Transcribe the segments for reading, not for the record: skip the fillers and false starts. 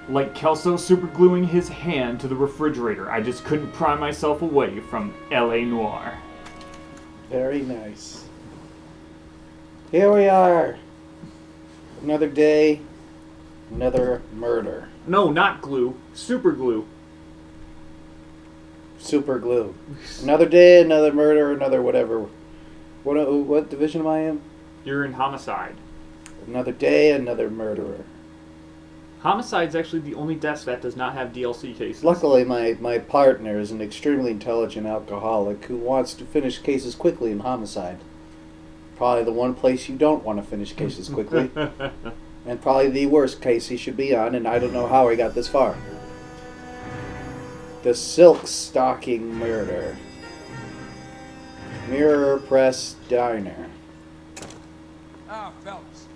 Like Kelso supergluing his hand to the refrigerator, I just couldn't pry myself away from L.A. Noire. Very nice. Here we are. Another day, another murder. No, not glue. Super glue. Super glue. Another day, another murder, another whatever. What division am I in? You're in homicide. Another day, another murderer. Homicide's actually the only desk that does not have DLC cases. Luckily, my partner is an extremely intelligent alcoholic who wants to finish cases quickly in homicide. Probably the one place you don't want to finish cases quickly. And probably the worst case he should be on, and I don't know how he got this far. The Silk Stocking Murder. Mirror Press Diner. Ah, Phelps.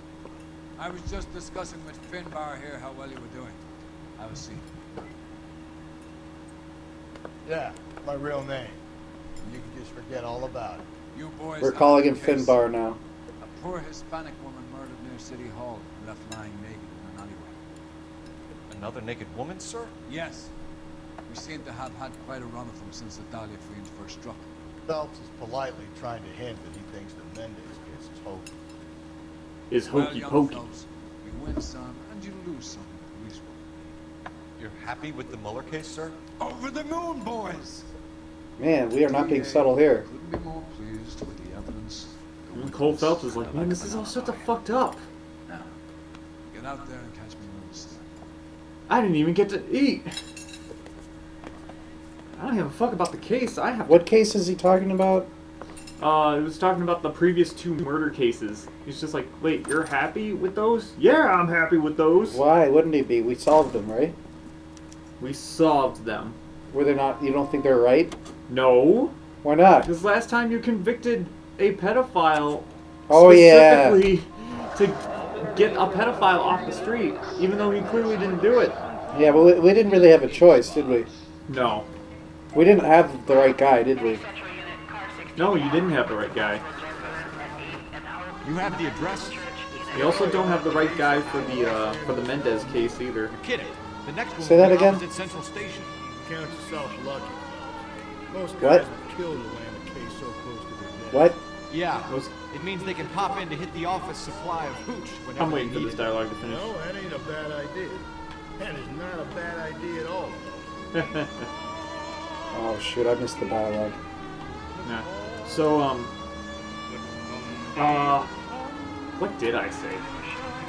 I was just discussing with Finbar here how well you were doing. Have a seat. Yeah, my real name. You can just forget all about it. You boys. We're calling him have a case. Finbar now. A poor Hispanic woman murdered near City Hall, left lying naked in an alleyway. Another naked woman, sir? Yes. We seem to have had quite a run of them since the Dahlia fiends first struck. Phelps is politely trying to hint that he thinks the Mendez case is hokey. Is hokey young pokey. Phelps, you win some and you lose some in the police world. You're happy with the Mueller case, sir? Over the moon, boys! Man, we are not being subtle here. Couldn't be more pleased with the evidence. The And Cole witness. Phelps is like, I man, this is all sorts of fucked up. Now, get out there and catch me when we start. I didn't even get to eat. I don't give a fuck about the case. I have. What case is he talking about? It was talking about the previous 2 murder cases. He's just like, wait, you're happy with those? Yeah, I'm happy with those. Why wouldn't he be? We solved them, right? We solved them. Were they not? You don't think they're right? No. Why not? Because last time you convicted a pedophile Oh yeah. specifically to get a pedophile off the street, even though he clearly didn't do it. Yeah, but we didn't really have a choice, did we? No. We didn't have the right guy, did we? No, you didn't have the right guy. You have the address? You also don't have the right guy for the Mendez case either. You're kidding. The next one Say will that be again? opposite Central Station. Count yourself lucky. Most What? guys would kill to land a case so close to their death. What? Yeah. Was- It means they can pop in to hit the office supply of hooch whenever I'm waiting they for need this it. dialogue to finish. No, that ain't a bad idea. That is not a bad idea at all. Oh shoot, I missed the dialogue. Yeah. So, what did I say?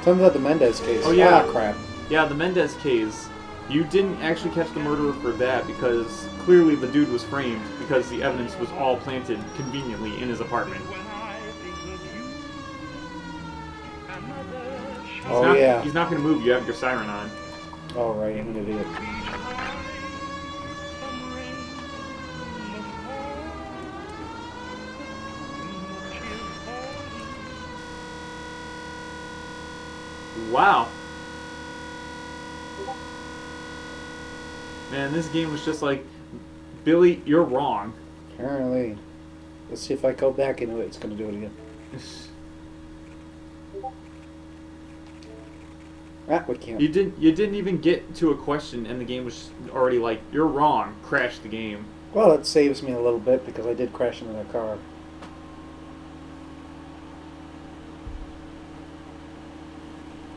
Something about the Mendez case. Oh, yeah. Ah, crap. Yeah, the Mendez case. You didn't actually catch the murderer for that because clearly the dude was framed because the evidence was all planted conveniently in his apartment. Oh yeah. He's not going to move. You have your siren on. Oh right, I'm an idiot. Wow. Man, this game was just like, Billy, you're wrong. Apparently. Let's see if I go back into it. It's gonna do it again. Ah, we can't. You didn't even get to a question and the game was already like, you're wrong. Crash the game. Well, it saves me a little bit because I did crash into the car.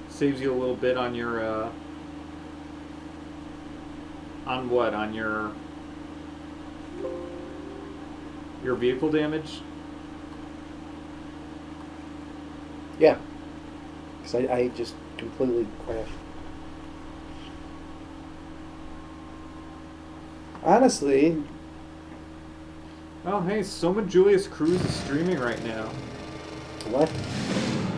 Saves you a little bit on your on what? On your vehicle damage? Yeah. Because I just completely crashed. Honestly, Oh, hey, Soma Julius Cruz is streaming right now. what?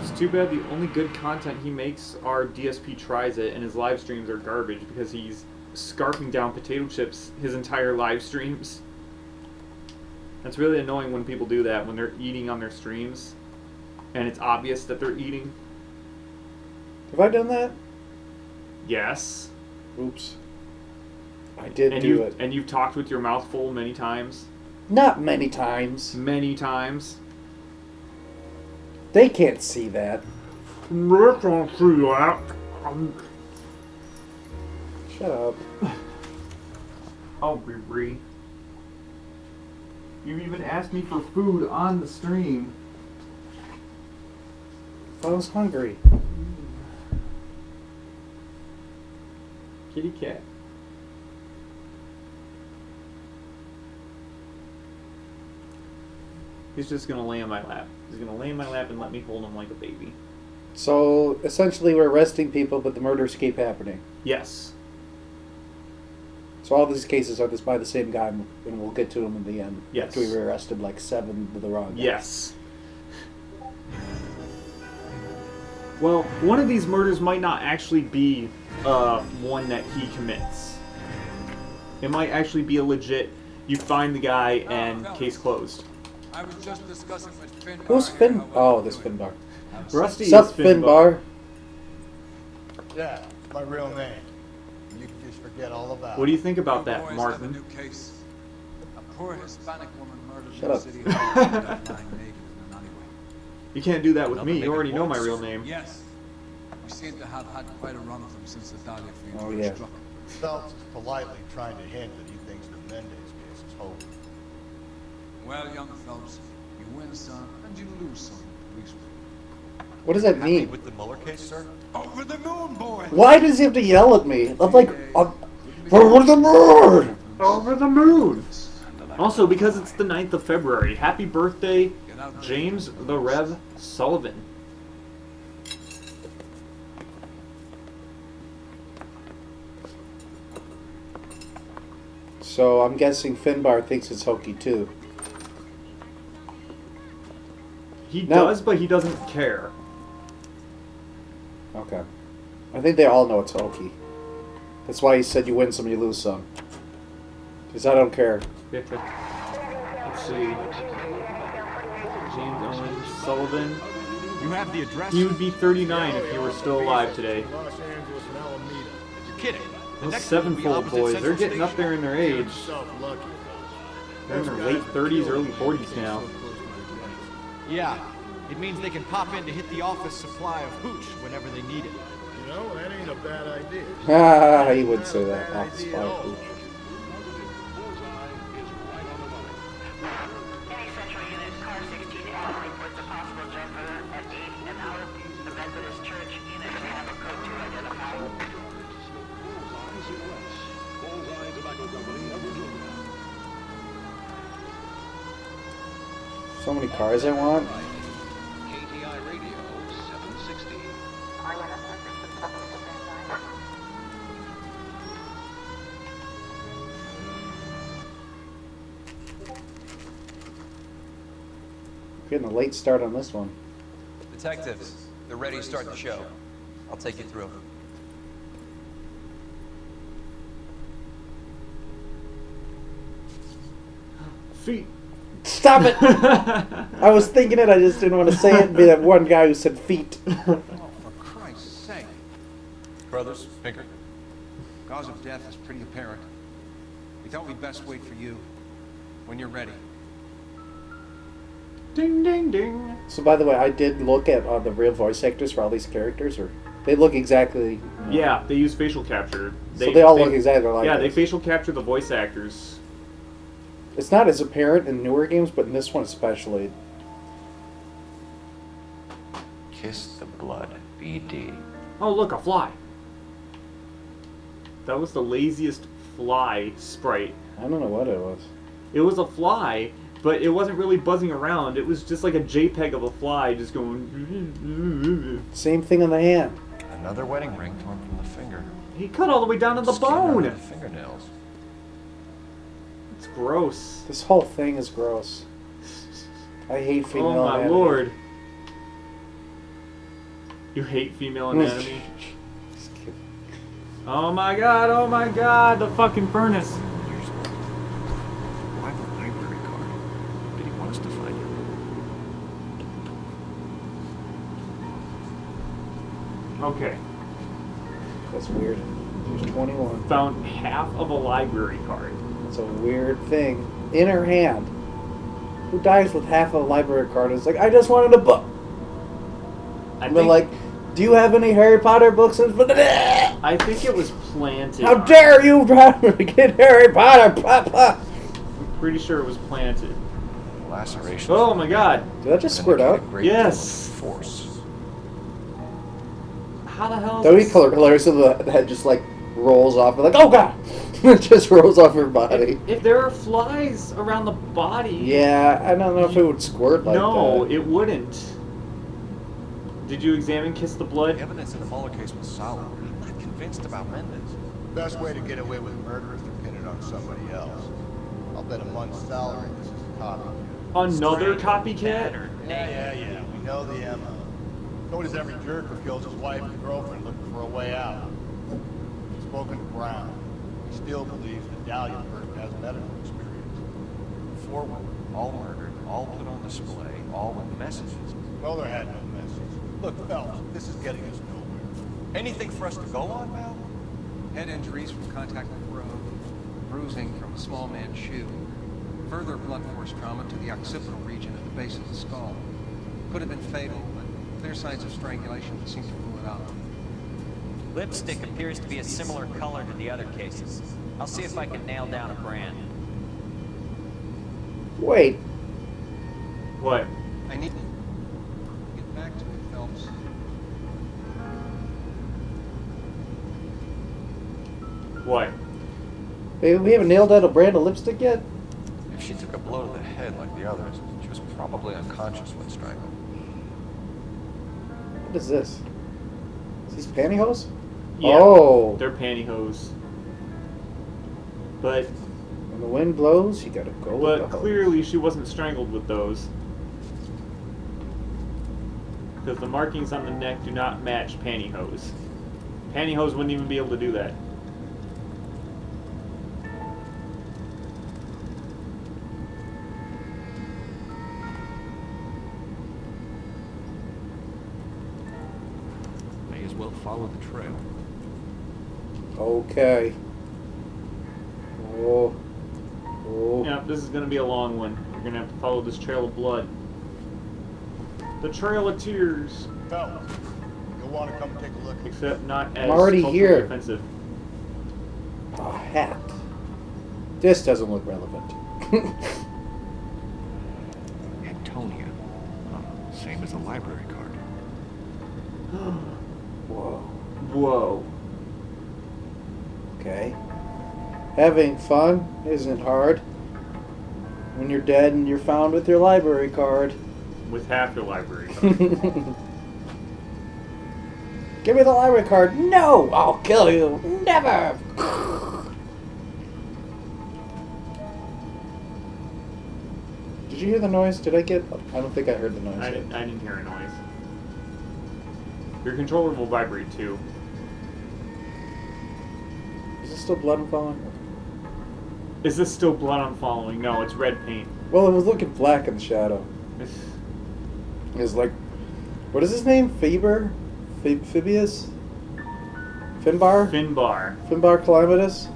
It's too bad the only good content he makes are DSP Tries It, and his live streams are garbage because he's scarfing down potato chips his entire live streams. That's really annoying when people do that, when they're eating on their streams, and it's obvious that they're eating. Have I done that? Yes. Oops. I did And do it. And you've talked with your mouth full many times. Not many times. Many times. They can't see that. Rick don't see that. Shut up. Oh, Bree. You even asked me for food on the stream. I was hungry. Kitty cat. He's just gonna lay on my lap. He's gonna lay in my lap and let me hold him like a baby. So, essentially, we're arresting people, but the murders keep happening. Yes. So all these cases are just by the same guy, and we'll get to him in the end. Yes. After we arrested like 7 of the wrong guys. Yes. Well, one of these murders might not actually be one that he commits. It might actually be a legit, you find the guy and case closed. I was just discussing with Finbar. Who's here Finn? how well Oh, you're this doing. Finbar. Rusty is Sup, Finbar. Finbar? Yeah, my real name. You can just forget all about it. What do you think about You that, boys have a Martin? new case. A poor Hispanic woman murdered Shut in the up. city hall and left lying naked in an alleyway. You can't do that with me. You already know my real name. Yes. We seem to have had quite a run of them since the Dahlia fiends Oh, were yeah. struck. Phelps is politely trying to hint that he thinks the Mendez case is holy. Well, young Phelps, you win some and you lose some. Police work. What does that Happy mean? with the Mueller case, sir? Over the moon, boy. Why does he have to yell at me? I'm like, over the moon! Over the moon! Also, because it's the 9th of February, happy birthday, James the Rev Sullivan. So I'm guessing Finbar thinks it's hokey too. He No. does, but he doesn't care. Okay. I think they all know it's hokey. That's why he said you win some, you lose some. Because I don't care. Let's see. James Owen Sullivan. You have the address? He would be 39 if he were still alive today. Los Angeles and Alameda. You're kidding. The Those next one will be sevenfold opposite boys, Central they're getting up Station. there in their age. Yourself lucky. They're in their late 30s, early 40s now. Yeah. It means they can pop in to hit the office supply of hooch whenever they need it. You know, that ain't a bad idea. Ah, he would say that. Office Idea spy at all. pooch. Any central unit, car 16 L reports a possible jumper at 8 and out. The Methodist Church unit may have a code to identify. So many cars I want. KTI Radio 760. Getting a late start on this one. Detectives, they're ready to start the show. I'll take you through. Feet. Stop it! I was thinking it, I just didn't want to say it and be that one guy who said feet. Oh, for Christ's sake. Brothers, Pinker. Cause of death is pretty apparent. We thought we'd best wait for you. When you're ready. Ding, ding, ding. So by the way, I did look at the real voice actors for all these characters, or they look exactly... you know. Yeah, they use facial capture. So they all look exactly like Yeah, they this. facial capture the voice actors. It's not as apparent in newer games, but in this one especially. Kiss the blood, BD. Oh, look, a fly. That was the laziest fly sprite. I don't know what it was. It was a fly, but it wasn't really buzzing around. It was just like a JPEG of a fly just going... Same thing on the hand. Another wedding ring torn from the finger. He cut all the way down to the Skin under bone. the fingernails. It's gross. This whole thing is gross. I hate female Oh my anatomy. lord. You hate female anatomy? Just kidding. Oh my god, the fucking furnace. Here's one. Why the library card? Did he want us to find it? Okay. That's weird. She's 21. Found half of a library card. That's a weird thing. In her hand. Who dies with half a library card? It's like, I just wanted a book. I And they're like, do you have any Harry Potter books? And it's, I think it was planted. How dare you get Harry Potter, Papa? I'm pretty sure it was planted. Lacerations. Oh my god. Did that just squirt out? Yes. Force. How the hell is That would be this? hilarious if the head just like rolls off and like, oh god! It just rolls off her body. If there are flies around the body... Yeah, I don't know if it would squirt like no, that. it wouldn't. Did you examine Kiss the Blood? The evidence in the Mueller case was solid. I'm not convinced about Mendez. Best way to get away with murder is to pin it on somebody else. I'll bet a month's salary this is a copy. Another copycat? Yeah. We know the MO. So does every jerk who kills his wife and girlfriend looking for a way out. Spoken to Brown. He still believes the Dahlia person has medical experience. 4 women, all murdered, all put on display, all with messages. Mueller had no message. Look, Phelps, this is getting us nowhere. Anything for us to go on, Val? Head injuries from contact with the road, bruising from a small man's shoe, further blunt force trauma to the occipital region at the base of the skull. Could have been fatal, but clear signs of strangulation seem to rule it out. Lipstick appears to be a similar color to the other cases. I'll see if I can nail down a brand. Wait. What? I need to get back to it, Phelps. What? Hey, we haven't nailed down a brand of lipstick yet? If she took a blow to the head like the others, she was probably unconscious when strangled. What is this? Is these pantyhose? Yeah, Oh. they're pantyhose. But When the wind blows, you gotta go with the but hose. clearly she wasn't strangled with those. Because the markings on the neck do not match pantyhose. Pantyhose wouldn't even be able to do that. May as well follow the trail. Okay. Oh. Oh. Yeah, this is going to be a long one. You're going to have to follow this trail of blood. The Trail of Tears. Phelps, you'll want to come take a look. Except not as I'm already culturally here. offensive. A hat. This doesn't look relevant. Antonia. Same as a library card. Whoa. Whoa. Okay. Having fun isn't hard. When you're dead and you're found with your library card. With half your library card. Give me the library card. No! I'll kill you. Never! Did you hear the noise? Did I get... I don't think I heard the noise. I didn't hear a noise. Your controller will vibrate too. Is it still blood and falling? Is this still blood on following? No, it's red paint. Well, it was looking black in the shadow. It was like... What is his name? Faber? Phibius? Finbar? Finbar. Finbar Calamitous?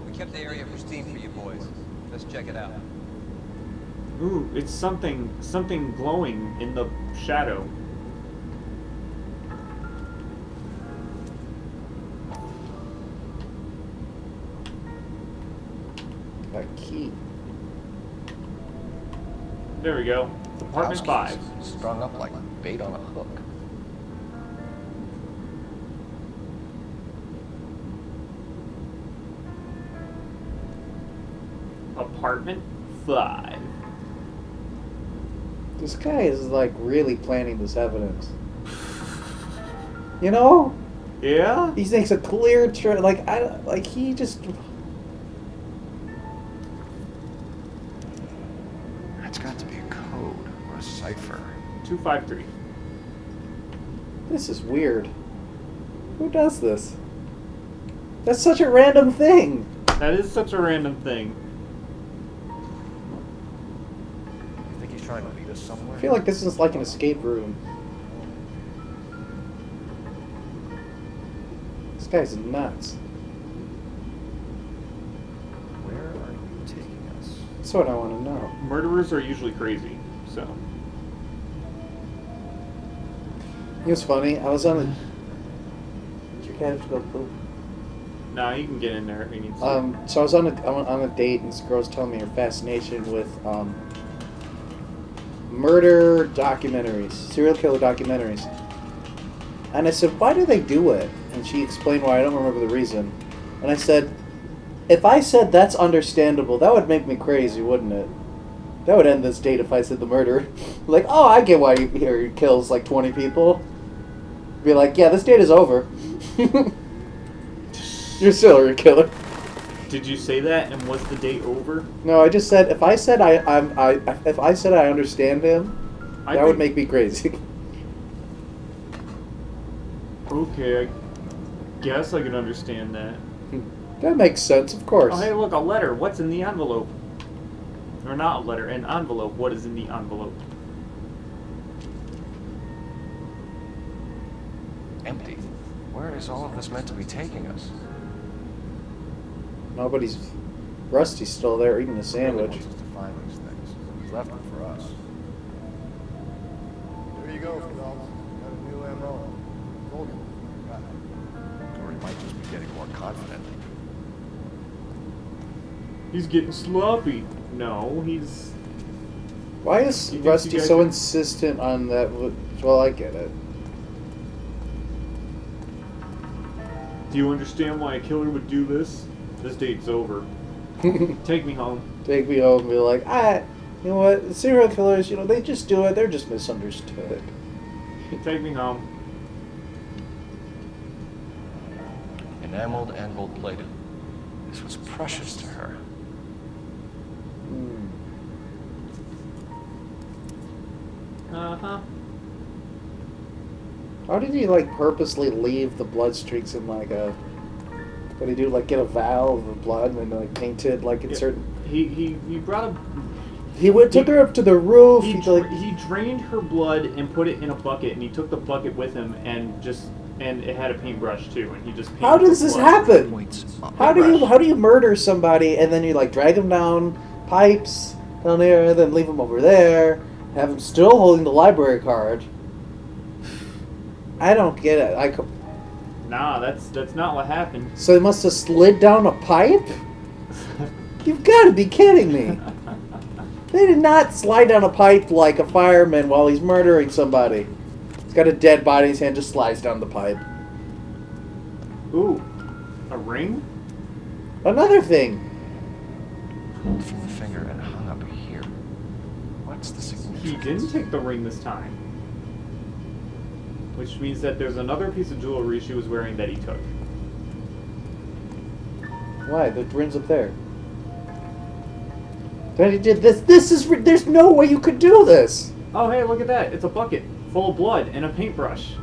We kept the area pristine for you boys. Let's check it out. Ooh, it's something glowing in the shadow. A key. There we go. Apartment 5. Strung up like bait on a hook. Apartment 5. This guy is like really planning this evidence. You know? Yeah? He makes a clear he just... That's got to be a code or a cipher. 253. This is weird. Who does this? That's such a random thing. That is such a random thing. You think he's trying to lead us somewhere? I feel like this is like an escape room. This guy's nuts. Where are you taking us? That's what I want to know. Murderers are usually crazy, so. It was funny. I was on cat have to go poop? Nah, you can get in there if he needs to. So I was on a date, and this girl was telling me her fascination with murder documentaries, serial killer documentaries. And I said, why do they do it? And she explained why. I don't remember the reason. And I said, if I said that's understandable, that would make me crazy, wouldn't it? That would end this date if I said the murder. Like, oh, I get why he kills like 20 people. Be like, yeah, this date is over. You're still a killer. Did you say that, and was the date over? No, I just said if I said I understand him, that would make me crazy. Okay, I guess I can understand that. That makes sense, of course. Oh, hey, look, a letter. What's in the envelope? Or not a letter, an envelope. What is in the envelope? Empty. Where is all of this meant to be taking us? Nobody's. Rusty's still there eating a sandwich. He really wants us to find these things. He's left them for us. There you go, Phelps. Got a new MO. Told you. Got it. Or he might just be getting more confident. He's getting sloppy. No, he's... Why is Rusty so insistent on that? Well, I get it. Do you understand why a killer would do this? This date's over. Take me home. Take me home and be like, you know what? Serial killers, they just do it. They're just misunderstood. Take me home. Enameled and gold-plated. This was precious to her. Uh-huh. How did he, purposely leave the blood streaks in, what do you do, get a valve of blood and, paint it, in certain... He brought a... Took her up to the roof. He drained her blood and put it in a bucket, and he took the bucket with him and it had a paintbrush, too, and he just painted How does this happen? How do you murder somebody and then you, drag them down pipes down there, then leave them over there, have them still holding the library card? I don't get it. Nah, that's not what happened. So they must have slid down a pipe? You've got to be kidding me. They did not slide down a pipe like a fireman while he's murdering somebody. He's got a dead body in his hand, just slides down the pipe. Ooh, a ring? Another thing. Pulled from the finger and hung up here. What's the significance? He didn't take the ring this time. Which means that there's another piece of jewelry she was wearing that he took. Why? The ring's up there. Daddy did this. There's no way you could do this. Oh, hey, look at that. It's a bucket full of blood and a paintbrush.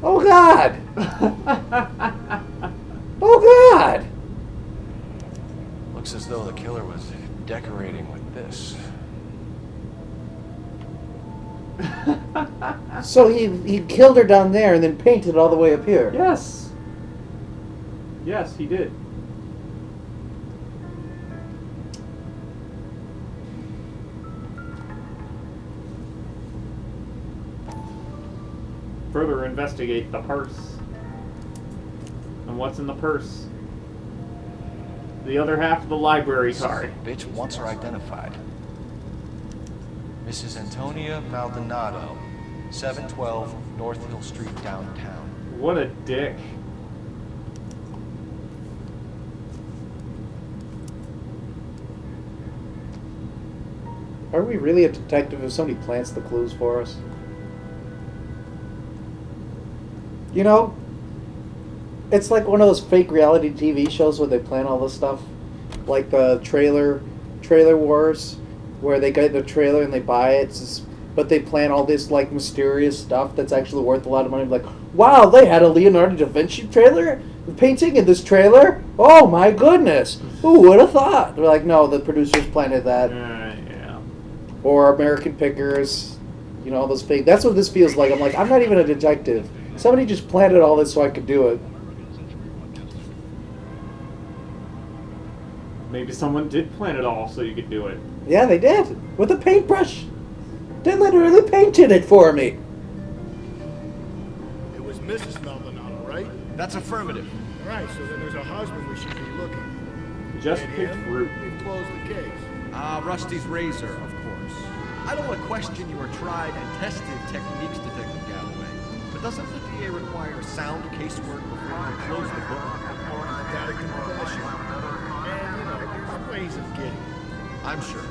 Oh, God. Oh, God. Looks as though the killer was decorating with this. So he killed her down there and then painted all the way up here. Yes. Yes, he did. Further investigate the purse. And what's in the purse? The other half of the library card. Bitch wants her identified. Mrs. Antonia Maldonado, 712 North Hill Street, downtown. What a dick. Are we really a detective if somebody plants the clues for us? It's like one of those fake reality TV shows where they plan all this stuff. Like the trailer wars, where they get the trailer and they buy it, but they plan all this mysterious stuff that's actually worth a lot of money. Like, wow, they had a Leonardo da Vinci painting in this trailer? Oh my goodness! Who would have thought? They're like, no, the producers planted that. Yeah. Or American Pickers, all those fake. That's what this feels like. I'm like, I'm not even a detective. Somebody just planted all this so I could do it. Maybe someone did plan it all so you could do it. Yeah, they did. With a paintbrush. They literally painted it for me. That's affirmative. Right, so then there's a husband we should be looking for. Just And picked him, fruit. we've closed the case. Rusty's razor, of course. I don't want to question your tried and tested techniques, Detective Galloway. But doesn't the DA require sound casework before you close the book? Got a confession. And, you know, there's ways of getting it. I'm sure.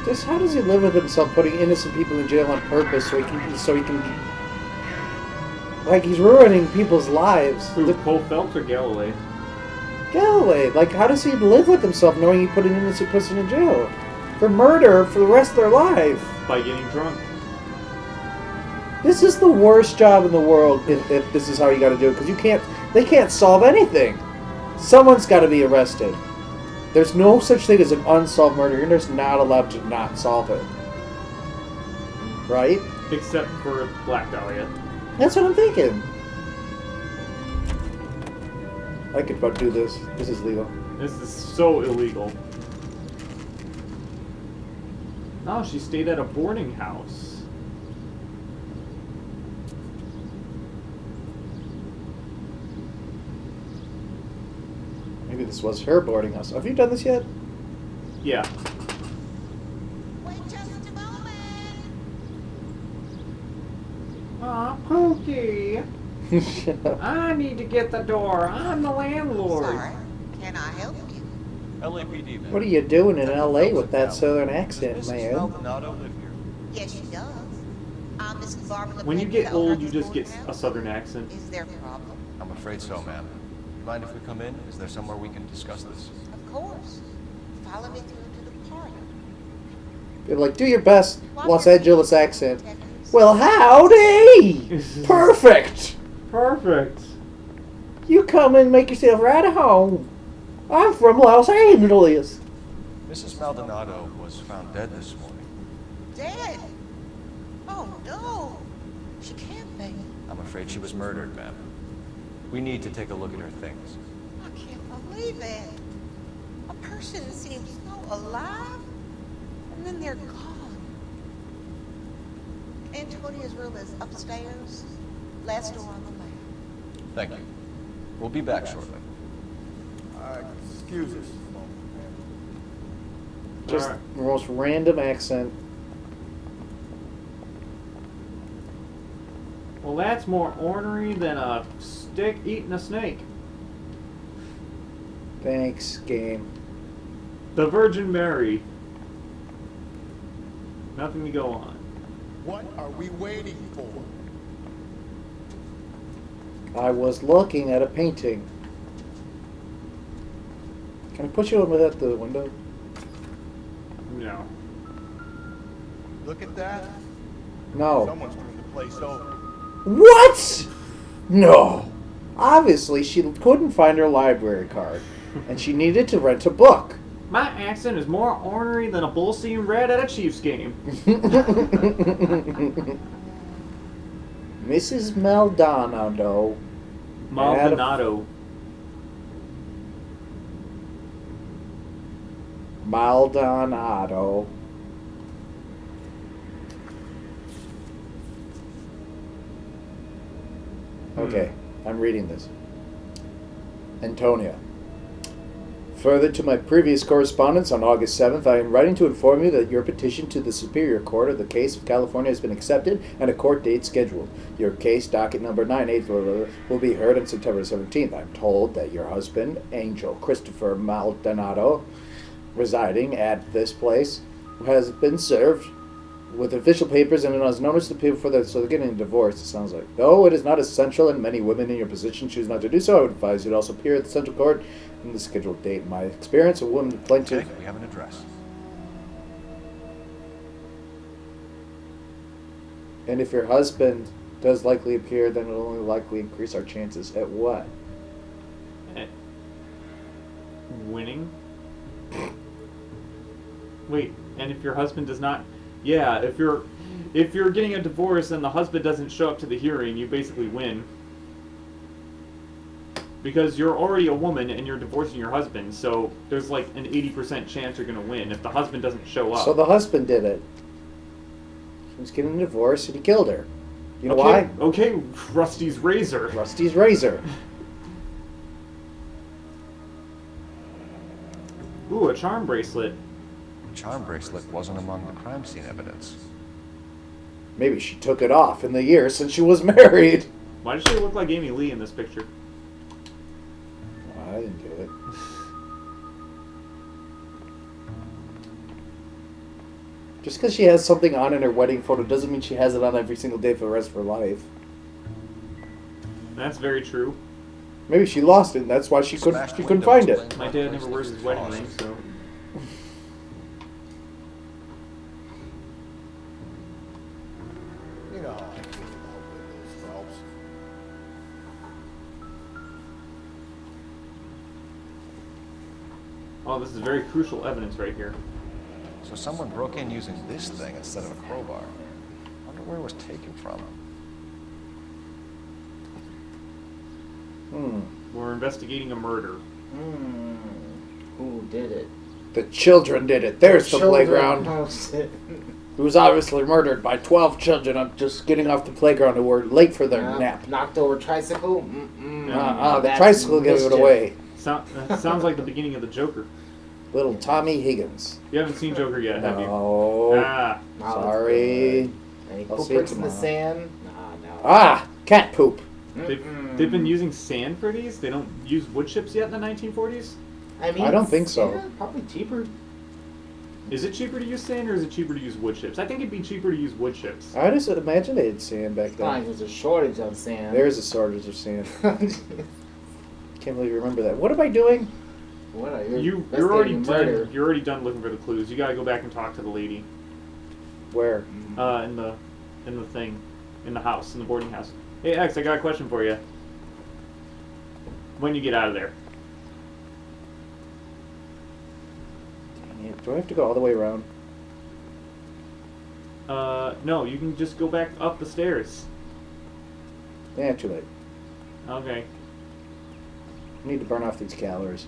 Just how does he live with himself putting innocent people in jail on purpose so he can like he's ruining people's lives? Who, Cole Phelps or Galloway? Galloway, like how does he live with himself knowing he put an innocent person in jail for murder for the rest of their life? By getting drunk. This is the worst job in the world if this is how you got to do it, because they can't solve anything. Someone's got to be arrested. There's no such thing as an unsolved murder. You're just not allowed to not solve it. Right? Except for Black Dahlia. That's what I'm thinking. I could about do this. This is legal. This is so illegal. Oh, she stayed at a boarding house. Maybe this was her boarding house. Have you done this yet? Yeah. Wait just a moment. Aw, Pookie. Shut up. I need to get the door. I'm the landlord. Sorry. Can I help you? LAPD, man. What are you doing in L.A. with that southern accent, Does Mrs. man? Maldonado live here? Yes, she does. I'm Miss Barbara. When you get old, you just get a southern accent. Is there a problem? I'm afraid so, ma'am. Mind if we come in? Is there somewhere we can discuss this? Of course. Follow me through to the parlor. They're like, do your best Los Angeles accent. Well, howdy! Perfect! Perfect. You come and make yourself right at home. I'm from Los Angeles. Mrs. Maldonado was found dead this morning. Dead? Oh, no. She can't be. I'm afraid she was murdered, ma'am. We need to take a look at her things. I can't believe it. A person seems so alive, and then they're gone. Antonia's room is upstairs, last door on the left. Thank you. We'll be back shortly. Excuse us. Just Alright. the most random accent. Well, that's more ornery than a stick eating a snake. Thanks, game. The Virgin Mary. Nothing to go on. What are we waiting for? I was looking at a painting. Can I push you over at the window? No. Look at that. No. Someone's turned the place over. What? No. Obviously, she couldn't find her library card, and she needed to rent a book. My accent is more ornery than a bull seeing red at a Chiefs game. Mrs. Maldonado. Maldonado. Maldonado. Okay, I'm reading this. Antonia. Further to my previous correspondence on August 7th, I am writing to inform you that your petition to the Superior Court of the case of California has been accepted and a court date scheduled. Your case, docket number 98, will be heard on September 17th. I'm told that your husband, Angel Christopher Maldonado, residing at this place, has been served with official papers and has noticed the people for that, so they're getting a divorce, it sounds like. Though it is not essential and many women in your position choose not to do so, I would advise you to also appear at the Central Court in the scheduled date. In my experience, a woman plaintiff... Okay, we have an address. And if your husband does likely appear, then it will only likely increase our chances at what? At winning? Wait, and if your husband does not... Yeah, if you're getting a divorce and the husband doesn't show up to the hearing, you basically win. Because you're already a woman and you're divorcing your husband, so there's like an 80% chance you're going to win if the husband doesn't show up. So the husband did it. was getting a divorce and he killed her. You know okay, why? Okay, Rusty's razor. Rusty's razor. Ooh, a charm bracelet. The charm bracelet wasn't among the crime scene evidence. Maybe she took it off in the year since she was married. Why does she look like Amy Lee in this picture? Well, I didn't do it. Just because she has something on in her wedding photo doesn't mean she has it on every single day for the rest of her life. That's very true. Maybe she lost it and that's why she couldn't find it. My dad never wears his wedding ring, so... You know how I feel about windows, Phelps. Oh, this is very crucial evidence right here. So someone broke in using this thing instead of a crowbar. I wonder where it was taken from. We're investigating a murder. Who did it? The children did it. There's the Children. playground. Oh, shit. Who was obviously murdered by 12 children just getting off the playground who were late for their nap. Knocked over tricycle? The That's tricycle gave it mischief. away. Sounds like the beginning of the Joker. Little Tommy Higgins. You haven't seen Joker yet, have you? No. Ah. Sorry. Any I'll poop see it bricks in the tomorrow. sand? No. Ah! Cat poop. They've been using sand for these? They don't use wood chips yet in the 1940s? I mean, I don't think so. Yeah, probably cheaper. Is it cheaper to use sand or is it cheaper to use wood chips? I think it'd be cheaper to use wood chips. I just imagine they had sand back It's not like then. there's a shortage of sand. There is a shortage of sand. Can't believe you remember that. What am I doing? What are You're already done. You're already done looking for the clues. You gotta go back and talk to the lady. Where? In the thing, in the house, in the boarding house. Hey X, I got a question for you. When you get out of there? Dang it. Do I have to go all the way around? No, you can just go back up the stairs. Yeah, too late. Okay. I need to burn off these calories.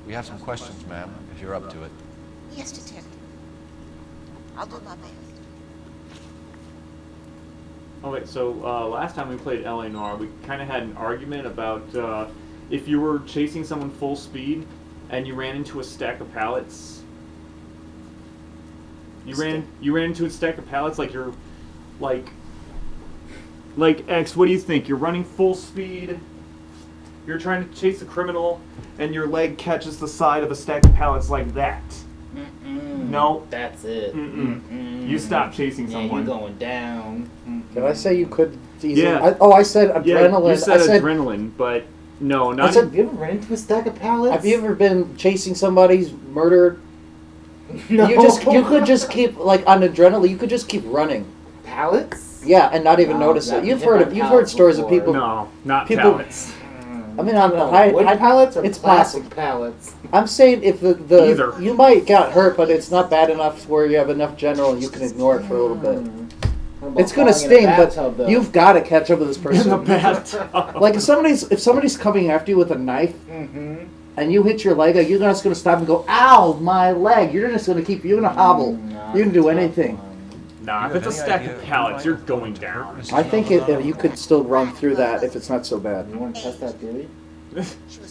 We have some questions, ma'am, if you're up to it. Yes, Detective. I'll do my best. Okay, so last time we played LA Noire, we kind of had an argument about if you were chasing someone full speed and you ran into a stack of pallets. You ran into a stack of pallets like you're like X. What do you think? You're running full speed. You're trying to chase a criminal, and your leg catches the side of a stack of pallets like that. No. That's it. You stop chasing someone. You're going down. Did I say you could easily? Yeah. I said adrenaline. Yeah, you said I said adrenaline, but no, not. I said, Have you ever run into a stack of pallets? have you ever been chasing somebody's murder? No. You could just keep like on adrenaline. You could just keep running. Pallets? Yeah, and not even No, notice I've it. You've hit by heard pallets stories of before. people. No, not people- pallets. I mean, on the No, high, wood high pallets or it's plastic possible. pallets? I'm saying if the Either. you might got hurt, but it's not bad enough where you have enough general and you can ignore it for a little bit. What about It's gonna falling in a sting, bathtub, but though? you've got to catch up with this In person. the bathtub. Like if somebody's coming after you with a knife and you hit your leg, you're not just gonna stop and go, "Ow, my leg!" You're just gonna keep. You're gonna hobble. You can do anything. Nah, if it's a stack of pallets, you're going down. I think you could still run through that if it's not so bad. You want to test that theory?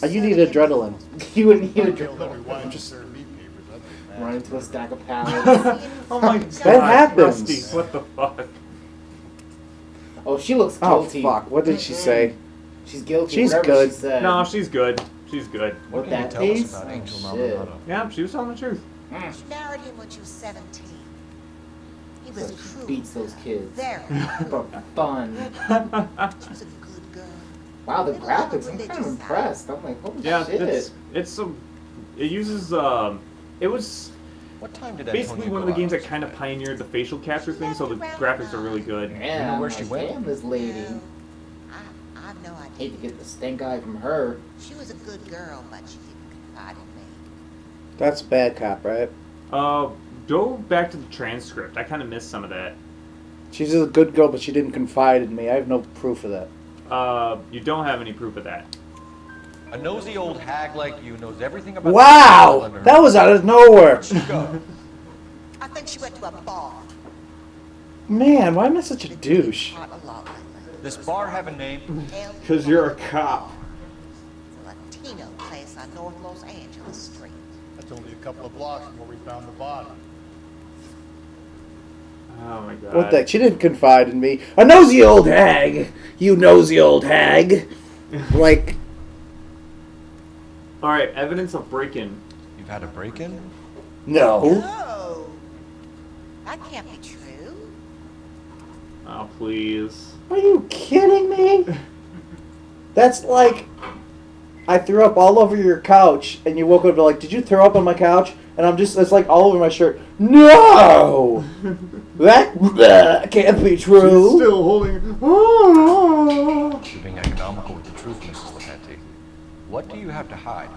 You need adrenaline. You would need a Killed every one of just meat papers. That'd be run mad. into a stack of pallets. Oh my god. That happens. Rusty, what the fuck? Oh, she looks Oh guilty. fuck! What did she say? She's guilty. She's whatever good. She said. No, she's good. She's good. With What that can you tell taste? us about Angel Oh, Maldonado? Yeah, she was telling the truth. You married him when you were 17. He was So she cruel. beats those kids. Very For fun. She was a good girl. Wow, the graphics. I'm kind of impressed. I'm like, holy Yeah, shit. it uses it was What time did basically Antonio one of the go games out? that kind of pioneered the facial capture thing, so the graphics are really good. Yeah, know I'm where like, she went? damn, this lady. No, I've no idea. Hate to get the stink eye from her. She was a good girl, but she didn't confide in me. That's bad cop, right? Go back to the transcript. I kind of missed some of that. She's a good girl, but she didn't confide in me. I have no proof of that. You don't have any proof of that. A nosy old hag like you knows everything about... Wow! That was out of nowhere. Go. I think she went to a bar. Man, why am I such a douche? This bar have a name? Because you're a cop. It's a Latino place on North Los Angeles Street. That's only a couple of blocks from where we found the body. Oh my god. What the heck? She didn't confide in me. A nosy old hag! You nosy old hag! Like... Alright, evidence of break-in. You've had a break-in? No. No. That can't be true. Oh, please. Are you kidding me? That's like... I threw up all over your couch, and you woke up and be like, did you throw up on my couch? And I'm just, it's like all over my shirt. No! that can't be true. She's still holding... You're being economical with the truth, Mrs. LePenty. What do you have to hide?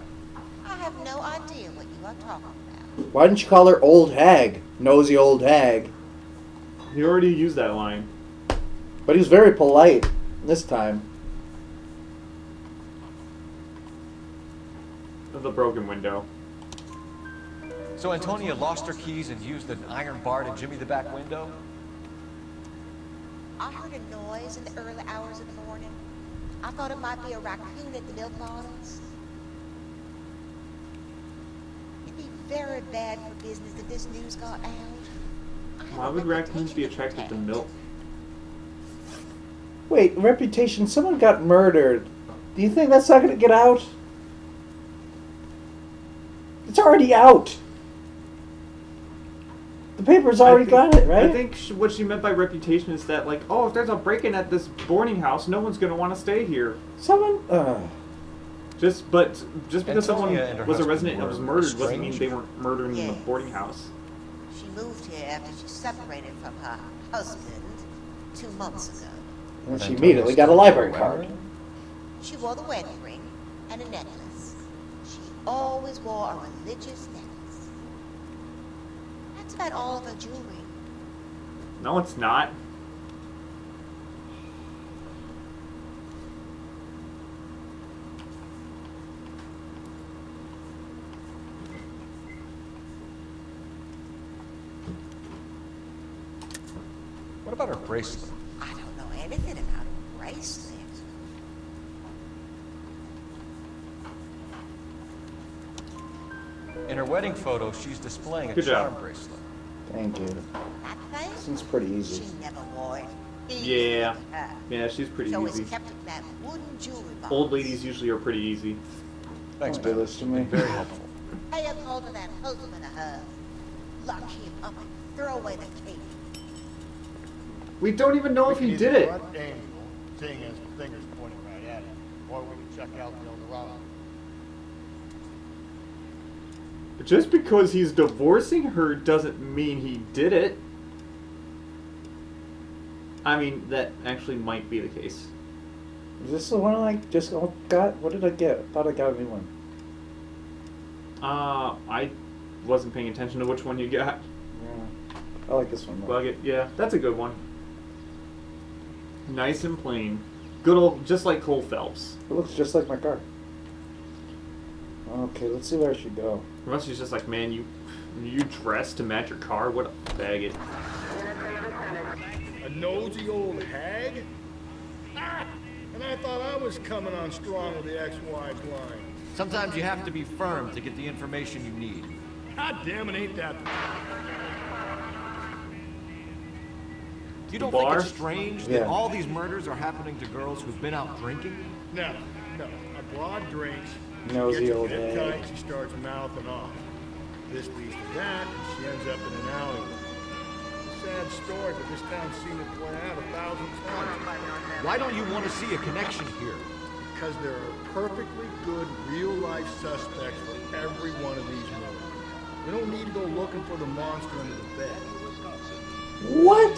I have no idea what you are talking about. Why didn't you call her old hag? Nosy old hag. He already used that line. But he was very polite this time. The broken window. So Antonia lost her keys and used an iron bar to jimmy the back window? I heard a noise in the early hours of the morning. I thought it might be a raccoon at the milk bottles. It'd be very bad for business if this news got out. Why would raccoons be attracted to milk? Wait, reputation, someone got murdered. Do you think that's not going to get out? It's already out. The paper's already got it, right? I think what she meant by reputation is that, like, oh, if there's a break-in at this boarding house, no one's going to want to stay here. Someone... Just because someone was a resident and was murdered doesn't mean estranged? they weren't murdering in the Yes. boarding house. She moved here after she separated from her husband 2 months ago. And she immediately got a library card. She wore the wedding ring and a necklace. She always wore a religious necklace. That's about all of her jewelry. No, it's not. What about her bracelet? I don't know anything about a bracelet. In her wedding photo, she's displaying a Good job. charm bracelet. Thank you. That thing? Seems pretty easy. She never wore it. Yeah. Easy to her. Yeah, she's pretty So easy. it's kept in that wooden jewelry box. Old ladies usually are pretty easy. Thanks, Don't do man. this to me. Very helpful. Pay a call to that husband of hers. Lock him up and throw away the key. We don't even know if he did it. Front angel, seeing as the finger's pointing right at him, or we can check out the Eldorado. Just because he's divorcing her doesn't mean he did it. I mean, that actually might be the case. Is this the one I just got? What did I get? I thought I got a new one. I wasn't paying attention to which one you got. Yeah. I like this one. Bug it. Yeah, that's a good one. Nice and plain. Good old, just like Cole Phelps. It looks just like my car. Okay, let's see where I should go. Unless she's just like, man, you dressed to match your car? What a faggot. A nosy old hag? Ah! And I thought I was coming on strong with the ex-wives line. Sometimes you have to be firm to get the information you need. God damn it, ain't that... You don't Bar? think it's strange Yeah. that all these murders are happening to girls who've been out drinking? No. A broad drinks. Nosy She gets a old bit hag. tight, she starts mouthing off. This leads to that, and she ends up in an alleyway. It's a sad story, but this town's seen it play out 1,000 times. Why don't you want to see a connection here? Because there are perfectly good real-life suspects for every one of these murders. We don't need to go looking for the monster under the bed. What?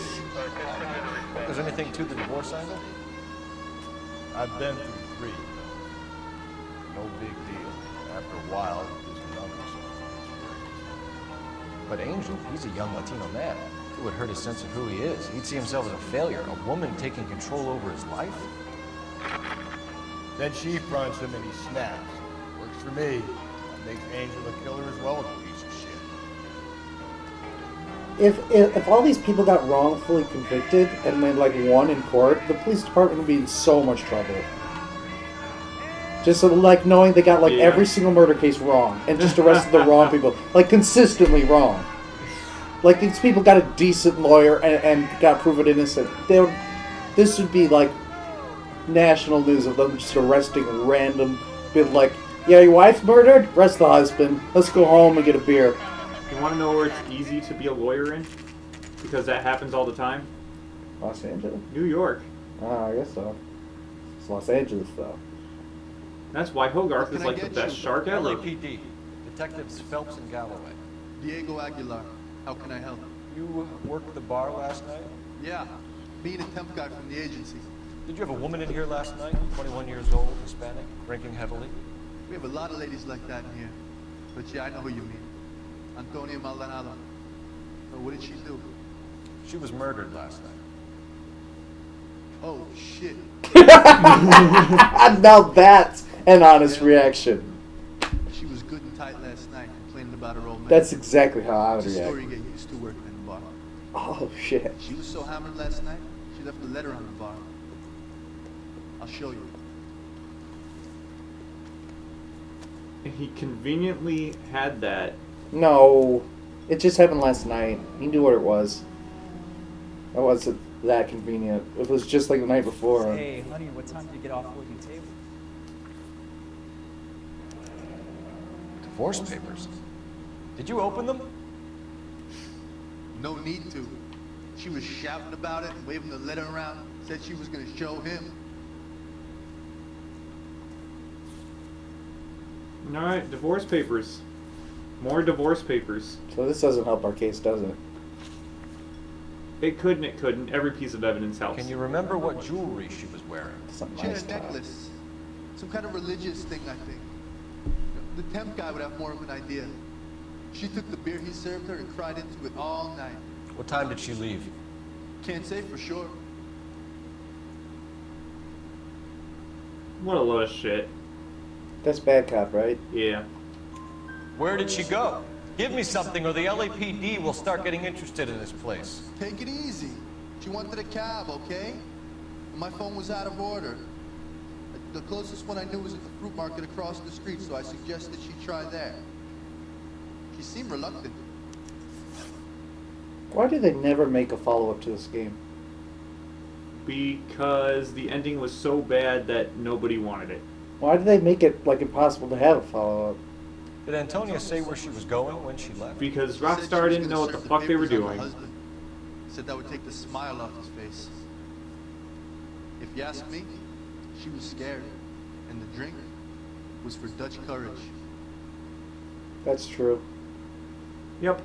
There's anything to the divorce angle? I've been through 3. No big deal. After a while, you just numb yourself. But Angel, he's a young Latino man. It would hurt his sense of who he is. He'd see himself as a failure, a woman taking control over his life. Then she fronts him and he snaps. Works for me. That makes Angel a killer as well as a piece of shit. If all these people got wrongfully convicted and then like won in court, the police department would be in so much trouble. Just so, like knowing they got like every single murder case wrong and just arrested the wrong people, like consistently wrong. Like these people got a decent lawyer and got proven innocent. This would be like national news of them just arresting random people. Like, yeah, your wife's murdered. Arrest the husband. Let's go home and get a beer. You want to know where it's easy to be a lawyer in? Because that happens all the time. Los Angeles? New York. Oh, I guess so. It's Los Angeles, though. That's why Hogarth is like the best shark ever. LAPD. Detectives Phelps and Galloway. Diego Aguilar. How can I help? You worked the bar last night? Yeah. Me and a temp guy from the agency. Did you have a woman in here last night? 21 years old, Hispanic, drinking heavily? We have a lot of ladies like that in here. But yeah, I know who you mean. Antonia Maldonado. So what did she do? She was murdered last night. Oh, shit. Now that's an honest reaction. She was good and tight last night, complaining about her old man. That's exactly how I would It's a react. story you get used to working in the bar. Oh, shit. She was so hammered last night, she left a letter on the bar. I'll show you. He conveniently had that. No. It just happened last night. He knew what it was. It wasn't that convenient. It was just like the night before. Hey, honey, what time did you get off working table? Divorce papers. Did you open them? No need to. She was shouting about it and waving the letter around. Said she was going to show him. Alright, divorce papers. More divorce papers. So this doesn't help our case, does it? It could and it couldn't. Every piece of evidence helps. Can you remember what jewelry she was wearing? She had a necklace. Some kind of religious thing, I think. The temp guy would have more of an idea. She took the beer he served her and cried into it all night. What time did she leave? Can't say for sure. What a load of shit. That's bad cop, right? Yeah. Where did she go? Give me something or the LAPD will start getting interested in this place. Take it easy. She wanted a cab, okay? My phone was out of order. The closest one I knew was at the fruit market across the street, so I suggested she try there. She seemed reluctant. Why do they never make a follow-up to this game? Because the ending was so bad that nobody wanted it. Why do they make it like impossible to have a follow-up? Did Antonia say where she was going when she left? Because Rockstar didn't know what the fuck they were doing. Said that would take the smile off his face. If you ask me, she was scared, and the drink was for Dutch courage. That's true. Yep.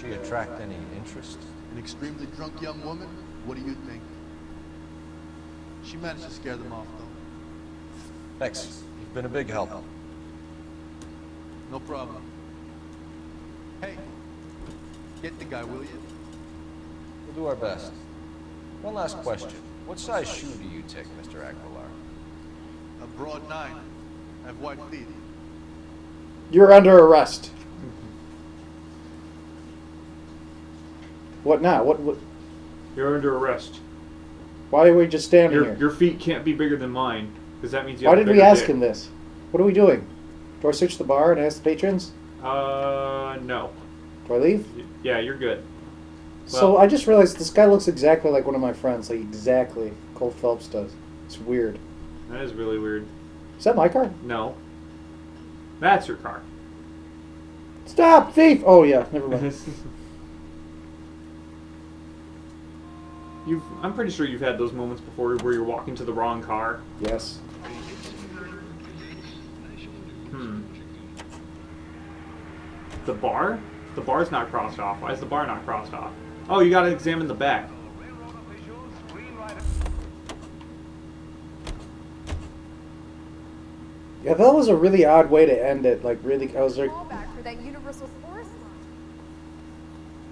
She attract any interest? An extremely drunk young woman? What do you think? She managed to scare them off, though. Thanks. You've been a big help. No problem. Hey, get the guy, will you? We'll do our best. One last question. What size shoe do you take, Mr. Aguilar? A broad 9. I have white feet. You're under arrest. What now? What? You're under arrest. Why are we just standing here? Your feet can't be bigger than mine, because that means you Why have a did we bigger ask dick. him this? What are we doing? Do I search the bar and ask the patrons? No. Do I leave? Yeah, you're good. So I just realized this guy looks exactly like one of my friends. Like exactly. Cole Phelps does. It's weird. That is really weird. Is that my car? No. That's your car. Stop, thief! Oh yeah, never mind. I'm pretty sure you've had those moments before where you're walking to the wrong car. Yes. The bar? The bar's not crossed off. Why is the bar not crossed off? Oh, you gotta examine the back. Yeah, that was a really odd way to end it. Like really, I was like, Back for that Universal Forest line.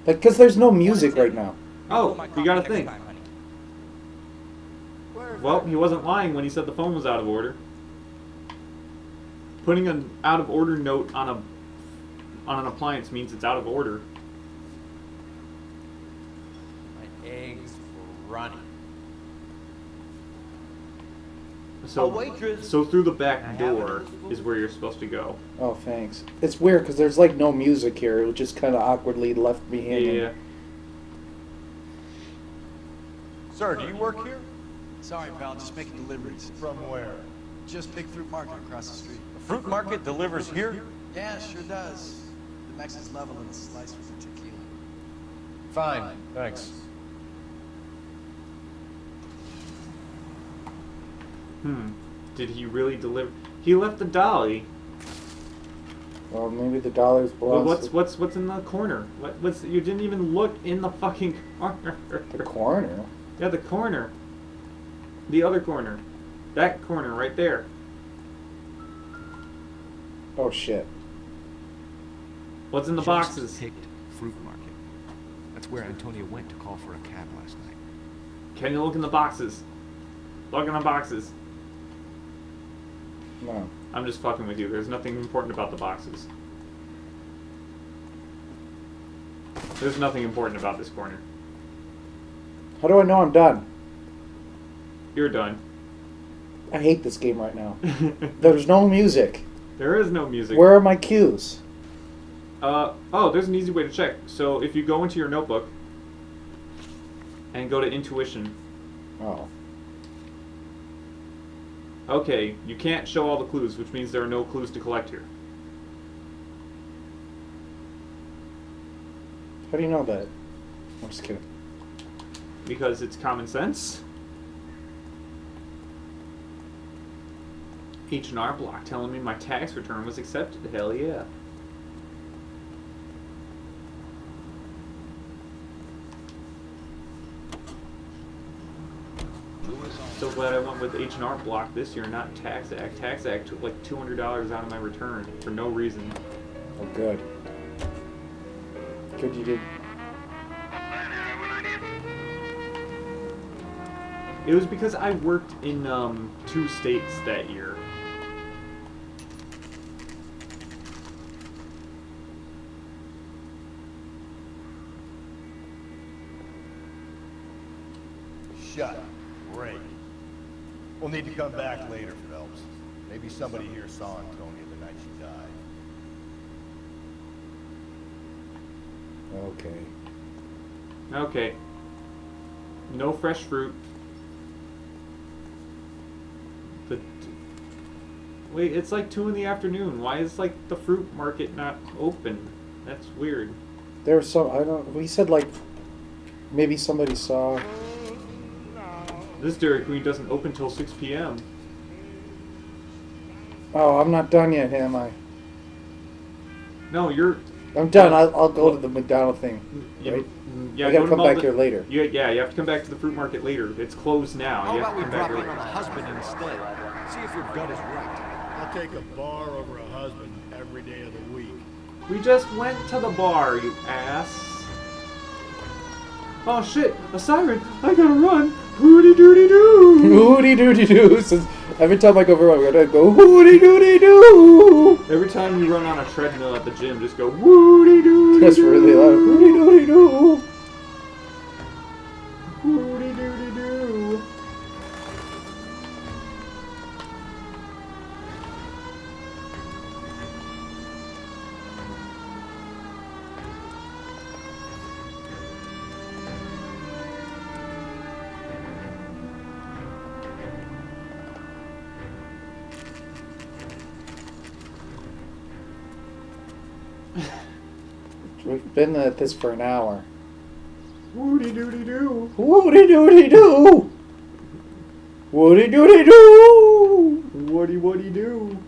Like, because there's no music right now. Oh, you gotta think. Well, he wasn't lying when he said the phone was out of order. Putting an out of order note on an appliance means it's out of order. My eggs were running. So through the back door is where you're supposed to go. Oh, thanks. It's weird because there's like no music here. It just kind of awkwardly left me hanging. Yeah. Sir, do you work here? Sorry, pal, just making deliveries. From where? Just Big Fruit Market across the street. The fruit market delivers here? Yeah, sure does. The Mex is level and a slice with the tequila. Fine, thanks. Did he really deliver? He left the dolly. Well, maybe the dollars belong. Well, what's in the corner? What's you didn't even look in the fucking corner. The corner? Yeah, the corner. The other corner. That corner right there. Oh shit. What's in the boxes? Picked Fruit Market. That's where Antonio went to call for a cab last night. Can you look in the boxes? Look in the boxes. No. I'm just fucking with you. There's nothing important about the boxes. There's nothing important about this corner. How do I know I'm done? You're done. I hate this game right now. There's no music. There is no music. Where are my cues? Oh, there's an easy way to check. So if you go into your notebook and go to intuition. Oh. Okay, you can't show all the clues, which means there are no clues to collect here. How do you know that? I'm just kidding. Because it's common sense. H&R Block telling me my tax return was accepted. Hell yeah. So glad I went with H&R Block this year, not Tax Act. Tax Act took like $200 out of my return for no reason. Oh, good. Good you did. It was because I worked in 2 states that year. Shut up. Great. We'll need to come back later, Phelps. Maybe somebody here saw Antonia the night she died. Okay. Okay. No fresh fruit. Wait, it's like 2 in the afternoon. Why is like the fruit market not open? That's weird. There's some. I don't. We said like maybe somebody saw. This Dairy Queen doesn't open till 6 p.m. Oh, I'm not done yet, am I? No, you're. I'm done. I'll go to the McDonald thing. Right? Yeah, I gotta come back Malden- here later. Yeah, you have to come back to the fruit market later. It's closed now. How You about have we to come back drop in early. on a husband instead? See if your gut is right. I'll take a bar over a husband every day of the week. We just went to the bar, you ass. Oh shit, a siren! I gotta run! Hooty doody doo! Hooty doody doo! So every time I go over, I'm gonna go hooty doody doo! Every time you run on a treadmill at the gym, just go hooty doody doo! That's really loud. Hooty doody doo! Hooty doody doo! We've been at this for an hour. Woody doody doo! Woody doody doo! Woody doody doo! Woody woody doo!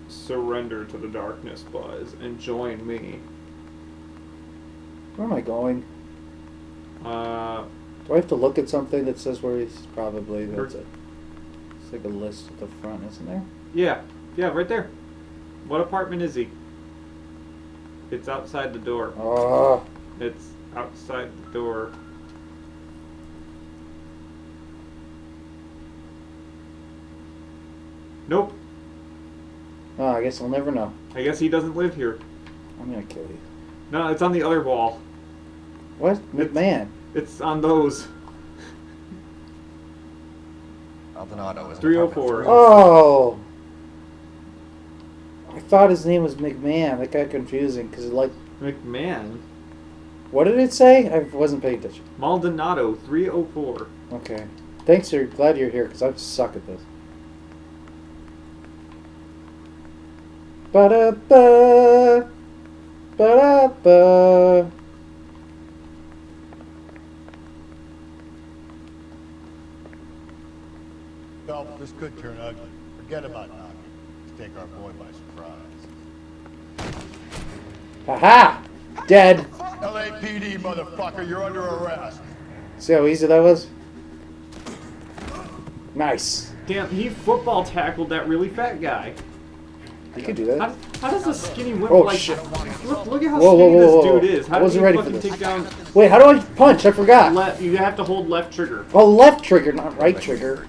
Surrender to the darkness, Buzz, and join me. Where am I going? Do I have to look at something that says where he's probably? That's it. It's like a list at the front, isn't there? Yeah. Yeah, right there. What apartment is he? It's outside the door. Oh. It's outside the door. Nope. Oh, I guess we'll never know. I guess he doesn't live here. I'm gonna kill you. No, it's on the other wall. What? McMahon. It's on those. Maldonado is 304. Oh! I thought his name was McMahon. That got confusing because it like... McMahon? What did it say? I wasn't paying attention. Maldonado, 304. Okay. Thanks, you're glad you're here because I suck at this. Ba-da-ba. Ba-da-ba. Phelps, this could turn ugly. Forget about knocking. Let's take our boy by surprise. Aha! Dead. LAPD, motherfucker, you're under arrest. See how easy that was? Nice. Damn, he football tackled that really fat guy. You could do that. How does a skinny wimp Oh, like... shit. Look at how Whoa, skinny whoa, whoa, this whoa. dude is. How I does wasn't he ready for fucking this. take down... Wait, how do I punch? I forgot. You have to hold left trigger. Oh, left trigger, not right trigger.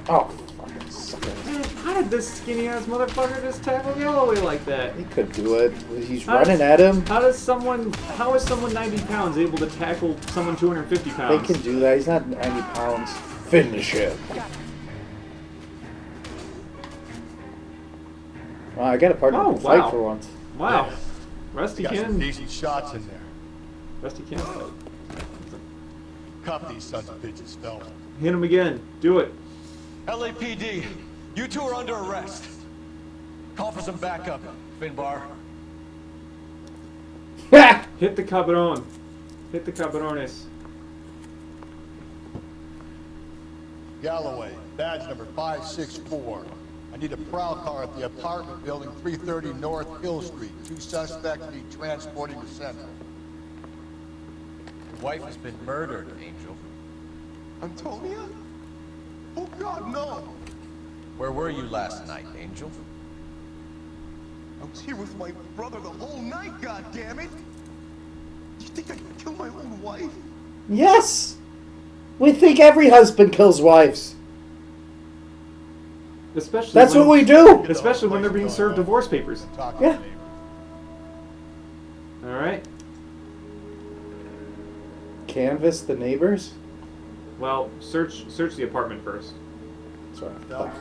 Oh, fucking sucker. Man, how did this skinny ass motherfucker just tackle Galloway like that? He could do it. He's running at him. How is someone 90 pounds able to tackle someone 250 They pounds? can do that. He's not 90 pounds. Finish him. Wow, I got a partner Oh, to fight wow. for once. Wow. Yeah. Rusty Got some can. decent shots in there. Rusty can fight. Cuff these sons of bitches, Phelps. Hit him again. Do it. LAPD, you two are under arrest. Call for some backup, Finbar. Hit the cabron. Hit the cabrones. Galloway, badge number 564. I need a prowl car at the apartment building 330 North Hill Street. 2 suspects need transporting to Central. Your wife has been murdered, Angel. Antonia? Oh God, no! Where were you last night, Angel? I was here with my brother the whole night, God damn it! You think I could kill my own wife? Yes! We think every husband kills wives. Especially That's when, what we do! Especially when they're being served divorce papers. Yeah. Alright. Canvass the neighbors? Well, search the apartment first. Sorry, Phelps,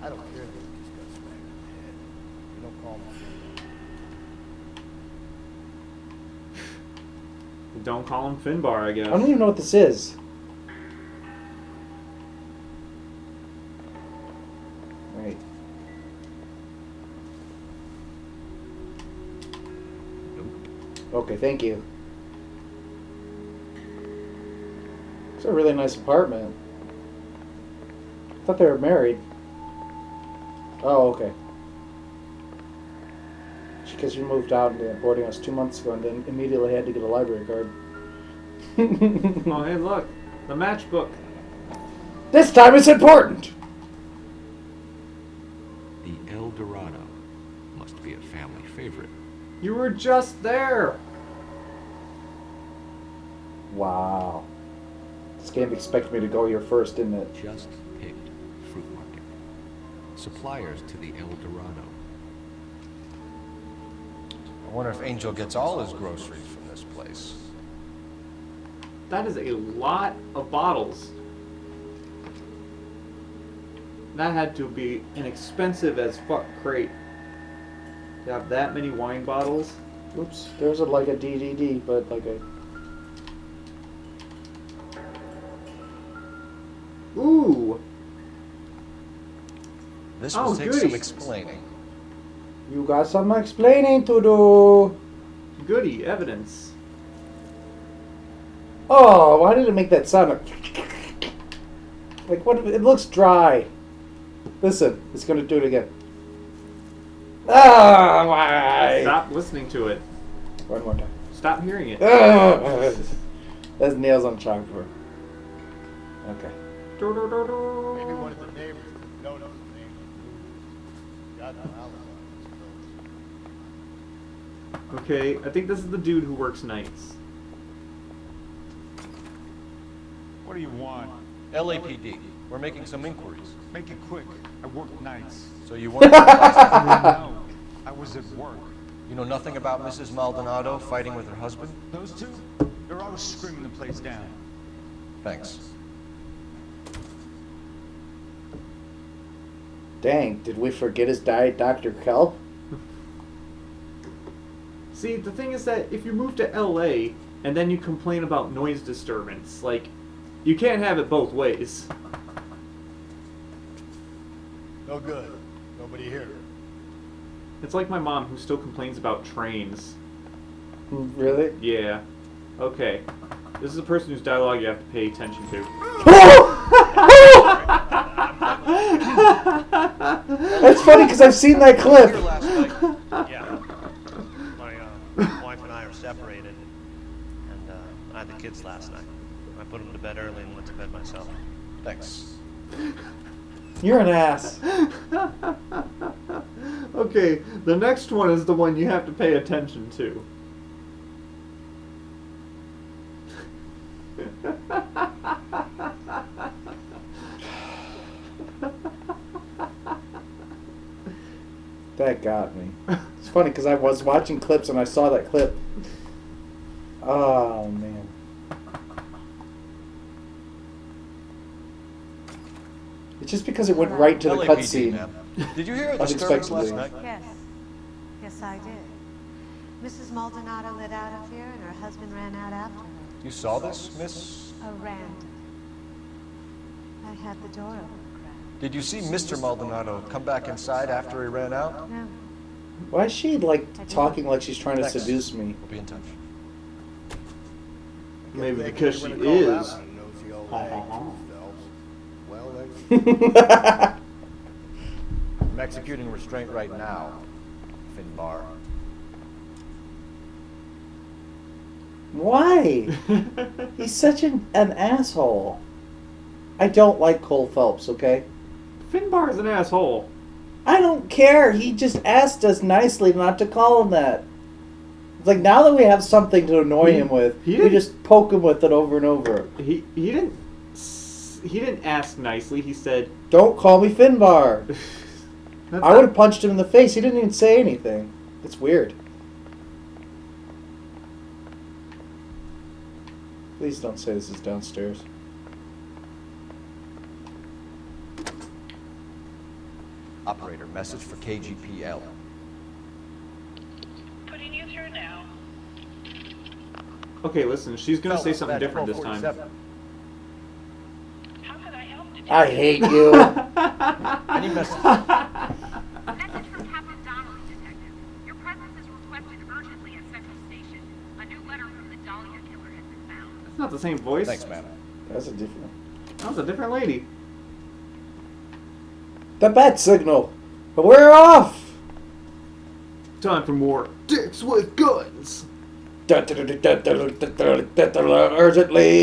I don't care that you just got smacked in the head. You don't call me. Don't call him Finbar, I guess. I don't even know what this is. Right. Okay, thank you. It's a really nice apartment. I thought they were married. Oh, okay. Because you moved out into boarding house 2 months ago and then immediately had to get a library card. Oh, hey, look. The matchbook. This time it's important! The El Dorado must be a family favorite. You were just there. Wow. This game expected me to go here first, didn't it? Just picked fruit market. Suppliers to the El Dorado. I wonder if Angel gets all his groceries from this place. That is a lot of bottles. That had to be an expensive as fuck crate. To have that many wine bottles. Oops, there's like a DDD, but like a... Ooh! This Oh, will take goody. some explaining. You got some explaining to do. Goody, evidence. Oh, why did it make that sound? Like, what? It looks dry. Listen, it's gonna do it again. Ah, why? Stop listening to it. One more time. Stop hearing it. That's nails on chalkboard. Okay. Maybe one of the neighbors Notice the name of the got no alibi. Okay, I think this is the dude who works nights. What do you want? LAPD. We're making some inquiries. Make it quick. I work nights. So you weren't there last night? No, I was at work. You know nothing about Mrs. Maldonado fighting with her husband? Those two? They're always screaming the place down. Thanks. Dang, did we forget his diet Dr. Kelp? See, the thing is that if you move to LA and then you complain about noise disturbance, like, you can't have it both ways. No good. Nobody here. It's like my mom who still complains about trains. Really? Yeah. Okay. This is a person whose dialogue you have to pay attention to. That's funny because I've seen that clip. Yeah. My wife and I are separated, and I had the kids last night. I put them to bed early and went to bed myself. Thanks. You're an ass. Okay, the next one is the one you have to pay attention to. That got me. It's funny because I was watching clips and I saw that clip. Oh, man. It's just because it went right to the cutscene. Did you hear a disturbance last night? Yes. Yes, I did. Mrs. Maldonado lit out of here and her husband ran out after her. You saw this, Miss? A random. I had the door open. Did you see Mr. Maldonado come back inside after he ran out? No. Why is she, like, talking like she's trying to Thanks. seduce me? We'll be in touch. Maybe because she is. I'm executing restraint right now, Finbar. Why? He's such an asshole. I don't like Cole Phelps, okay? Finbar is an asshole. I don't care. He just asked us nicely not to call him that. It's like now that we have something to annoy him with, we just poke him with it over and over. He didn't ask nicely. He said, "Don't call me Finbar." I would have punched him in the face. He didn't even say anything. It's weird. Please don't say this is downstairs. Operator, message for KGPL. Putting you through now. Okay, listen, she's gonna say something different this time. How could I help today? I hate you. Any message? Message from Captain Donnelly, Detective. Your presence is requested urgently at Central Station. A new letter from the Dahlia killer has been found. That's not the same voice. Thanks, man. That's a different. That was a different lady. The bat signal. But we're off. Time for more dicks with guns. Urgently,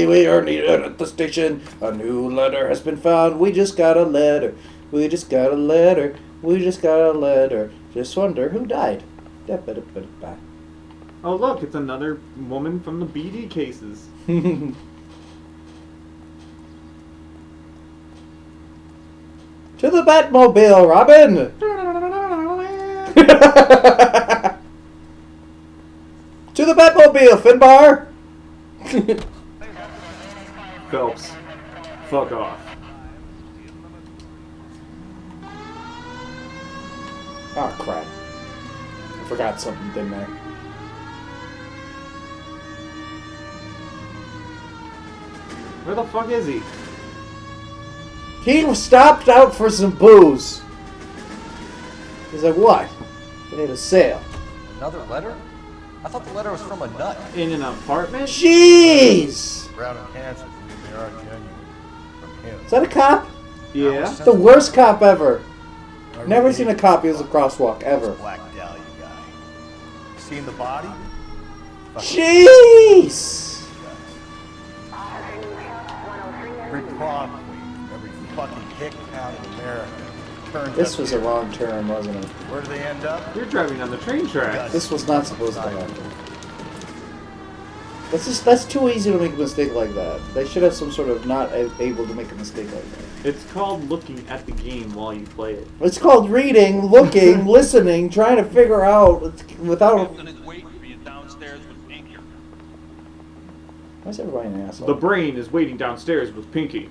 we are needed at the station. A new letter has been found. We just got a letter. We just got a letter. We just got a letter. Just wonder who died. Oh look, it's another woman from the BD cases. To the Batmobile, Robin! To the Batmobile, Finbar! Phelps, fuck off. Oh, crap. I forgot something, didn't I? Where the fuck is he? He stopped out for some booze. He's like, what? They had a sale. Another letter? I thought the letter was from a nut. In an apartment? Jeez! Brown and Hanson believe they are genuine. From him. Is that a cop? Yeah. The worst cop ever. Never seen a cop use a crosswalk, ever. Black Dahlia guy. Seen the body? Jeez! Every prom queen, every fucking kicked out of America. Turned This up was here. a wrong turn, wasn't it? Where do they end up? You're driving on the train tracks. This was not supposed to happen. That's too easy to make a mistake like that. They should have some sort of not able to make a mistake like that. It's called looking at the game while you play it. It's called reading, looking, listening, trying to figure out without. Captain is waiting for you downstairs with Pinky. Why is everybody an asshole? The brain is waiting downstairs with Pinky.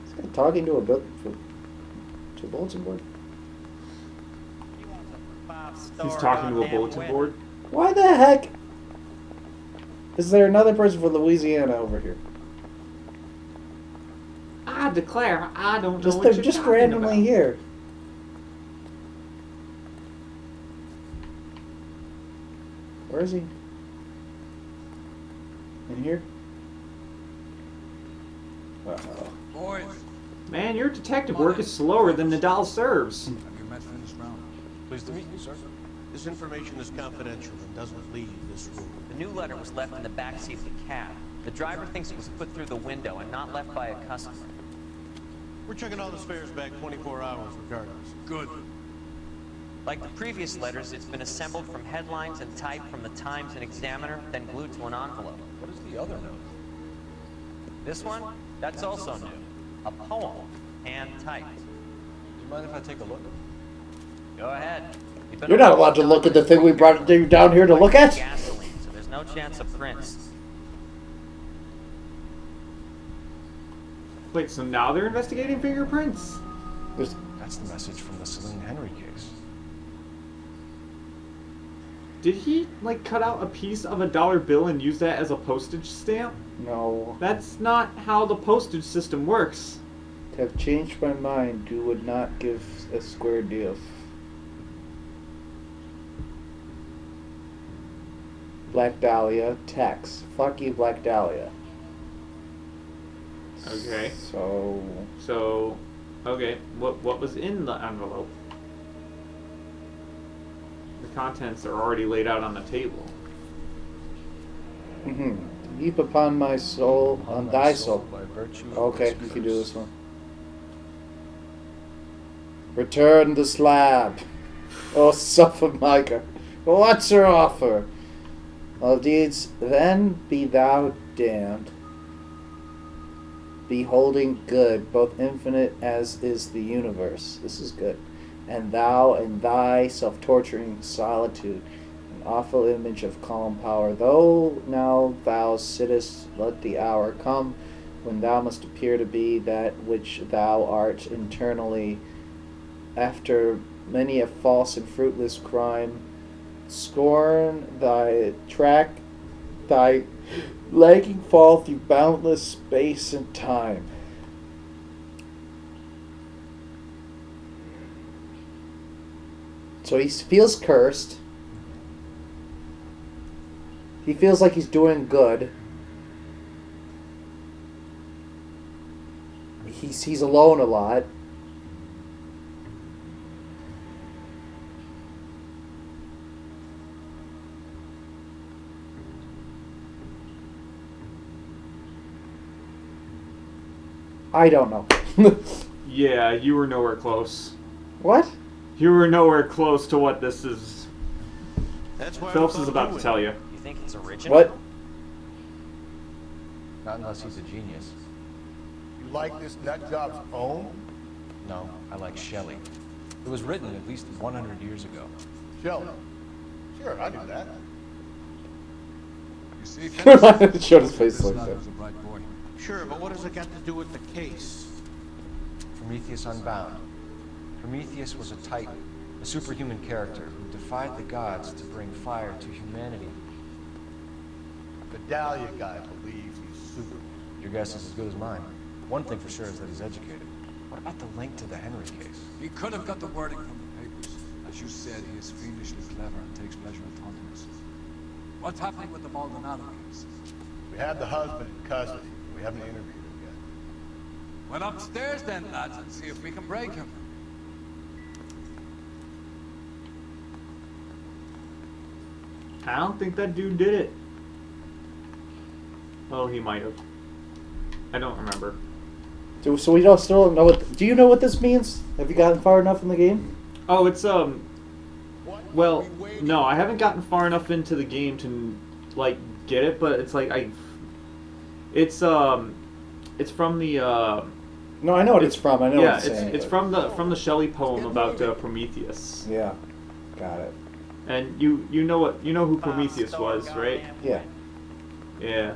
This guy talking to a bulletin board. He's talking to a bulletin board. Why the heck is there another person from Louisiana over here? I declare, I don't know Just what they're you're just talking randomly about. here. Where is he? In here? Uh-oh. Boys, Man, your detective work is slower than Nadal serves. have you met Finbarr? Pleased to meet you, sir. This information is confidential and doesn't leave this room. The new letter was left in the back seat of the cab. The driver thinks it was put through the window and not left by a customer. We're checking all the spares back 24 hours regardless. Good. Like the previous letters, it's been assembled from headlines and typed from the Times and Examiner, then glued to an envelope. What is the other note? This one? That's also new. A poem, hand-typed. Do you mind if I take a look? Go ahead. You're not allowed to look at the thing we brought you down here to look at. Gasoline, so there's no chance of prints. Wait, so now they're investigating fingerprints? That's the message from the Celine Henry case. Did he, like, cut out a piece of a dollar bill and use that as a postage stamp? No. That's not how the postage system works. To have changed my mind, you would not give a square deal. Black Dahlia, tax. Fuck you, Black Dahlia. Okay. So, okay, what was in the envelope? The contents are already laid out on the table. heap upon my soul, on thy soul. By virtue of Okay, this you can do curse. this one. Return the slab. Oh, suffer Micah. What's her offer? All deeds, then be thou damned. Beholding good, both infinite as is the universe. This is good. And thou in thy self-torturing solitude, an awful image of calm power. Though now thou sittest, let the hour come when thou must appear to be that which thou art internally. After many a false and fruitless crime, scorn thy track, thy lagging fall through boundless space and time. So he feels cursed. He feels like he's doing good. He's alone a lot. I don't know. Yeah, you were nowhere close. What? You were nowhere close to what this is. That's why Phelps is about to tell you. You think it's original? What? Not unless he's a genius. You like this nut job's poem? No, I like Shelley. It was written at least 100 years ago. Shelley. Sure, I do that. You see, Showed his face like that. was a bright boy. Sure, but what does it got to do with the case? Prometheus Unbound. Prometheus was a titan, a superhuman character who defied the gods to bring fire to humanity. The Dahlia guy believes he's Superman. Your guess is as good as mine. One thing for sure is that he's educated. What about the link to the Henry case? He could have got the wording from the papers. As you said, he is fiendishly clever and takes pleasure in taunting us. What's happening with the Maldonado case? We have the husband in custody. We haven't interviewed him yet. Well, upstairs then, lads, and see if we can break him. I don't think that dude did it. Oh, he might have. I don't remember. So we don't still know what. Do you know what this means? Have you gotten far enough in the game? Oh, it's well, no, I haven't gotten far enough into the game to like get it, but it's like it's from the No, I know what it's from. I know yeah, what it's saying. it's from the Shelley poem about Prometheus. Yeah, got it. And you know who Prometheus was, right? Yeah. Yeah.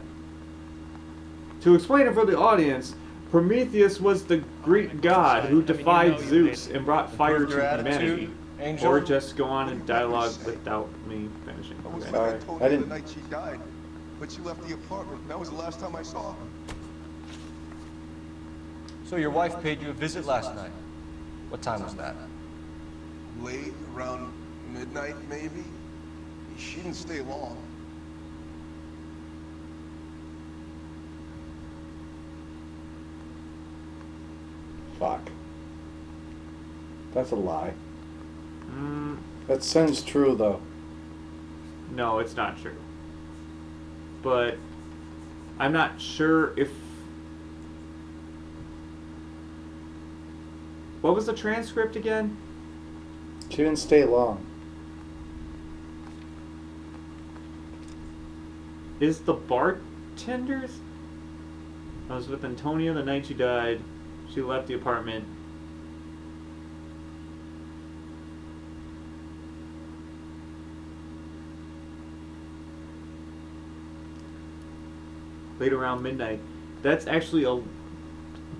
To explain it for the audience, Prometheus was the Greek god who defied Zeus and brought fire to humanity. Angel? Or just go on in dialogue without me finishing. I was Okay. like I told her the night she died, but she left the apartment. That was the last time I saw her. So your wife paid you a visit last night. What time was that? Late, around midnight, maybe. She didn't stay long. Fuck. That's a lie. Mm, That sounds true, though. no, it's not true. But I'm not sure if... What was the transcript again? She didn't stay long. Is the bartenders? I was with Antonia the night she died. She left the apartment. Late around midnight. That's actually a...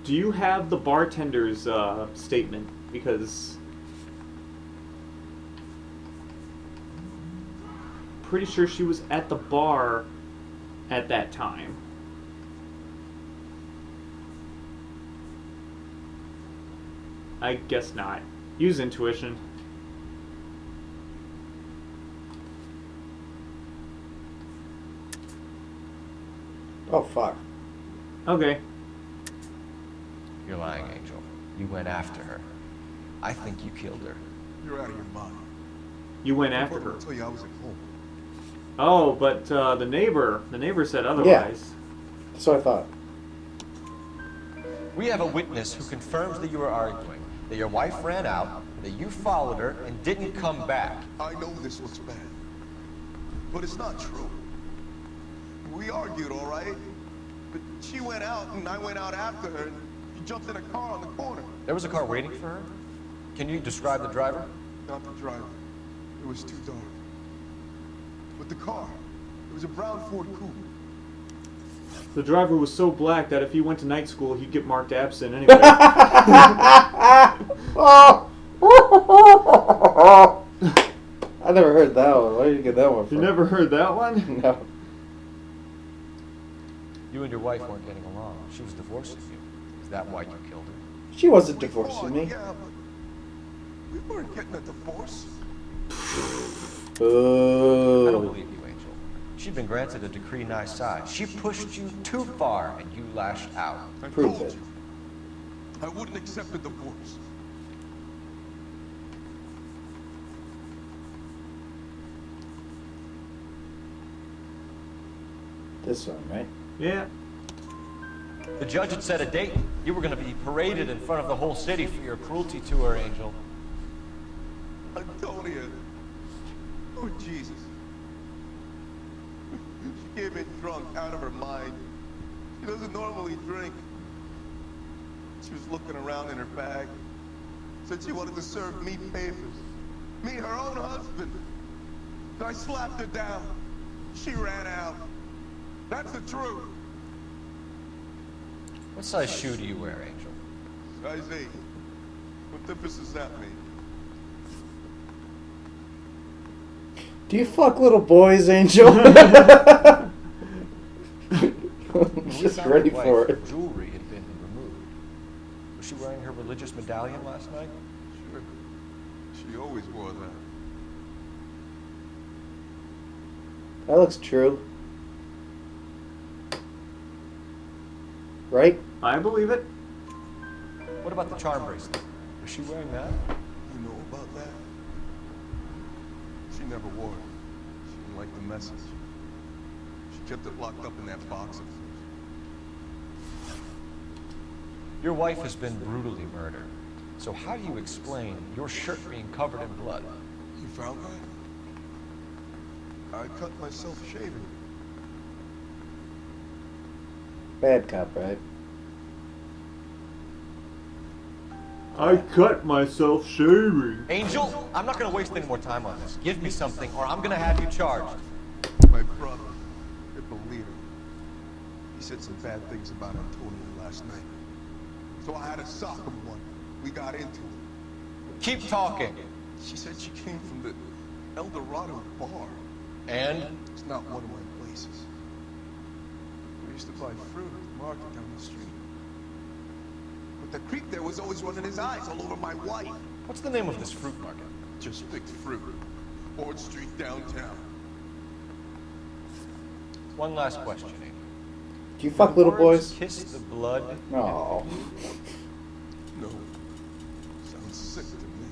Do you have the bartender's statement? Because... Pretty sure she was at the bar at that time. I guess not. Use intuition. Oh, fuck. Okay. You're lying, Angel. You went after her. I think you killed her. You're out of your mind. You went after her. I'll tell you I was at home. Oh, but the neighbor said otherwise. That's what I thought. We have a witness who confirms that you were arguing, that your wife ran out, that you followed her and didn't come back. I know this looks bad, but it's not true. We argued, all right? But she went out and I went out after her and she jumped in a car on the corner. There was a car waiting for her? Can you describe the driver? Not the driver. It was too dark. But the car, it was a brown Ford Coupe. The driver was so black that if he went to night school, he'd get marked absent anyway. I never heard that one. Where did you get that one from? You never heard that one? No. You and your wife weren't getting along. She was divorcing you. Is that why you killed her? She wasn't divorcing me. Yeah, but we weren't getting a divorce. I don't Boo. believe you, Angel. She'd been granted a decree nisi. She pushed you too far and you lashed out. I Prove told it. you, I wouldn't accept a divorce. This one, right? Yeah. The judge had set a date. You were going to be paraded in front of the whole city for your cruelty to her, Angel. Antonia. Oh, Jesus. She came in drunk, out of her mind. She doesn't normally drink. She was looking around in her bag. Said she wanted to serve me papers. Me, her own husband. So I slapped her down. She ran out. That's the truth. What size shoe do you wear, Angel? Size 8. What difference does that make? Do you fuck little boys, Angel? Just ready for it. Jewelry had been removed. Was she wearing her religious medallion last night? Sure. She always wore that. That looks true. Right? I believe it. What about the charm bracelet? Was she wearing that? You know about that? She never wore it. She didn't like the message. She kept it locked up in that box of Your wife has been brutally murdered. So how do you explain your shirt being covered in blood? You found that? I cut myself shaving. Bad cop, right? I cut myself shaving. Angel, I'm not going to waste any more time on this. Give me something, or I'm going to have you charged. My brother, Hippolito, he said some bad things about Antonio last night. So I had to sock him one. We got into it. Keep talking. She said she came from the El Dorado bar. And? It's not one of my places. We used to buy fruit at the market down the street. But the creep there was always running his eyes all over my wife. What's the name of this fruit market? Just picked fruit. Ord Street downtown. One last question, Angel. Do you fuck little boys? Kiss the blood? No. No. Sounds sick to me.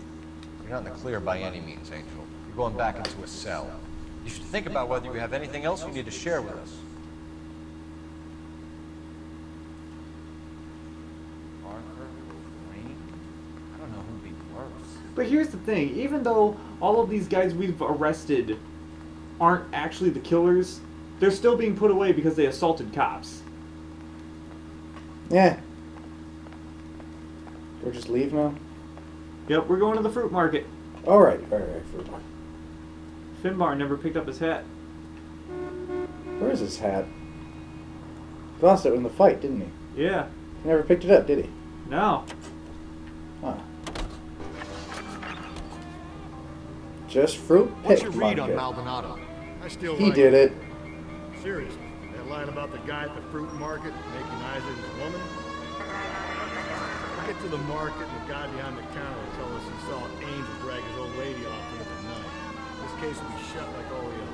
You're not in the clear by any means, Angel. You're going back into a cell. You should think about whether you have anything else you need to share with us. I don't know who'd be worse. But here's the thing, even though all of these guys we've arrested aren't actually the killers, they're still being put away because they assaulted cops. Yeah. We'll just leave now? Yep, we're going to the fruit market. Alright, fruit market. Finbar never picked up his hat. Where is his hat? He lost it in the fight, didn't he? Yeah. He never picked it up, did he? No. Huh. Just fruit What's pick your read on market. Maldonado? I still He like did it. Seriously, that line about the guy at the fruit market making eyes at his woman? We'll get to the market and the guy behind the counter will tell us he saw Angel drag his old lady off into the night. This case will be shut like all the others.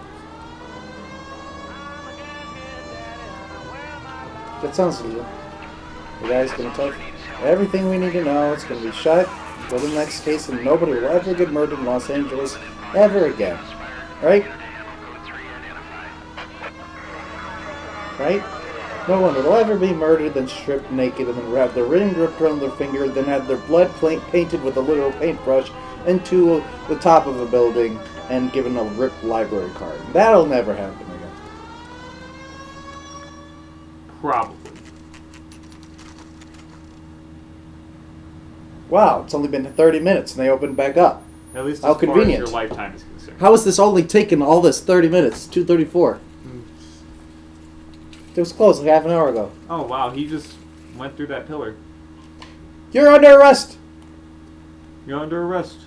That sounds legal. The guy's gonna tell us everything we need to know. It's gonna be shut. Go to the next case, and nobody will ever get murdered in Los Angeles ever again. Right? Right? No one will ever be murdered, then stripped naked, and then have their ring ripped around their finger, then have their blood painted with a literal paintbrush into the top of a building, and given a ripped library card. That'll never happen again. Probably. Wow, it's only been 30 minutes and they opened back up. At least as How far convenient. as your lifetime is concerned. How is this only taken all this 30 minutes? 2:34. It was closed like half an hour ago. Oh wow, he just went through that pillar. You're under arrest You're under arrest.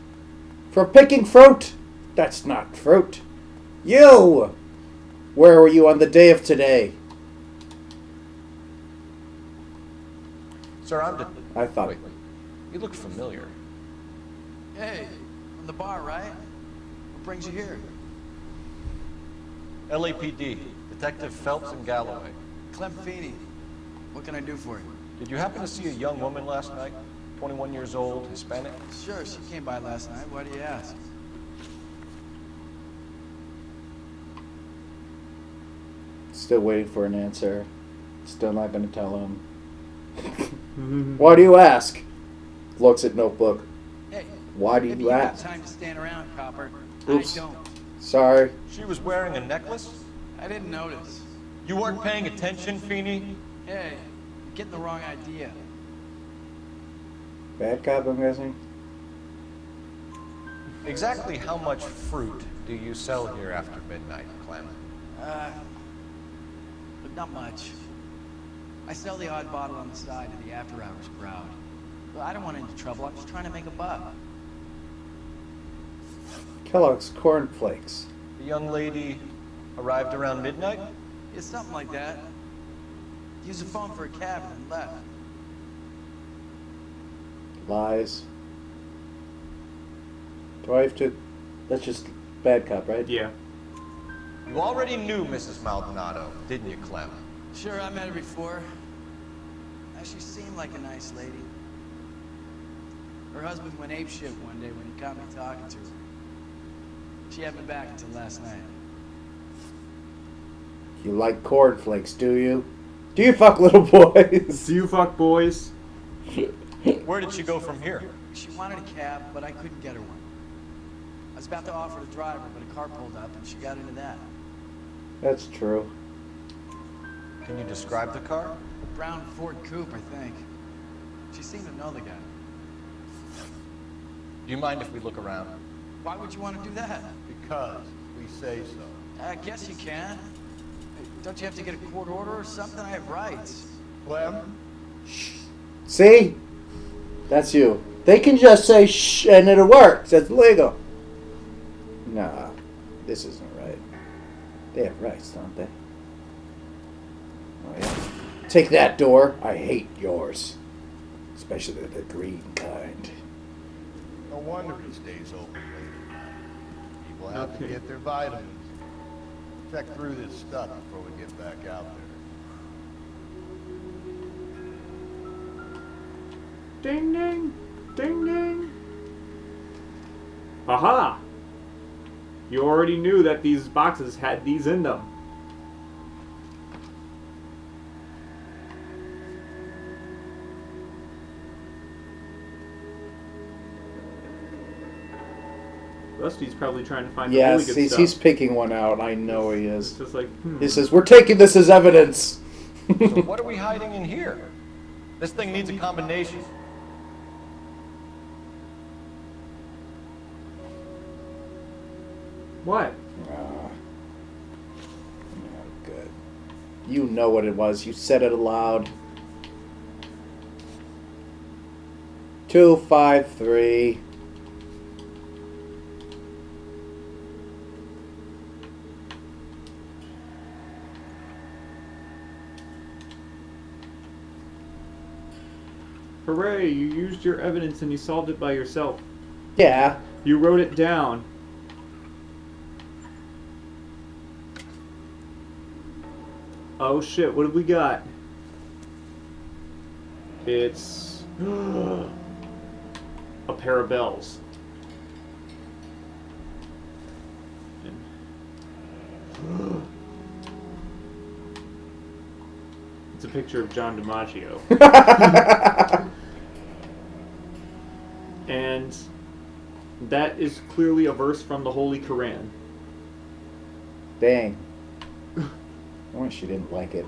for picking fruit. That's not fruit. You! Where were you on the day of today? Sir, I thought. Wait. You look familiar. Hey, from the bar, right? What brings you here? LAPD, Detective Phelps and Galloway. Clem Feeney. What can I do for you? Did you happen to see a young woman last night? 21 years old, Hispanic? Sure, she came by last night. Why do you ask? Still waiting for an answer. Still not going to tell him. Why do you ask? Looks at notebook. Hey, Why do maybe you you got ask? time to stand around, copper. Oops. I don't. Sorry. She was wearing a necklace? I didn't notice. You weren't paying attention, Feeney? Hey, you're getting the wrong idea. Bad cop, I'm guessing. Exactly how much fruit do you sell here after midnight, Clem? But not much. I sell the odd bottle on the side to the after-hours crowd. But I don't want any trouble. I'm just trying to make a buck. Kellogg's Corn Flakes. The young lady arrived around midnight? It's something like that. Used the phone for a cab and left. Lies. Do I have to... That's just bad cop, right? Yeah. You already knew Mrs. Maldonado, didn't you, Clem? Sure, I met her before. She seemed like a nice lady. Her husband went apeshit one day when he caught me talking to her. She had me back until last night. You like cornflakes, do you? Do you fuck little boys? Do you fuck boys? Where did she go from here? She wanted a cab, but I couldn't get her one. I was about to offer to drive her, but a car pulled up and she got into that. That's true. Can you describe the car? A brown Ford Coupe, I think. She seemed to know the guy. Do you mind if we look around? Why would you want to do that? Because we say so. I guess you can. Don't you have to get a court order or something? I have rights. Clem? See? That's you. They can just say shh and it works. That's legal. Nah, this isn't right. They have rights, don't they? Oh, yeah. Take that door. I hate yours. Especially the green kind. No wonder he stays open late at night. People have to get their vitamins. Check through this stuff before we get back out there. Ding ding, ding ding. Aha! You already knew that these boxes had these in them. Rusty's probably trying to find the really good stuff. He's picking one out. I know he is. It's just like, He says, "We're taking this as evidence." So what are we hiding in here? This thing needs a combination. What? Good. You know what it was. You said it aloud. 253. Hooray, you used your evidence and you solved it by yourself. Yeah. You wrote it down. Oh shit, what have we got? It's a pair of bells. It's a picture of John DiMaggio. And that is clearly a verse from the Holy Quran. Dang. I wish she didn't like it.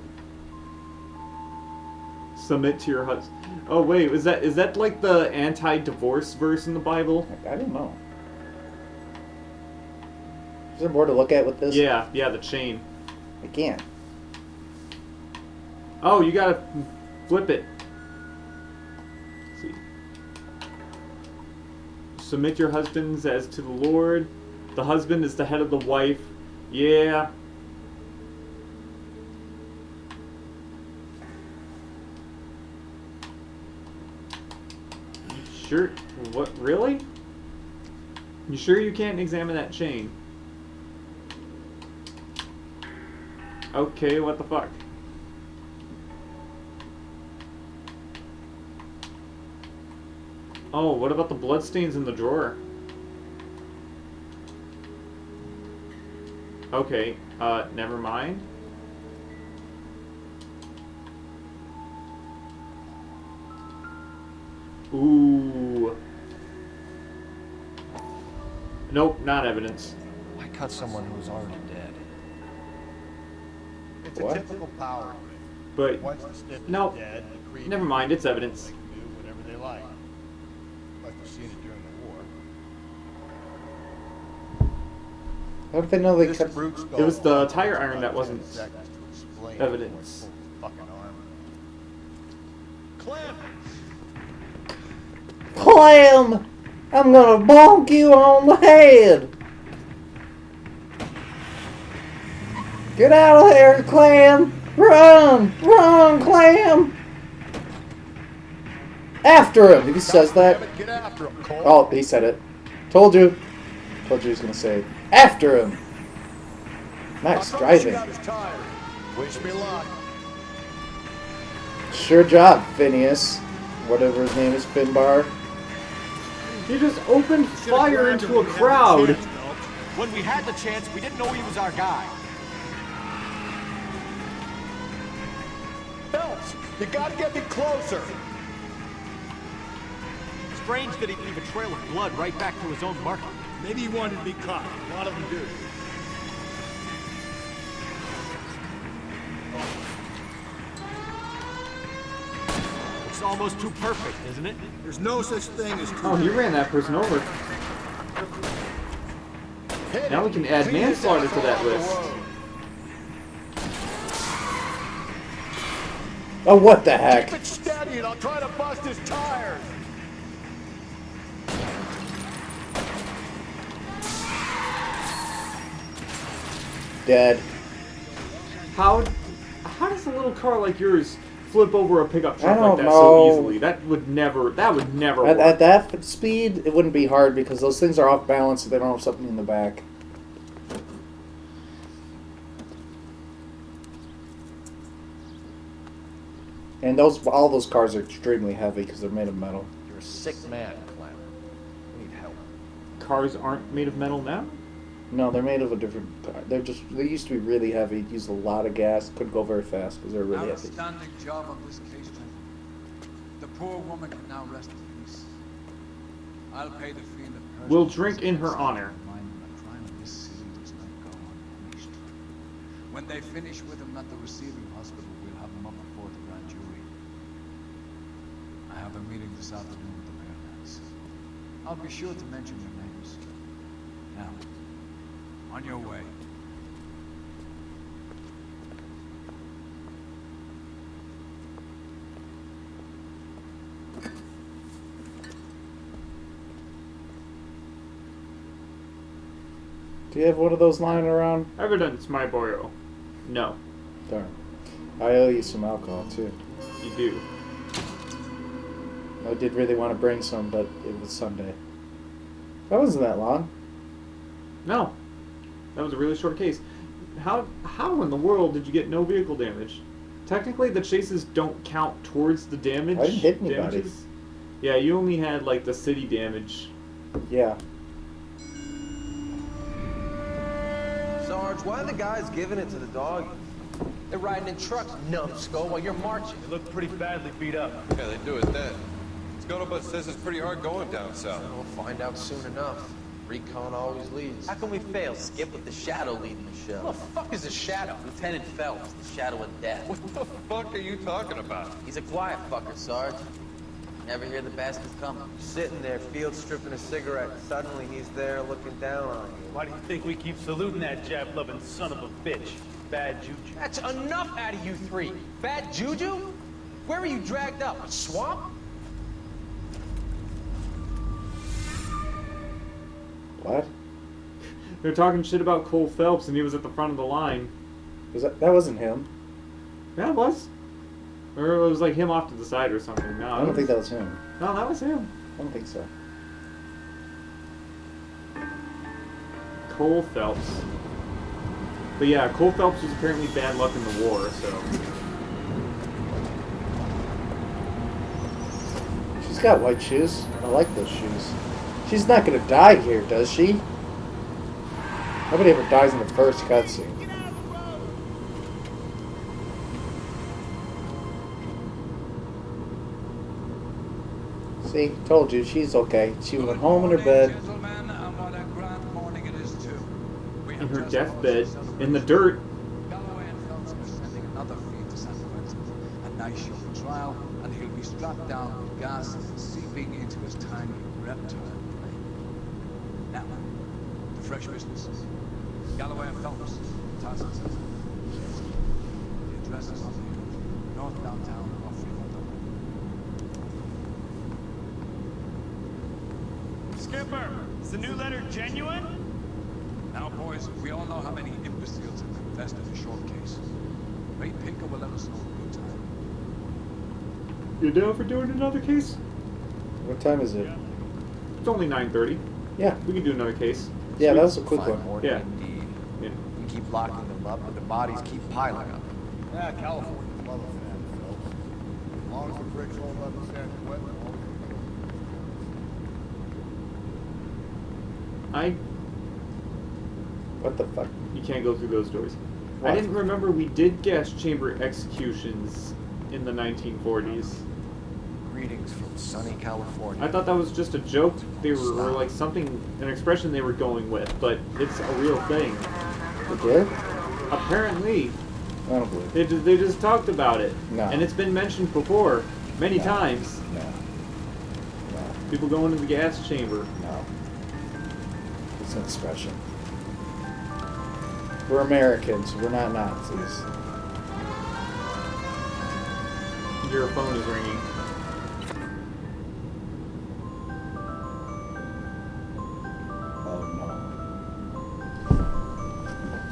Submit to your husband. Oh wait, is that like the anti-divorce verse in the Bible? I don't know. Is there more to look at with this? Yeah, the chain. I can't. Oh, you gotta flip it. Let's see. Submit your husbands as to the Lord. The husband is the head of the wife. Yeah. Sure? What? Really? You sure you can't examine that chain? Okay, what the fuck? Oh, what about the bloodstains in the drawer? Okay, never mind. Ooh. Nope, not evidence. Why cut someone who's already dead? It's a typical power thing. But once the stiff no, is dead, the creep never mind. It's evidence. They can do whatever they like. Like we've seen it during the war. How did they know they This cut? brute skull It was the will tire take iron that about wasn't 10 seconds to explain evidence. before it pulls the fucking arm. Clam! I'm gonna bonk you on the head! Get out of here, Clam! Run! Run, Clam! After him! If he says that. Get after him, Cole. Oh, he said it. Told you. Told you he was gonna say after him. Nice driving. Wish me luck. Sure job, Phineas. Whatever his name is, Finbar. He just opened fire into a crowd. When we had the chance, we didn't know he was our guy. Phelps, you gotta get me closer. strange that he'd leave a trail of blood right back to his own market. Maybe he wanted to be caught. A lot of them do. It's almost too perfect, isn't it? There's no such thing as Oh, he ran that person over. Now we can add manslaughter to that list. Oh, what the heck? Keep it steady and I'll try to bust his tires. Dead. How does a little car like yours flip over a pickup I truck don't like that know. so easily? That would never work. At that speed, it wouldn't be hard because those things are off balance if they don't have something in the back. And all those cars are extremely heavy because they're made of metal. You're a sick man, Clem. We need help. Cars aren't made of metal now? No, they're made of a different. They used to be really heavy, used a lot of gas, couldn't go very fast because they're really heavy. Outstanding job on this case, gentlemen. The poor woman can now rest in peace. I'll pay the fee that We'll drink in her honor. When they finish with him at the receiving hospital, we'll have him up before the grand jury. I have a meeting this afternoon with the Mayorlands. I'll be sure to mention your names. Now, on your way. Do you have one of those lying around? Evidence, my boyo. No. Darn. I owe you some alcohol, too. You do. I did really want to bring some, but it was Sunday. That wasn't that long. No. That was a really short case. How in the world did you get no vehicle damage? Technically, the chases don't count towards the damage. I didn't hit anybody. Damages. Yeah, you only had, like, the city damage. Yeah. Sarge, why are the guys giving it to the dog? They're riding in trucks, numbskull, while you're marching. They look pretty badly beat up. Yeah, they do it then. Scuttlebutt says it's pretty hard going down south. We'll find out soon enough. Recon always leads. How can we fail? Skip with the Shadow leading the show. What the fuck is a Shadow? Lieutenant Phelps, the Shadow of Death. What the fuck are you talking about? He's a quiet fucker, Sarge. Never hear the bastard coming. Sitting there, field stripping a cigarette. Suddenly he's there looking down on you. Why do you think we keep saluting that jab-loving son of a bitch? Bad juju. That's enough out of you three. Bad juju? Where were you dragged up? A swamp? What? They're talking shit about Cole Phelps, and he was at the front of the line. That wasn't him? Yeah, it was. Or it was like him off to the side or something. No, I don't think that was him. No, that was him. I don't think so. Cole Phelps. But yeah, Cole Phelps was apparently bad luck in the war, so. She's got white shoes. I like those shoes. She's not gonna die here, does she? Nobody ever dies in the first cutscene. See, told you, she's okay. She went home in her bed. In her deathbed, in the dirt. Galloway and Phelps are sending another feed to San Quentin. A nice short trial, and he'll be strapped down with gas seeping into his tiny reptile brain. Now, the fresh business. Galloway and Phelps, Tarzan says. The address is on the north downtown off Finbar. Skipper, is the new letter genuine? Now, boys, we all know how many imbeciles have confessed in a short case. Ray Pinker will let us know in good time. You down for doing another case? What time is it? It's only 9:30. Yeah. We can do another case. Yeah, that was a quick one. More Yeah. indeed. Yeah. We keep locking them up, but the bodies keep piling up. Yeah, California's love affair, Phelps. As long as the bricks hold up in San Quentin, What the fuck? You can't go through those doors. What? I didn't remember we did gas chamber executions in the 1940s. greetings from sunny California. I thought that was just a joke they were, or like something, an expression they were going with, but it's a real thing. Okay. Apparently. I don't believe it. They just talked about it. No. And it's been mentioned before, many No. times. No. People go into the gas chamber. No. It's an expression. We're Americans. We're not Nazis. Your phone is ringing.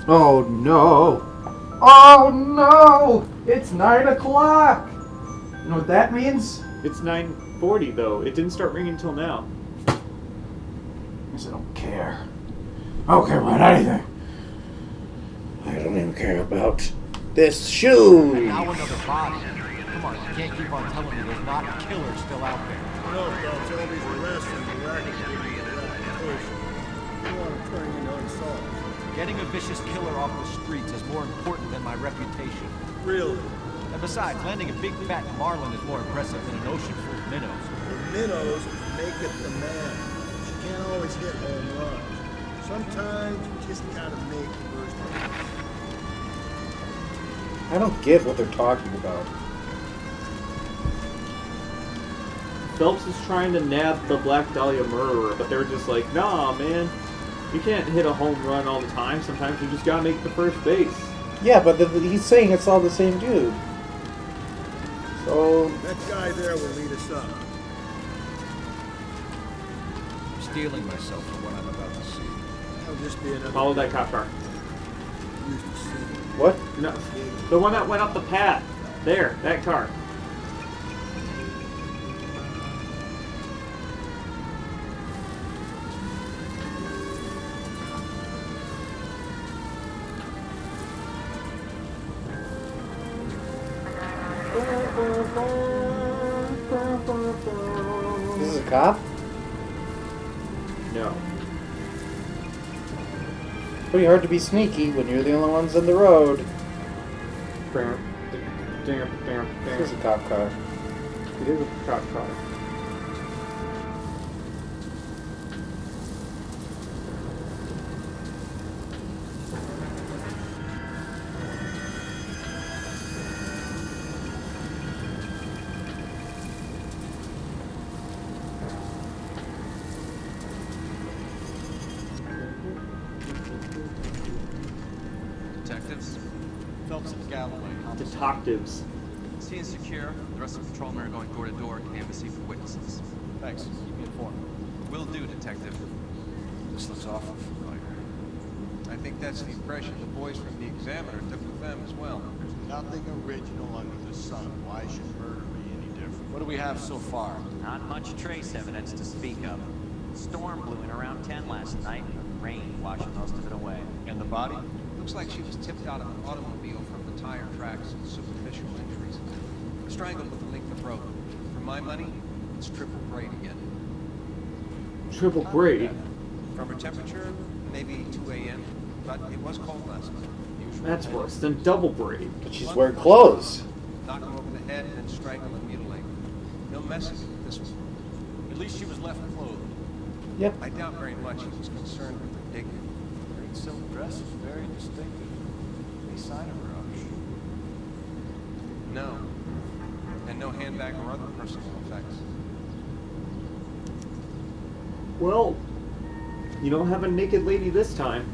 Oh no! Oh no! It's 9 o'clock! You know what that means? It's 9:40 though. It didn't start ringing until now. Because I don't care. I don't care about anything. I don't even care about this shoe! And now another body. Come on, you can't keep on telling me there's not a killer still out there. No, Phelps, all these arrests and the racket give me a reputation. You want to turn into unsolved. Getting a vicious killer off the streets is more important than my reputation. Really? And besides, landing a big fat marlin is more impressive than an ocean full of minnows. The minnows make it the man. You can't always hit home runs. Sometimes you just gotta make the first one. I don't get what they're talking about. Phelps is trying to nab the Black Dahlia murderer, but they're just like, nah, man. You can't hit a home run all the time. Sometimes you just gotta make the first base. Yeah, but he's saying it's all the same dude. So... That guy there will lead us up. I'm steeling myself for what I'm about to see. That'll just be another... Follow that cop car. What? No, the one that went up the path. There, that car. This is a cop? No. Pretty hard to be sneaky when you're the only ones on the road. This is a cop car. It is a cop car. Detectives? Phelps and Galloway. Detectives. Scene secure. The rest of the patrolmen are going door to door, canvassing for witnesses. Thanks. Keep me informed. Will do, Detective. This looks awful familiar. I think that's the impression the boys from the Examiner took with them as well. There's nothing original under the sun. Why should murder be any different? What do we have so far? Not much trace evidence to speak of. Storm blew in around 10 last night, and rain washing most of it away. And the body? Looks like she was tipped out of an automobile from the tire tracks and superficial injuries. Strangled with a length of rope. For my money, it's triple braid again. Triple braid? From her temperature, maybe 2 a.m., but it was cold last night. That's worse than double braid. But she's wearing clothes. Knock him over the head and then strangle and mutilate. No messing with this one. At least she was left clothed. Yep. I doubt very much he was concerned with her dignity. Green silk dress is very distinctive. Any sign of rush? No. And no handbag or other personal effects. Well, you don't have a naked lady this time.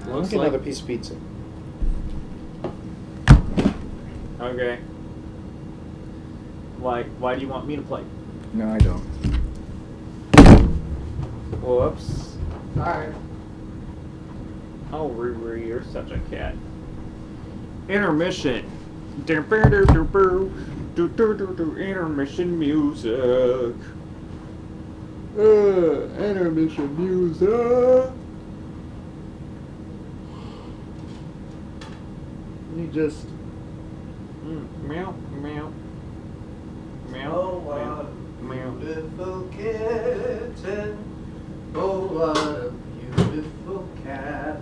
Let's get another piece of pizza. Okay. Why do you want me to play? No, I don't. Whoops. Alright. Oh, Riri, you're such a cat. Intermission. Intermission music. Intermission music. You just meow meow meow. Oh, what a beautiful kitten. Oh, what a beautiful cat.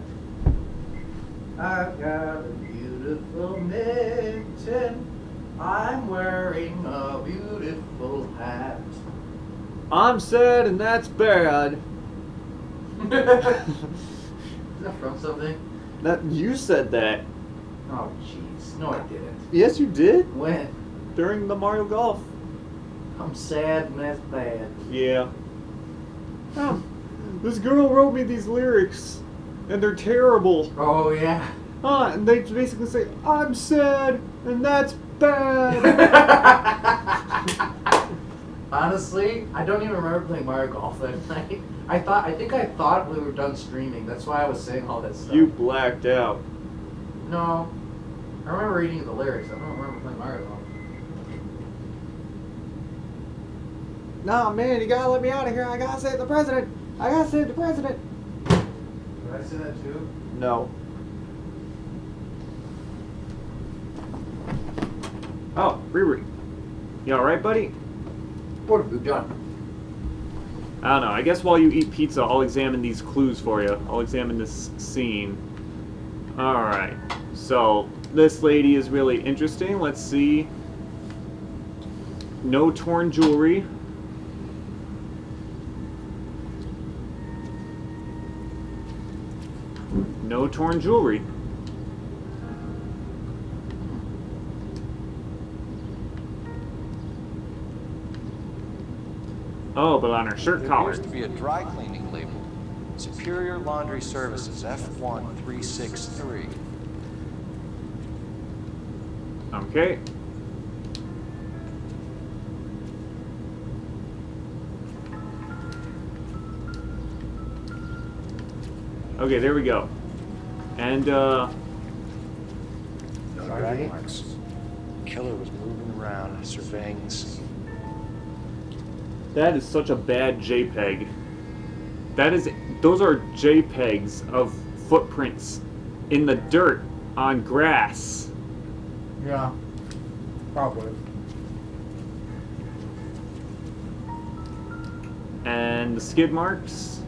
I've got a beautiful mitten I'm wearing a beautiful hat. I'm sad and that's bad. Is that from something? That you said that. Oh, jeez. No, I didn't. Yes, you did. When? During the Mario Golf. I'm sad and that's bad. Yeah. This girl wrote me these lyrics, and they're terrible. Oh, yeah. And they basically say, I'm sad, and that's bad. Honestly, I don't even remember playing Mario Golf that night. I think I thought we were done streaming. That's why I was saying all that stuff. You blacked out. No. I remember reading the lyrics. I don't remember playing Mario Golf. Nah, man, you gotta let me out of here. I gotta save the president. I gotta save the president. Did I say that too? No. Oh, Riri. You alright, buddy? What have you done? I don't know. I guess while you eat pizza, I'll examine these clues for you. I'll examine this scene. Alright. So, this lady is really interesting. Let's see. No torn jewelry. No torn jewelry. Oh, but on her shirt There collar. appears to be a dry cleaning label. Superior Laundry Services, F1363. Okay. Okay, there we go. And, No drag marks. Killer was moving around, surveying the scene. that is such a bad JPEG. Those are JPEGs of footprints in the dirt on grass. Yeah. Probably. And the skid marks.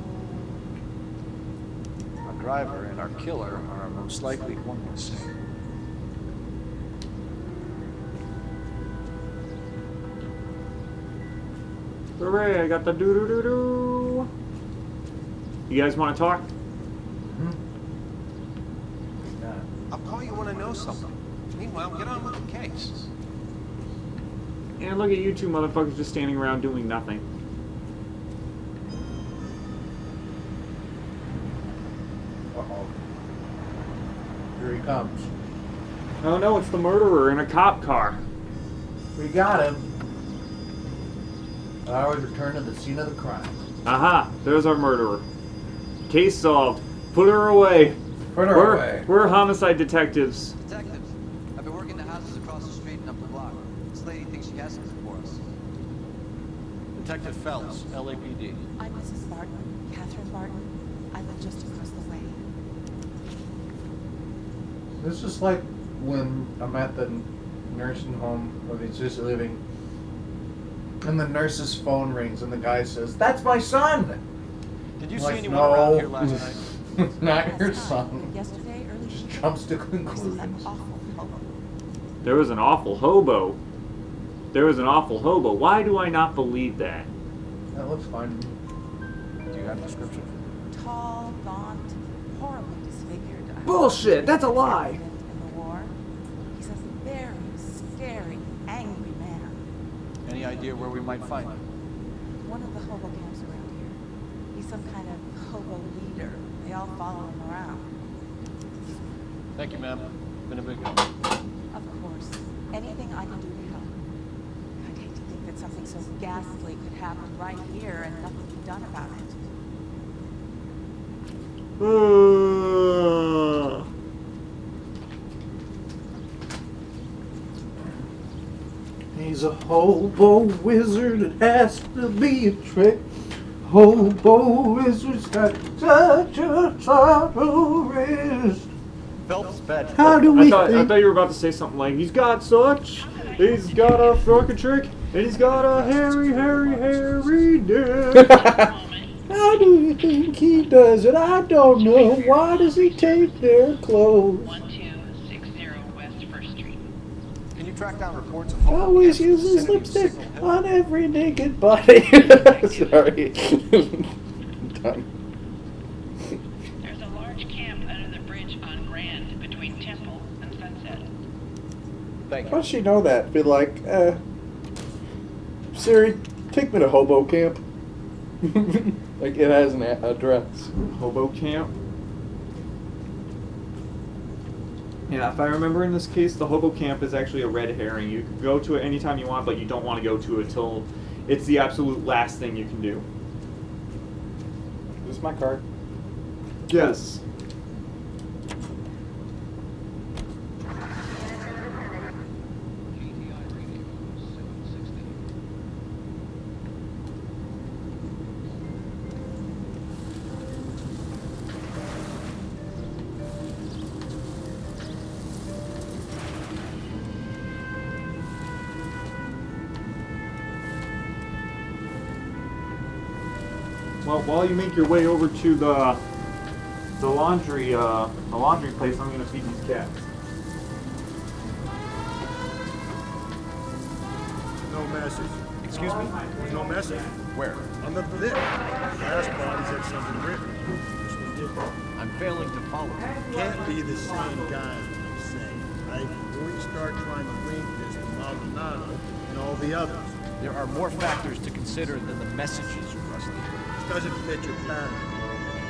Our driver and our killer are most likely one and the same. Hooray, I got the doo-doo-doo-doo. You guys want to talk? I'll call you when I know something. Meanwhile, get on with the case. And look at you two motherfuckers just standing around doing nothing. Uh-oh. Here he comes. Oh no, it's the murderer in a cop car. We got him. I was returned to the scene of the crime. Aha, there's our murderer. Case solved. Put her away. Put her away. We're homicide detectives. Detectives, I've been working the houses across the street and up the block. This lady thinks she has something for us. Detective Phelps, LAPD. I'm Mrs. Barton, Catherine Barton. I live just across the way. This is like when I'm at the nursing home of assisted living, and the nurse's phone rings, and the guy says, "That's my son." Did you I'm see like, anyone no, around here last night? It's not your son. Yesterday, early Just jumps to conclusions. There was an awful hobo. There was an awful hobo. Why do I not believe that? That looks fine to me. Do you have a description? Tall, gaunt, horribly disfigured. Bullshit! That's a lie! In the war. He's a very scary, angry man. Any idea where we might find him? One of the hobo camps around here. He's some kind of hobo leader. They all follow him around. Thank you, ma'am. Been a big help. Of course. Anything I can do to help. I'd hate to think that something so ghastly could happen right here and nothing be done about it. He's a hobo wizard. It has to be a trick. Hobo wizard's got such a subtle wrist. Phelps bed. How do we I think? thought you were about to say something like, he's got a fucking trick, and he's got a hairy dick. How do you think he does it? I don't know. Why does he take their clothes? 1260 West 1st Street. Can you track down reports of Always uses lipstick on every naked body. Sorry. Done. There's a large camp under the bridge on Grand between Temple and Sunset. Why does she know that? Be like, Siri, take me to Hobo Camp. Like it has an address. Hobo Camp. Yeah, if I remember in this case, the Hobo Camp is actually a red herring. You can go to it anytime you want, but you don't want to go to it till it's the absolute last thing you can do. Is this my card? Yes. Well, while you make your way over to the laundry place, I'm gonna feed these cats. No message. Excuse me? There's no message? Where? On the bit. Last body said something written. This was different. I'm failing to follow. Can't be the same guy, I'm saying, right? Before you start trying to link this to Maldonado and all the others. There are more factors to consider than the messages, Rusty. This doesn't fit your pattern.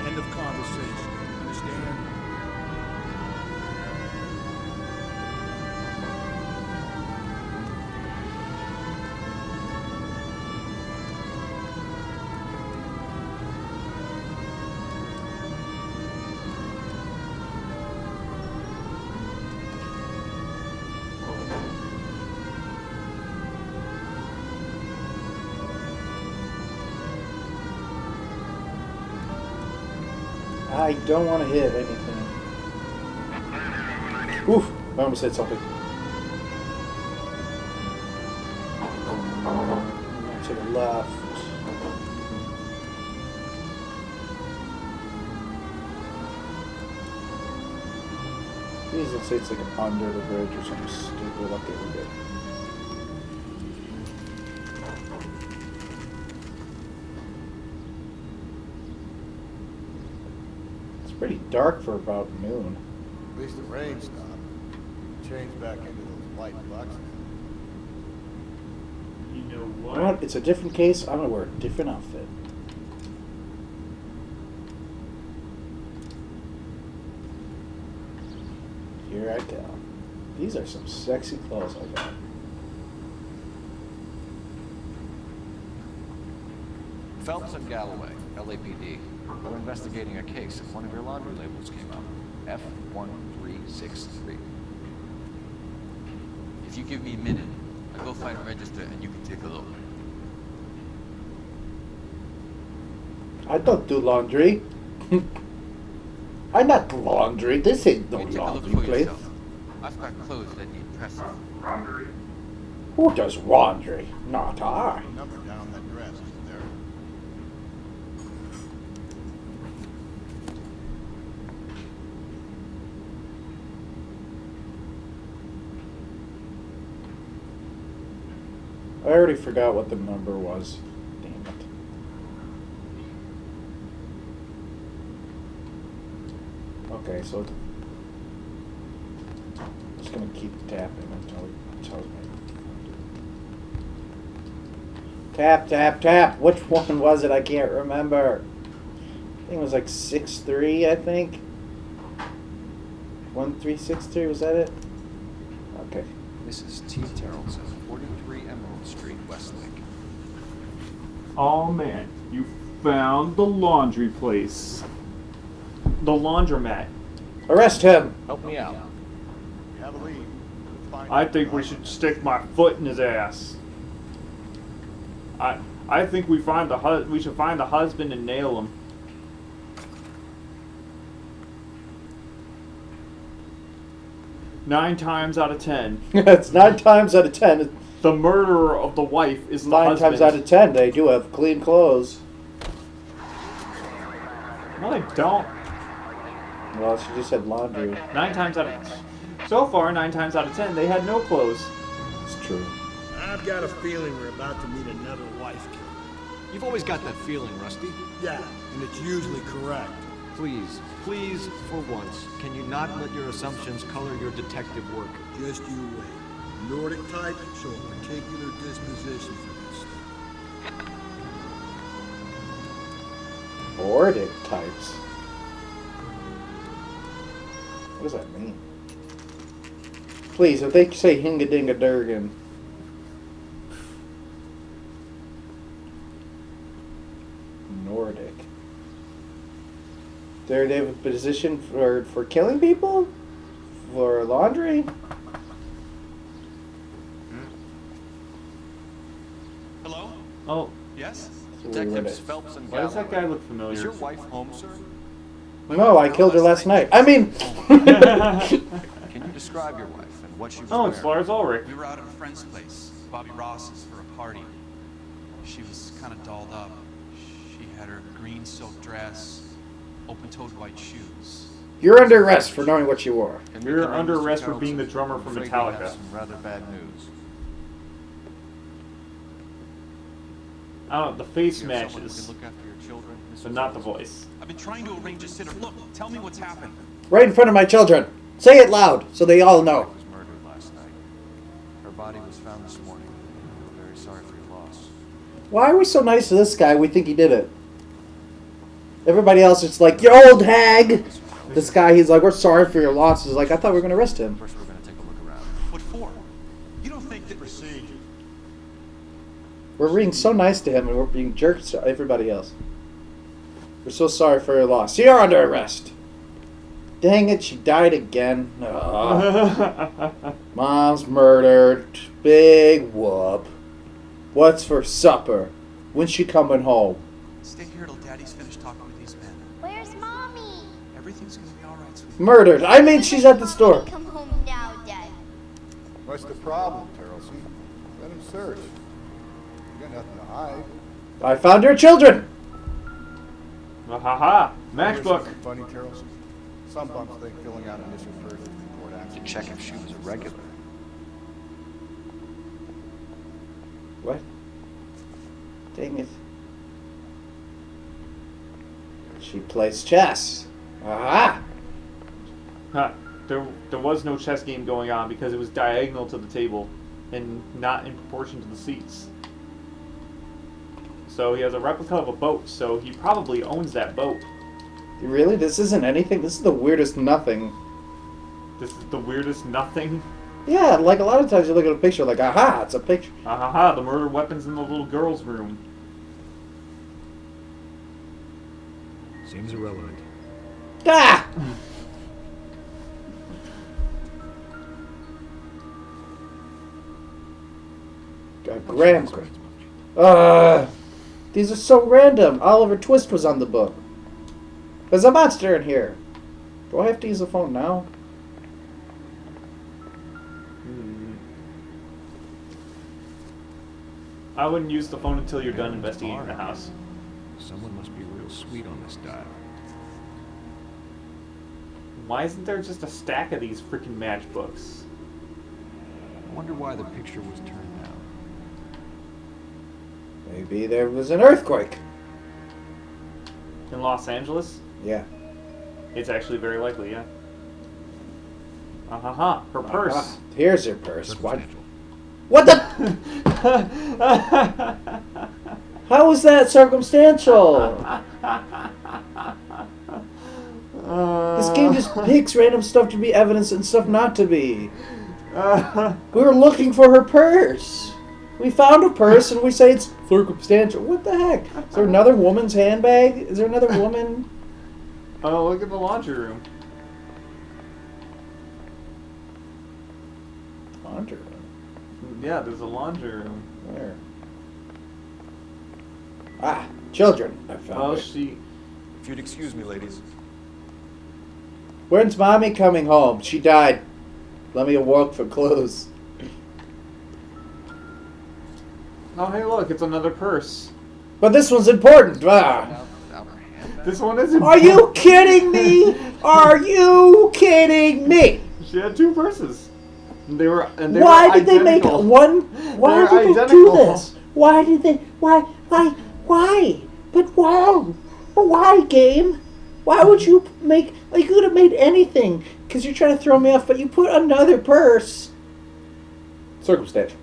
End of conversation. Understand? I don't want to hit anything. Oof! I almost hit something. To the left. These looks like it's like under the bridge or something stupid. Okay, we're good. Pretty dark for about noon. At least the rain stopped. Changed back into those white bucks. You know You what? know what? It's a different case. I'm gonna wear a different outfit. Here I go. These are some sexy clothes I got. Phelps and Galloway, LAPD. We're investigating a case if one of your laundry labels came up. F1363. If you give me a minute, I'll go find a register and you can take a look. I don't do laundry. I'm not laundry. This ain't no You take a look laundry for place. yourself. I've got clothes that need pressing. Who does laundry? Not I. Number down on that dress, isn't there? I already forgot what the number was. Damn it. Okay, so I'm just gonna keep tapping until it tells me. Tap, tap, tap. Which one was it? I can't remember. I think it was like 6-3, I think. 1363, was that it? Okay. Mrs. T. Terrellson, 43 Emerald Street, Westlake. Oh man, you found the laundry place. The laundromat. Arrest him! Help me out. You have a lead. I think we should stick my foot in his ass. I think we should find the husband and nail him. Nine times out of 10. It's 9 times out of 10. The murderer of the wife is the 9 husband. times out of 10, they do have clean clothes. No, they don't. Well, she just said laundry. 9 times out of... So far, 9 times out of 10, they had no clothes. true. I've got a feeling we're about to meet another wife killer. You've always got that feeling, Rusty. Yeah, and it's usually correct. Please, please, for once, can you not let your assumptions color your detective work? Just you wait. Nordic types show a particular disposition for this stuff. Nordic types. What does that mean? Please, if they say hinga-dinga-durgan. Nordic. They have a position for killing people? For laundry? Hello? Oh. Yes? Detectives Phelps and Why does that guy look familiar? Is your wife home, sir? No, I killed her last night. I mean... Can you describe your wife and what she was Oh, it's Lars Ulrich. We were out at a friend's place, Bobby Ross's, for a party. She was kind of dolled up. She had her green silk dress, open-toed white shoes. You're under arrest for knowing what you wore. You're under arrest for being the drummer for Metallica. Some rather bad news. I don't know, the face You have someone who matches, can look after your children, but not the voice. I've been trying to arrange a sitter. Look, tell me what's happened. Right in front of my children. Say it loud so they all know. Was murdered last night. Her body was found this morning. We're very sorry for your loss. Why are we so nice to this guy? We think he did it. Everybody else is like, you old hag. This guy, he's like, we're sorry for your loss. He's like, I thought we were going to arrest him. First, we're going to take a look around. What for? You don't think that... Procedure. We're being so nice to him and we're being jerks to everybody else. We're so sorry for your loss. You're under arrest. Dang it, she died again. Aw. Mom's murdered. Big whoop. What's for supper? When's she coming home? Stay here till Daddy's finished talking with these men. Where's Mommy? Everything's gonna be all right, sweetie. Murdered. I mean, she's at the store. Come home now, Dad. What's the problem, Terrelson? Let him search. You got nothing to hide. I found your children. Ha ha! Matchbook. Funny, Terrelson. Some bumps think filling out initial versions report To accident. check if she was a regular. What? Dang it. She plays chess. Aha! Huh. There was no chess game going on because it was diagonal to the table and not in proportion to the seats. So he has a replica of a boat, so he probably owns that boat. Really? This isn't anything? This is the weirdest nothing. This is the weirdest nothing. Yeah, like a lot of times you look at a picture like, aha, it's a picture. The murder weapons in the little girl's room. Seems irrelevant. Ah! Graham. These are so random. Oliver Twist was on the book. There's a monster in here. Do I have to use the phone now? I wouldn't use the phone until you're done investigating the house. Someone must be real sweet on this dial. Why isn't there just a stack of these freaking matchbooks? I wonder why the picture was turned down. Maybe there was an earthquake. In Los Angeles? Yeah. It's actually very likely, yeah. Her purse. Here's your purse. What the? How is that circumstantial? This game just picks random stuff to be evidence and stuff not to be. We were looking for her purse. We found a purse and we say it's circumstantial. What the heck? Is there another woman's handbag? Is there another woman? Oh, look at the laundry room. Laundry room? Yeah, there's a laundry room. Where? Ah, children. I found it. If you'd excuse me, ladies. When's Mommy coming home? She died. Let me walk for clues. Oh, hey, look, it's another purse. But this one's important. Ah. This one is important. Are you kidding me? Are you kidding me? She had two purses. They were. And they Why were did they make identical. one? Why They're did they do identical. this? Why did they? Why? But why? But why, game? Why would you make? Like, you could have made anything because you're trying to throw me off, but you put another purse. Circumstantial.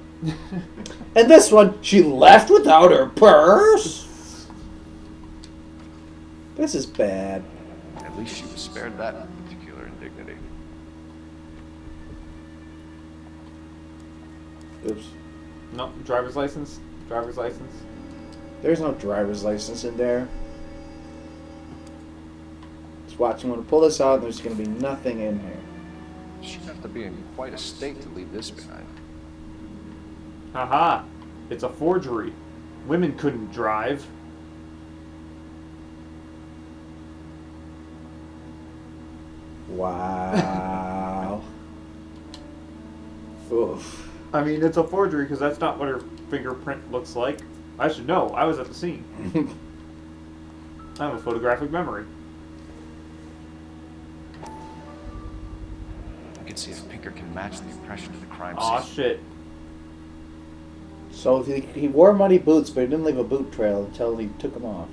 And this one, she left without her purse. This is bad. At least she was spared that particular indignity. Oops. No, driver's license. Driver's license. There's no driver's license in there. Just watch. I'm going to pull this out, and there's going to be nothing in here. She'd have to be in quite a state to leave this behind. Haha. It's a forgery. Women couldn't drive. Wow. Oof. I mean, it's a forgery because that's not what her fingerprint looks like. I should know. I was at the scene. I have a photographic memory. You can see if Pinker can match the impression of the crime Aw, scene. shit. So he wore muddy boots, but he didn't leave a boot trail until he took them off.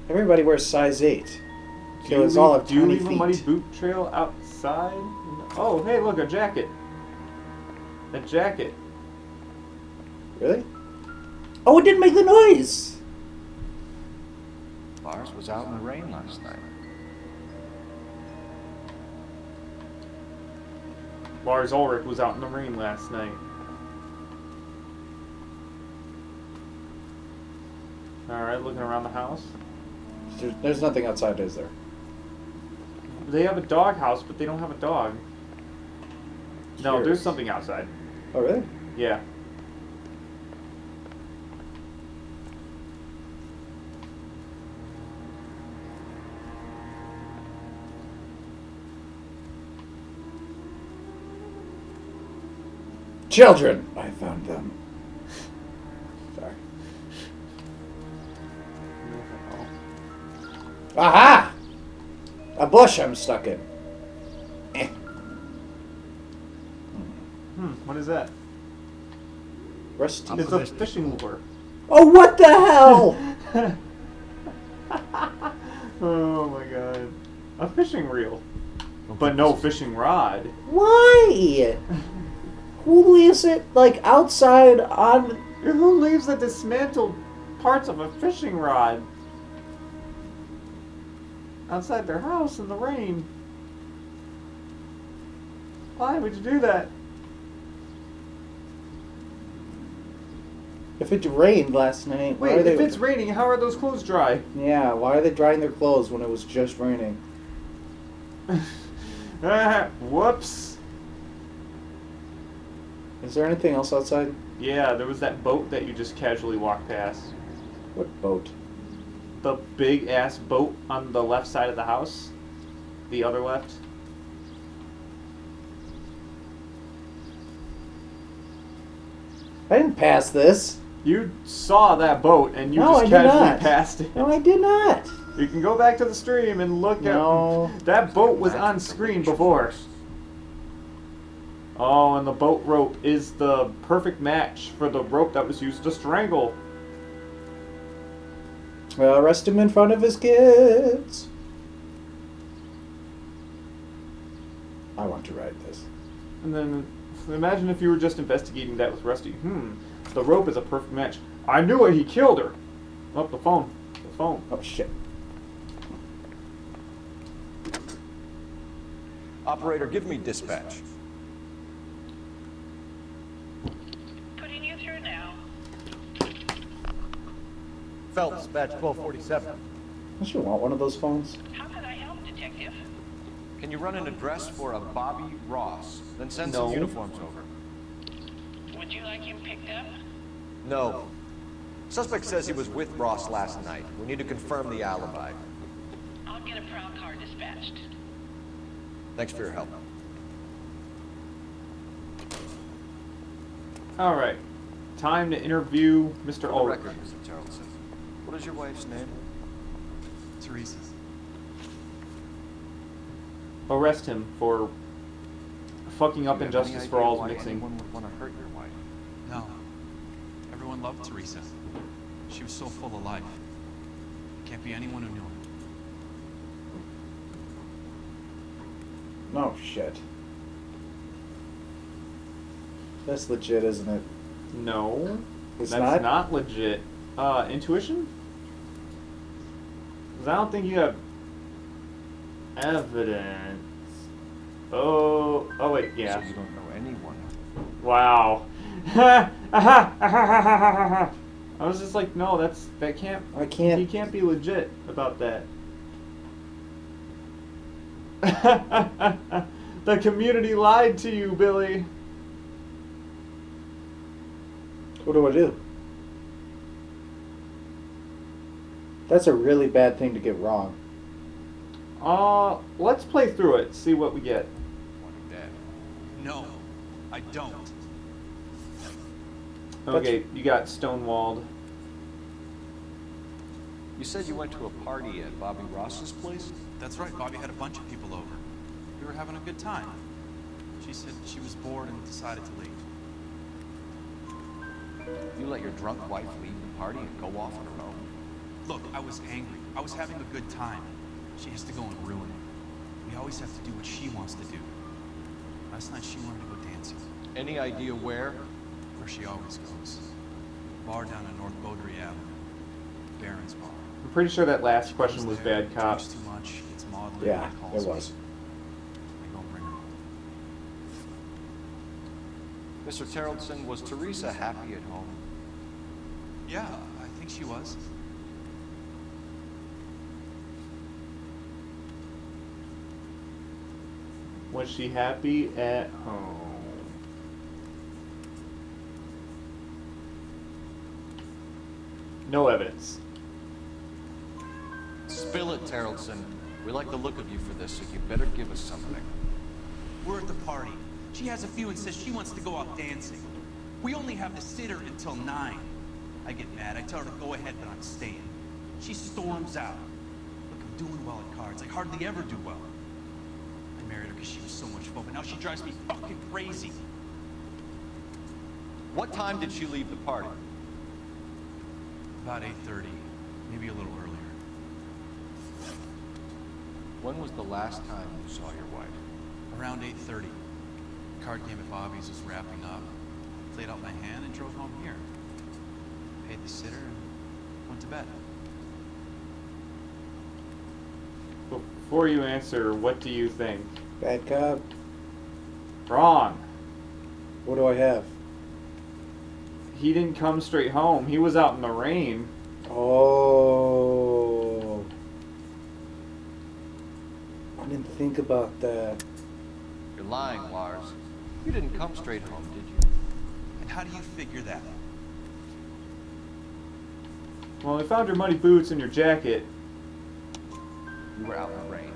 Everybody wears size 8. So it's all of Do you tiny leave a feet. muddy boot trail outside? Oh, hey, look, a jacket. A jacket. Really? Oh, it didn't make the noise! Lars was out in the rain last night. Lars Ulrich was out in the rain last night. Alright, looking around the house. There's nothing outside, is there? They have a dog house, but they don't have a dog. No, Curious. there's something outside. Oh, really? Yeah. Children! I found them. Sorry. Aha! A bush I'm stuck in. Eh. What is that? Rusty. It's a fishing lure. Oh, what the hell? Oh my god. A fishing reel. But no fishing rod. Why? Who leaves it, like, outside on... Who leaves the dismantled parts of a fishing rod outside their house in the rain? Why would you do that? If it rained last night... why Wait, are they... if it's raining, how are those clothes dry? Yeah, why are they drying their clothes when it was just raining? Whoops. Is there anything else outside? Yeah, there was that boat that you just casually walked past. What boat? The big ass boat on the left side of the house. The other left. I didn't pass this. You saw that boat and you No, just I did casually not. passed it. No, I did not. You can go back to the stream and look No. at that boat was on screen before. Oh, and the boat rope is the perfect match for the rope that was used to strangle. Well, arrest him in front of his kids. I want to ride this. And then imagine if you were just investigating that with Rusty. The rope is a perfect match. I knew it, he killed her. Oh, the phone. The phone. Oh, shit. Operator, give me dispatch. Putting you through now. Phelps, badge 1247. Don't you want one of those phones? How can I help, Detective? Can you run an address for a Bobby Ross? Then send No. some uniforms over. Would you like him picked up? No. Suspect says he was with Ross last night. We need to confirm the alibi. I'll get a prowl car dispatched. Thanks for your help. Alright. Time to interview Mr. For the Ulrich. record, Mr. Tarleton. What is your wife's name? Teresa. Arrest him for fucking up Do you have Injustice any for idea All's why mixing. anyone would want to hurt your wife? No. Everyone loved Teresa. She was so full of life. Can't be anyone who knew her. No shit. That's legit, isn't it? No. It's That's not? not legit. Intuition? 'Cause I don't think you have evidence. Oh wait, yeah. So you don't know anyone. Wow. I was just like, no, that can't. I can't. He can't be legit about that. The community lied to you, Billy. What do I do? That's a really bad thing to get wrong. Let's play through it, see what we get. No, I don't. Okay, you got stonewalled. You said you went to a party at Bobby Ross's place? That's right, Bobby had a bunch of people over. We were having a good time. She said she was bored and decided to leave. You let your drunk wife leave the party and go off on her own? Look, I was angry. I was having a good time. She has to go and ruin it. We always have to do what she wants to do. Last night she wanted to go dancing. Any idea where? Where she always goes. Bar down on North Beaudry Avenue. Baron's Bar. I'm pretty sure that last question was bad cop. Drinks too much, it's maudlin. Yeah, and calls it me. was. I go bring her home. Mr. Terrellson, was Teresa happy at home? Yeah, I think she was. Was she happy at home? No evidence. Spill it, Terrellson. We like the look of you for this, so you better give us something. We're at the party. She has a few and says she wants to go out dancing. We only have to sit her until 9. I get mad. I tell her to go ahead, but I'm staying. She storms out. Look, I'm doing well at cards. I hardly ever do well. I married her because she was so much fun, but now she drives me fucking crazy. What time did she leave the party? About 8:30, maybe a little earlier. When was the last time you saw your wife? Around 8:30. Card game at Bobby's was wrapping up. Played out my hand and drove home here. Paid the sitter and went to bed. Before you answer, what do you think? Bad cop. Wrong. What do I have? He didn't come straight home. He was out in the rain. Oh. I didn't think about that. You're lying, Lars. You didn't come straight home, did you? And how do you figure that? Well, we found your muddy boots and your jacket. You were out in the rain.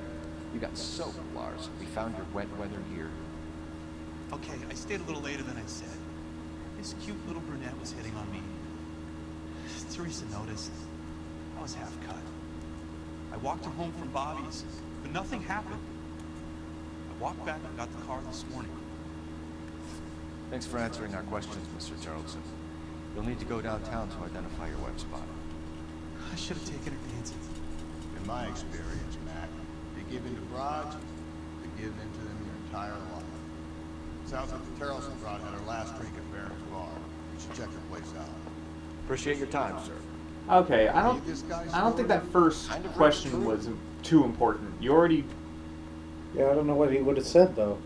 You got soaked, Lars. We found your wet weather gear. Okay, I stayed a little later than I said. This cute little brunette was hitting on me. Teresa noticed. I was half cut. I walked her home from Bobby's, but nothing happened. I walked back and got the car this morning. Thanks for answering our questions, Mr. Charleston. You'll need to go downtown to identify your web spot. I should have taken her dancing. In my experience, Mac, you give in to broads, you give in to them your entire life. Sounds like the Terrellson broad had her last drink at Baron's Bar. You should check her place out. Appreciate your time, sir. Okay, I don't think that first question was too important. You already. Yeah, I don't know what he would have said though.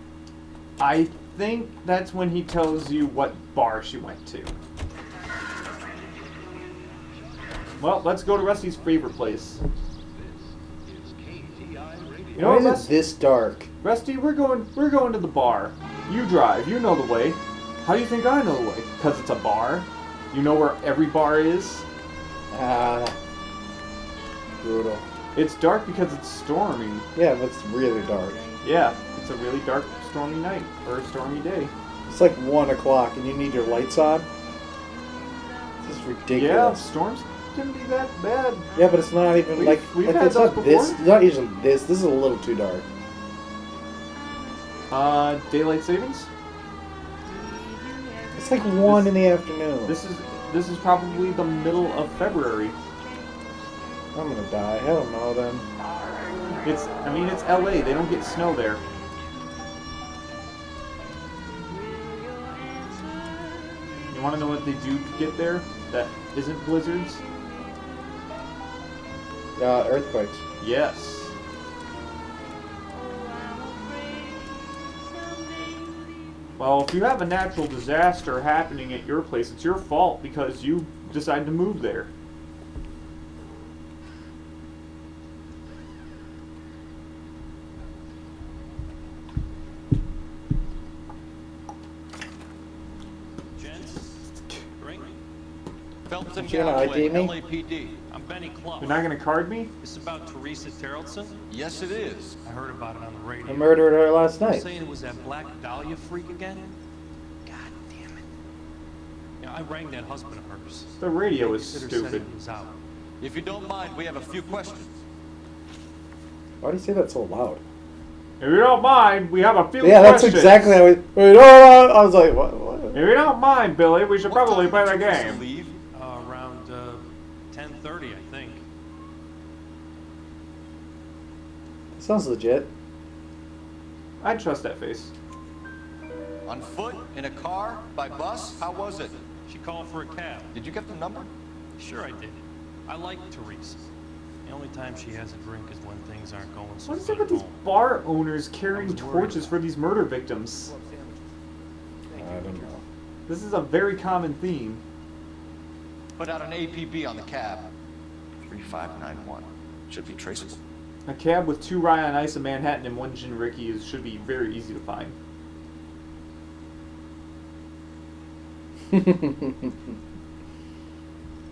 I think that's when he tells you what bar she went to. Well, let's go to Rusty's favorite place. You know, Why is it Rusty, this dark? Rusty, we're going to the bar. You drive. You know the way. How do you think I know the way? Because it's a bar. You know where every bar is. Brutal. It's dark because it's stormy. Yeah, but it's really dark. Yeah, it's a really dark, stormy night or a stormy day. It's like 1 o'clock and you need your lights on. This is ridiculous. Yeah, storms can be that bad. Yeah, but it's not even We've like had it's those not this. before. It's not usually this. This is a little too dark. Daylight savings? It's like 1 in the afternoon. This is probably the middle of February. I'm gonna die. I don't know then. It's LA. They don't get snow there. You want to know what they do get there that isn't blizzards? Earthquakes. Yes. Well, if you have a natural disaster happening at your place, it's your fault because you decided to move there. Gents, drink. Phelps and You gonna ID me? LAPD. I'm Benny Clough. You're not gonna card me? This about Teresa Terrellson? Yes, it is. I heard about it on the radio. I murdered her last night. Saying it was that Black Dahlia freak again? God damn it. You know, I rang that husband of hers. The radio is Babysitter said stupid. he was out. If you don't mind, we have a few questions. Why do you say that so loud? If you don't mind, we have a few Yeah, that's questions. exactly how we. I was like, what? If you don't mind, Billy, we should probably play the game. Leave around 10:30, I think. Sounds legit. I trust that face. On foot? In a car? By bus? How was it? She called for a cab. Did you get the number? Sure I did. I like Teresa. The only time she has a drink is when things aren't going so What is good it with at these home. bar owners carrying I was worried torches for these murder victims? I don't know. This is a very common theme. Put out an APB on the cab. 3591. Should be traceable. A cab with 2 rye on ice, a Manhattan, and 1 gin Ricky should be very easy to find.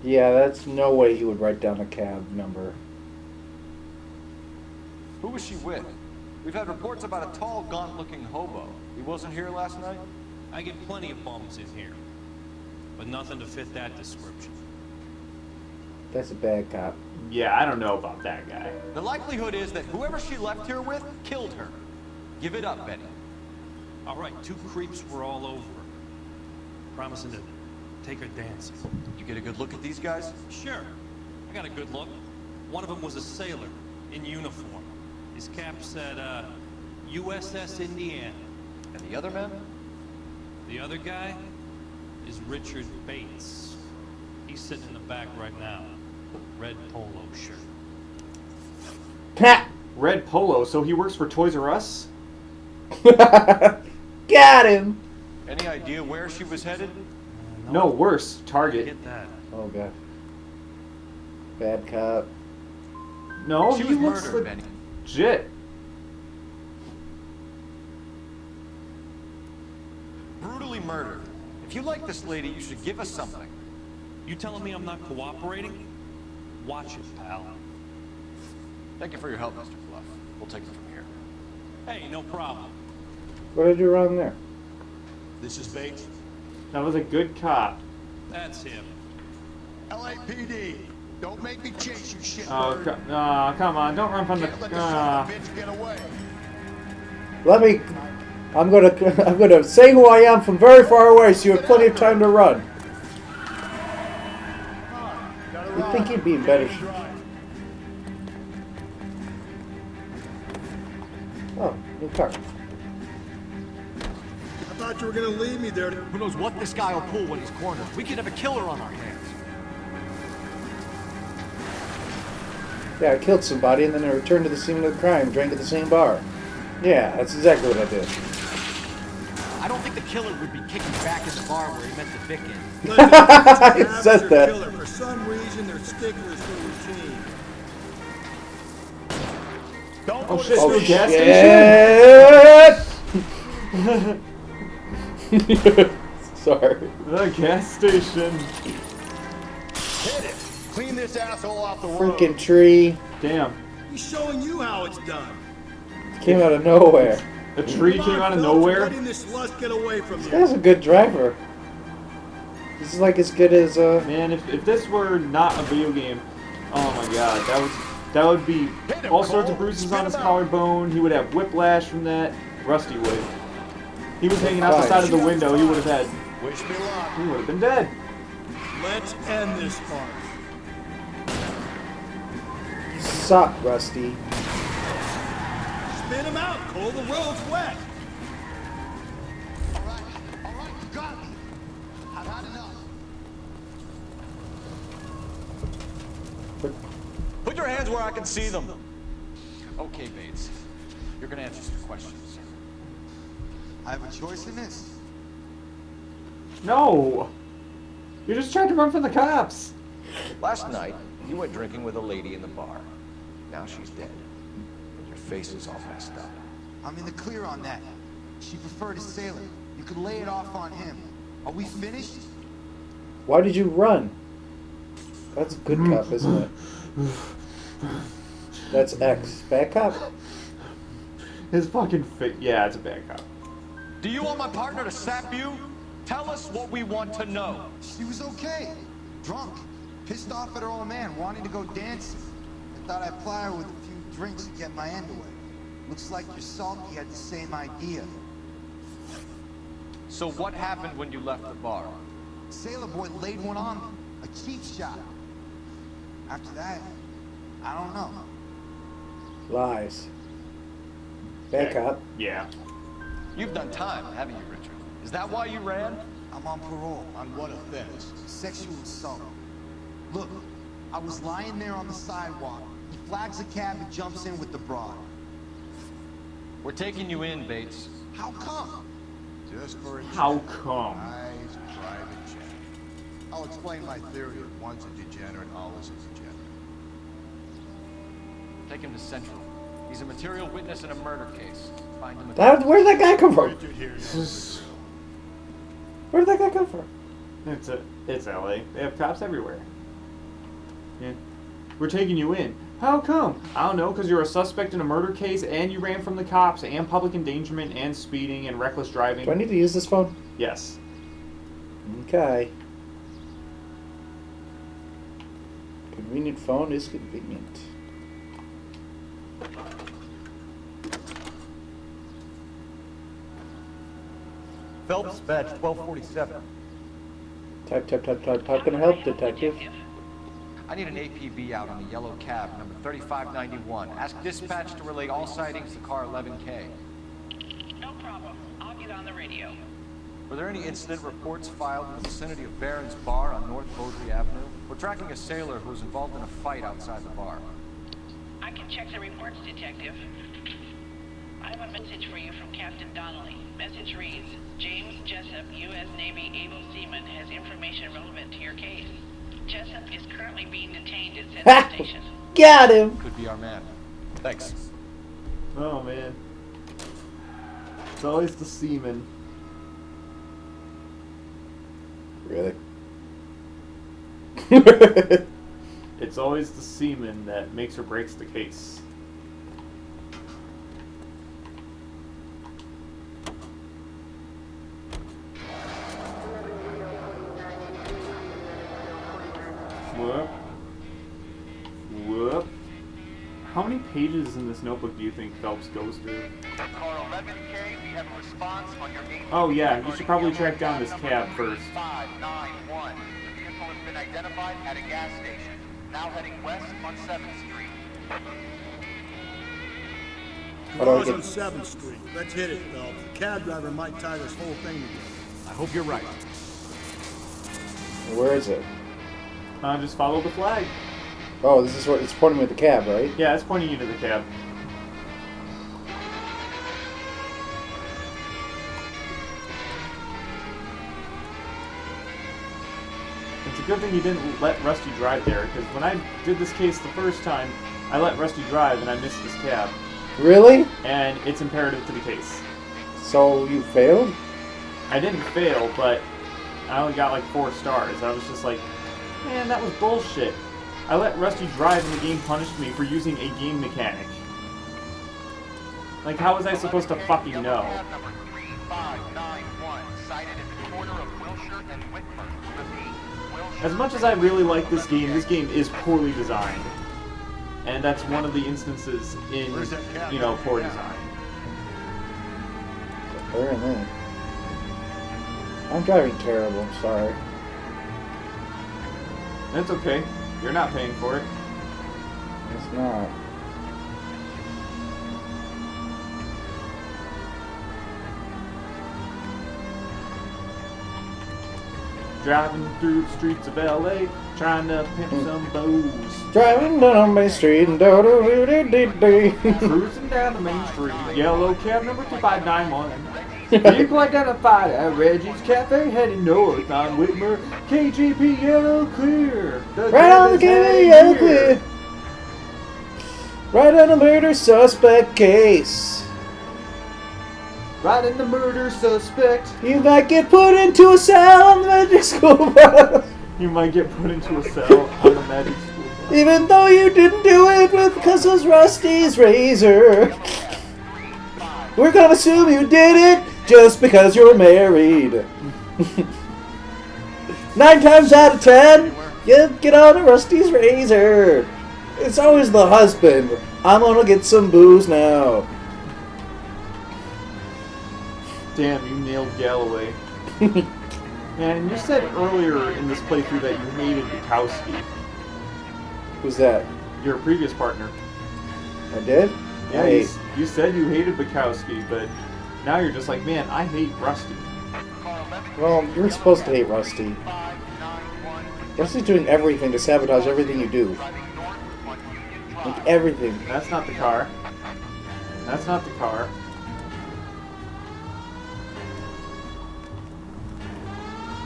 Yeah, that's no way he would write down a cab number. Who was she with? We've had reports about a tall, gaunt-looking hobo. He wasn't here last night? I get plenty of bums in here, but nothing to fit that description. That's a bad cop. Yeah, I don't know about that guy. The likelihood is that whoever she left here with killed her. Give it up, Benny. All right, 2 creeps were all over her, promising to take her dancing. Did you get a good look at these guys? Sure, I got a good look. One of them was a sailor in uniform. His cap said, USS Indiana. And the other man? The other guy is Richard Bates. He's sitting in the back right now. Red polo shirt. Red polo, so he works for Toys R Us? Got him! Any idea where she was headed? No, worse. Target. Get that. Oh, God. Bad cop. No, She he was looks murdered, Benny. legit. Brutally murdered. If you like this lady, you should give us something. You telling me I'm not cooperating? Watch it, pal. Thank you for your help, Mr. Fluff. We'll take it from here. Hey, no problem. What did I do wrong there? This is Bates. That was a good cop. That's him. LAPD. Don't make me chase you, shit. Oh, come on! Don't run from the. Can't let the son of a bitch get away. Let me. I'm gonna say who I am from very far away, so you have plenty of time to run. You'd think he'd be in better shape. Oh, new car. I thought you were gonna leave me there. Who knows what this guy will pull when he's cornered? We could have a killer on our hands. Yeah, I killed somebody and then I returned to the scene of the crime, drank at the same bar. Yeah, that's exactly what I did. I don't think the killer would be kicking back in the bar where he meant to Vic in. I said that. Killer. For some reason, they're sticklers for routine. Don't Oh go shit! to The sleep. gas station. Sorry. The gas station. Hit it. Clean this asshole off the road. Freaking tree. Damn. He's showing you how it's done. Came out of nowhere. A tree came out of nowhere. Letting this lust get away from This you. guy's a good driver. This is like as good as Man, if this were not a video game, oh my god, that would be all sorts of bruises on his collarbone. He would have whiplash from that. Rusty would. He was hanging out the side of the window. He would have had. Wish me luck. He would have been dead. Let's end this farce. You suck, Rusty. Spin him out, Cole. The road's wet. All right, you got me. I've had enough. Put your hands where I can see them. Okay, Bates. You're gonna answer some questions. I have a choice in this. No! You're just trying to run from the cops! Last night, you went drinking with a lady in the bar. Now she's dead. And your face is all messed up. I'm in the clear on that. She preferred a sailor. You could lay it off on him. Are we finished? Why did you run? That's a good cop, isn't it? That's X. Bad cop? His fucking face. Yeah, it's a bad cop. Do you want my partner to sap you? Tell us what we want to know. She was okay. Drunk. Pissed off at her old man, wanting to go dancing. I thought I'd ply her with a few drinks and get my end away. Looks like your Salty had the same idea. So what happened when you left the bar? Sailor boy laid one on me. A cheap shot. After that, I don't know. Lies. Bad cop. Yeah. You've done time, haven't you, Richard? Is that why you ran? I'm on parole. On what offense? Sexual assault. Look, I was lying there on the sidewalk. He flags a cab and jumps in with the broad. We're taking you in, Bates. How come? Just for a How chat. come? Nice private chat. I'll explain my theory of one's a degenerate, always a degenerate. Take him to Central. He's a material witness in a murder case. Find him. Where'd that guy come from? Richard here, Where did that guy come from? It's LA. They have cops everywhere. Yeah. We're taking you in. How come? I don't know, because you're a suspect in a murder case and you ran from the cops and public endangerment and speeding and reckless driving. Do I need to use this phone? Yes. Okay. Convenient phone is convenient. Phelps, badge 1247. Type. How can I help, detective? I need an APB out on the yellow cab, number 3591. Ask dispatch to relay all sightings to car 11K. No problem. I'll get on the radio. Were there any incident reports filed in the vicinity of Barron's Bar on North Beaudry Avenue? We're tracking a sailor who was involved in a fight outside the bar. I can check the reports, Detective. I have a message for you from Captain Donnelly. Message reads, James Jessup, U.S. Navy able seaman, has information relevant to your case. Jessup is currently being detained at Central Station. Got him! Could be our man. Thanks. Oh, man. It's always the seaman. Really? It's always the seaman that makes or breaks the case. Whoop. Whoop. How many pages in this notebook do you think Phelps goes through? Car 11K, we have a response on your APB. Oh yeah, you should probably track down this cab first. 591. The vehicle has been identified at a gas station. Now heading west on 7th Street. Car's on 7th Street. Let's hit it, Phelps. The cab driver might tie this whole thing together. I hope you're right. Where is it? Just follow the flag. Oh, this is where it's pointing me at the cab, right? Yeah, it's pointing you to the cab. It's a good thing you didn't let Rusty drive there, because when I did this case the first time, I let Rusty drive and I missed this cab. Really? And it's imperative to the case. So you failed? I didn't fail, but I only got like 4 stars. I was just like, man, that was bullshit. I let Rusty drive and the game punished me for using a game mechanic. Like, how was I supposed to fucking know? As much as I really like this game is poorly designed. And that's one of the instances in, you know, poor design. Apparently. I'm driving terrible, I'm sorry. That's okay. You're not paying for it. It's not. Driving through the streets of LA, trying to pimp some bows. Driving down Main Street and Cruising down the main street, yellow cab number 2591. Vehicle identified at Reggie's Cafe, heading north on Whitmer. KGP yellow clear. The Right on the cab is KGP heading yellow here. clear. Right on a murder suspect case. Right in the murder suspect. You might get put into a cell on the magic school bus. You might get put into a cell on the magic school bus. Even though you didn't do it because of Rusty's razor. We're gonna assume you did it just because you're married. 9 times out of 10, you get on a Rusty's razor. It's always the husband. I'm gonna get some booze now. Damn, you nailed Galloway. Man, you said earlier in this playthrough that you hated Bukowski. Who's that? Your previous partner. I did? Yeah, you said you hated Bukowski, but now you're just like, man, I hate Rusty. Well, you're supposed to hate Rusty. Rusty's doing everything to sabotage everything you do. Like everything. That's not the car. That's not the car.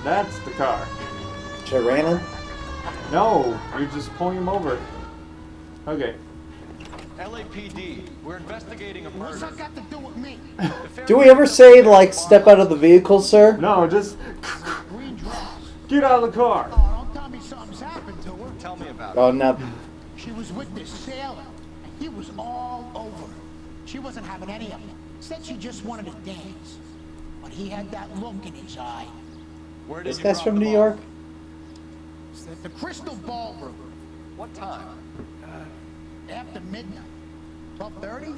That's the car. Should I ran him? No, you're just pulling him over. Okay. LAPD, we're investigating a murder. What's that got to do with me? Do we ever say, like, step out of the vehicle, sir? No, just get out of the car. Oh, don't tell me something's happened to her. Tell me about Oh, no. She was with this sailor, and he was all over her. She wasn't having any of it. Said she just wanted to dance. But he had that look in his eye. Where did This you guy's drop from the New ball? York? It's at the Crystal Ballroom. What time? After midnight. 12:30?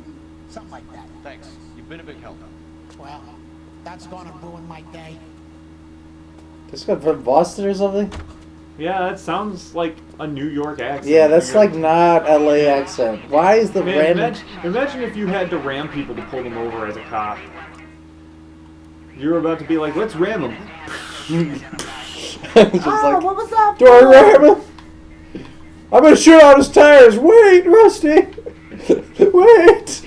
Something like that. Thanks. You've been a big help. Well, that's gonna ruin my day. This guy from Boston or something? Yeah, that sounds like a New York accent. Yeah, that's like not LA accent. Why is the Man, random... imagine if you had to ram people to pull them over as a cop. You were about to be like, let's ram them. Just like, what was that? do I ram him? I'm gonna shoot out his tires. Wait, Rusty. Wait.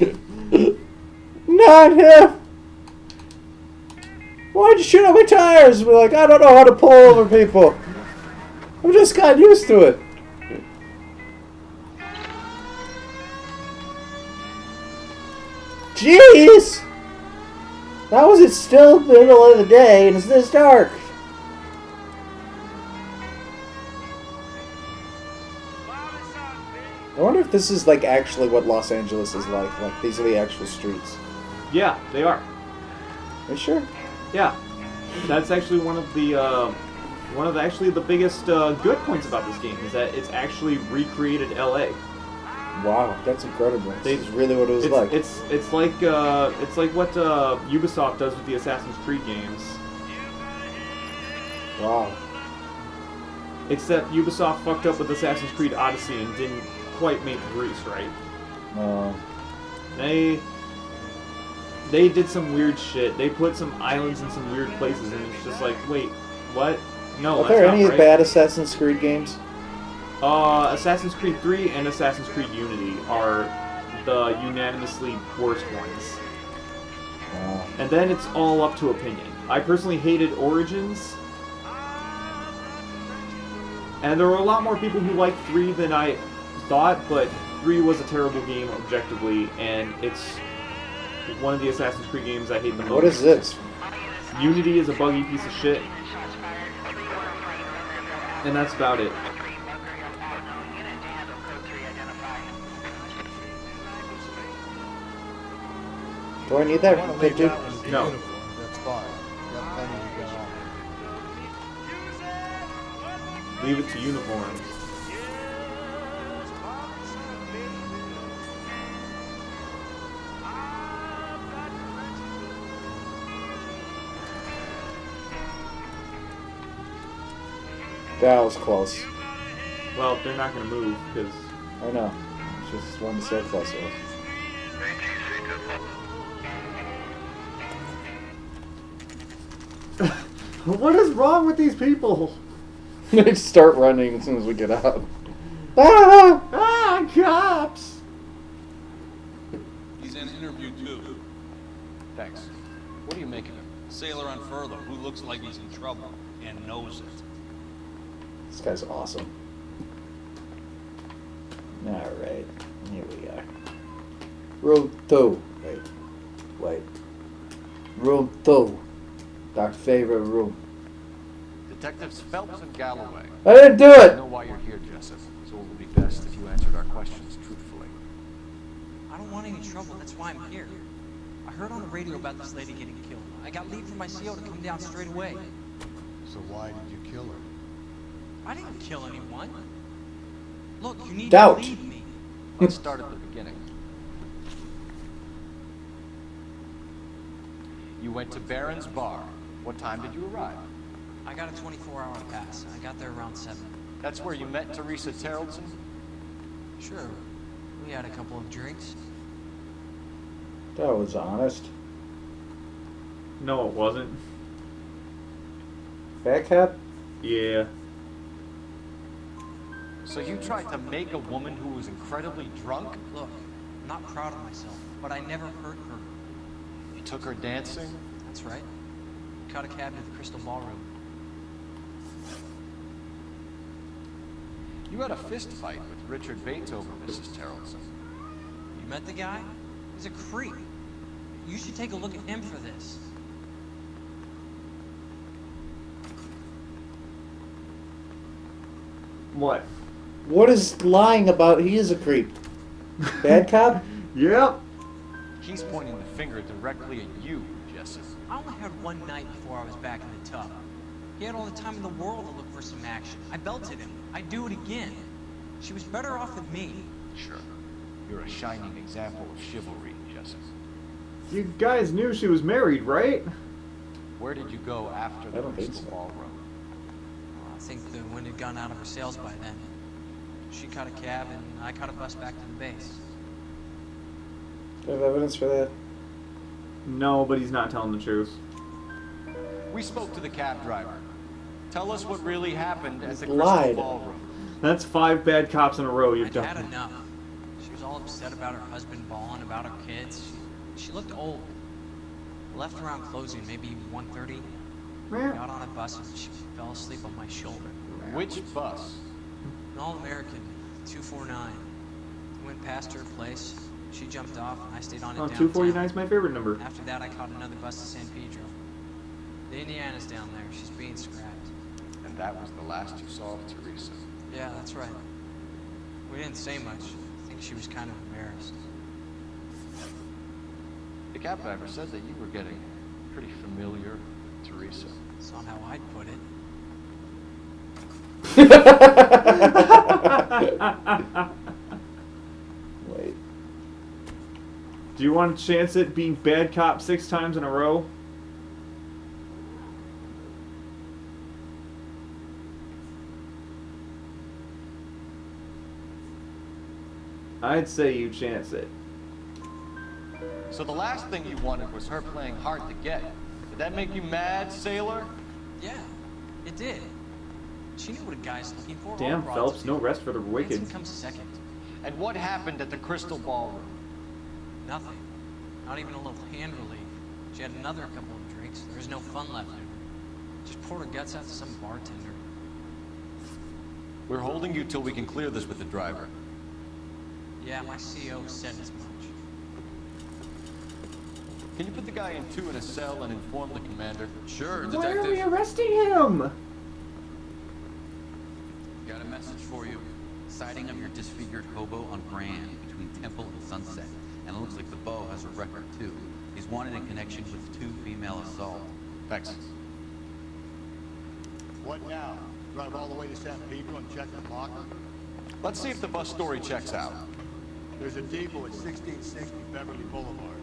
Not him. Why'd you shoot out my tires? We're like, I don't know how to pull over people. I'm just got used to it. Jeez. How is it still the middle of the day and it's this dark? I wonder if this is like actually what Los Angeles is like. Like these are the actual streets. Yeah, they are. Are you sure? Yeah, that's actually one of the actually the biggest good points about this game is that it's actually recreated LA. Wow, that's incredible. This is really what it was like. It's like what Ubisoft does with the Assassin's Creed games. Wow. Except Ubisoft fucked up with Assassin's Creed Odyssey and didn't quite make Greece right. No. They did some weird shit. They put some islands in some weird places, and it's just like, wait, what? No, Are that's there not any right. bad Assassin's Creed games? Assassin's Creed 3 and Assassin's Creed Unity are the unanimously worst ones. Wow. And then it's all up to opinion. I personally hated Origins. And there were a lot more people who liked 3 than I thought, but 3 was a terrible game objectively, and it's one of the Assassin's Creed games I hate the most. What is this? Unity is a buggy piece of shit. And that's about it. Do I need that? I want to leave Dude? that one as the No. uniform. That's fine. Got plenty to go on. Leave it to uniforms. That was close. Well, they're not going to move, because... I know. Just wanted to see how close it was. What is wrong with these people? They start running as soon as we get out. Ah! Ah, cops! He's in interview too. Thanks. What do you make of him? Sailor on furlough who looks like he's in trouble and knows it. This guy's awesome. Alright, here we are. Room 2. Wait. Room 2. Our favorite room. Detectives Phelps and Galloway. I didn't do it! I know why you're here, Jessup, so it would be best if you answered our questions truthfully. I don't want any trouble, that's why I'm here. I heard on the radio about this lady getting killed. I got leave from my CO to come down straight away. So why did you kill her? I didn't kill anyone. Look, you need Doubt. to leave me. Let's start at the beginning. You went to Barron's Bar. What time did you arrive? I got a 24-hour pass. I got there around 7. That's where you met Teresa Terrellson? Sure. We had a couple of drinks. That was honest. No, it wasn't. Fat Cap? Yeah. So you tried to make a woman who was incredibly drunk? Look, I'm not proud of myself, but I never hurt her. You took her dancing? That's right. Caught a cab to the Crystal Ballroom. You had a fist fight with Richard Bates over Mrs. Terrellson. You met the guy? He's a creep. You should take a look at him for this. What? What is lying about? He is a creep. Bad cop? Yep. He's pointing the finger directly at you, Jessup. I only had one night before I was back in the tub. He had all the time in the world to look for some action. I belted him. I'd do it again. She was better off with me. Sure. You're a shining example of chivalry, Jessup. You guys knew she was married, right? Where did you go after the Crystal Ballroom? Well, I think the wind had gone out of her sails by then. She caught a cab and I caught a bus back to the base. Do you have evidence for that? No, but he's not telling the truth. We spoke to the cab driver. Tell us what really happened at the lied. Crystal Ballroom. That's 5 bad cops in a row you've done. I'd had enough. She was all upset about her husband bawling about her kids. She looked old. Left around closing, maybe 1:30. Got on a bus and she fell asleep on my shoulder. Which bus? An all-American, 249. Went past her place. She jumped off and I stayed on it downtown. 249 is my favorite number. After that, I caught another bus to San Pedro. The Indiana's down there. She's being scrapped. And that was the last you saw of Teresa. Yeah, that's right. We didn't say much. I think she was kind of embarrassed. The cab driver said that you were getting pretty familiar with Teresa. That's not how I'd put it. Wait. Do you want to chance it being bad cop 6 times in a row? I'd say you chance it. So the last thing you wanted was her playing hard to get. Did that make you mad, sailor? Yeah, it did. She knew what a guy's looking for. Damn, Phelps, no rest for the wicked. Dancing comes second. And what happened at the Crystal Ballroom? Nothing. Not even a little hand relief. She had another couple of drinks. There was no fun left in her. Just poured her guts out to some bartender. We're holding you till we can clear this with the driver. Yeah, my CO said as much. Can you put the guy in 2 in a cell and inform the commander? Sure, Why are we detective. arresting him? Got a message for you. Sighting of your disfigured hobo on Grand between Temple and Sunset. And it looks like the Beau has a record too. He's wanted in connection with 2 female assaults. Thanks. What now? Drive all the way to San Pedro and check the locker? Let's see if the bus story checks out. There's a depot at 1660 Beverly Boulevard.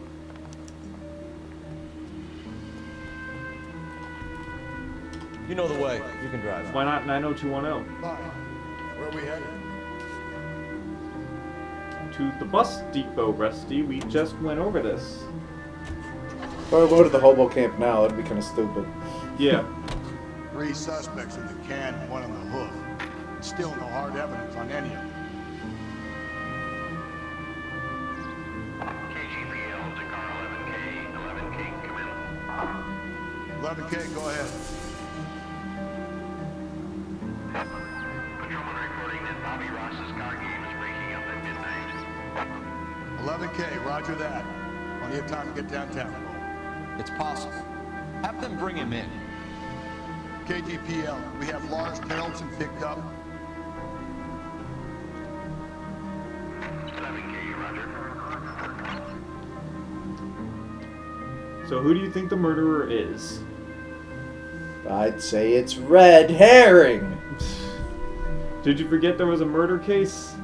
You know the way. You can drive. Why not 90210? Fine. Where are we headed? To the bus depot, Rusty. We just went over this. Well, go to the hobo camp now. That'd be kind of stupid. Yeah. 3 suspects in the can and 1 on the hoof. Still no hard evidence on any of them. KGPL to car 11K. 11K, come in. 11K, go ahead. Patrolman reporting that Bobby Ross's car game is breaking up at midnight. 11K, roger that. Plenty of time to get downtown. It's possible. Have them bring him in. KGPL, we have Lars Carrollson picked up. 11K, roger. So who do you think the murderer is? I'd say it's red herring. Did you forget there was a murder case?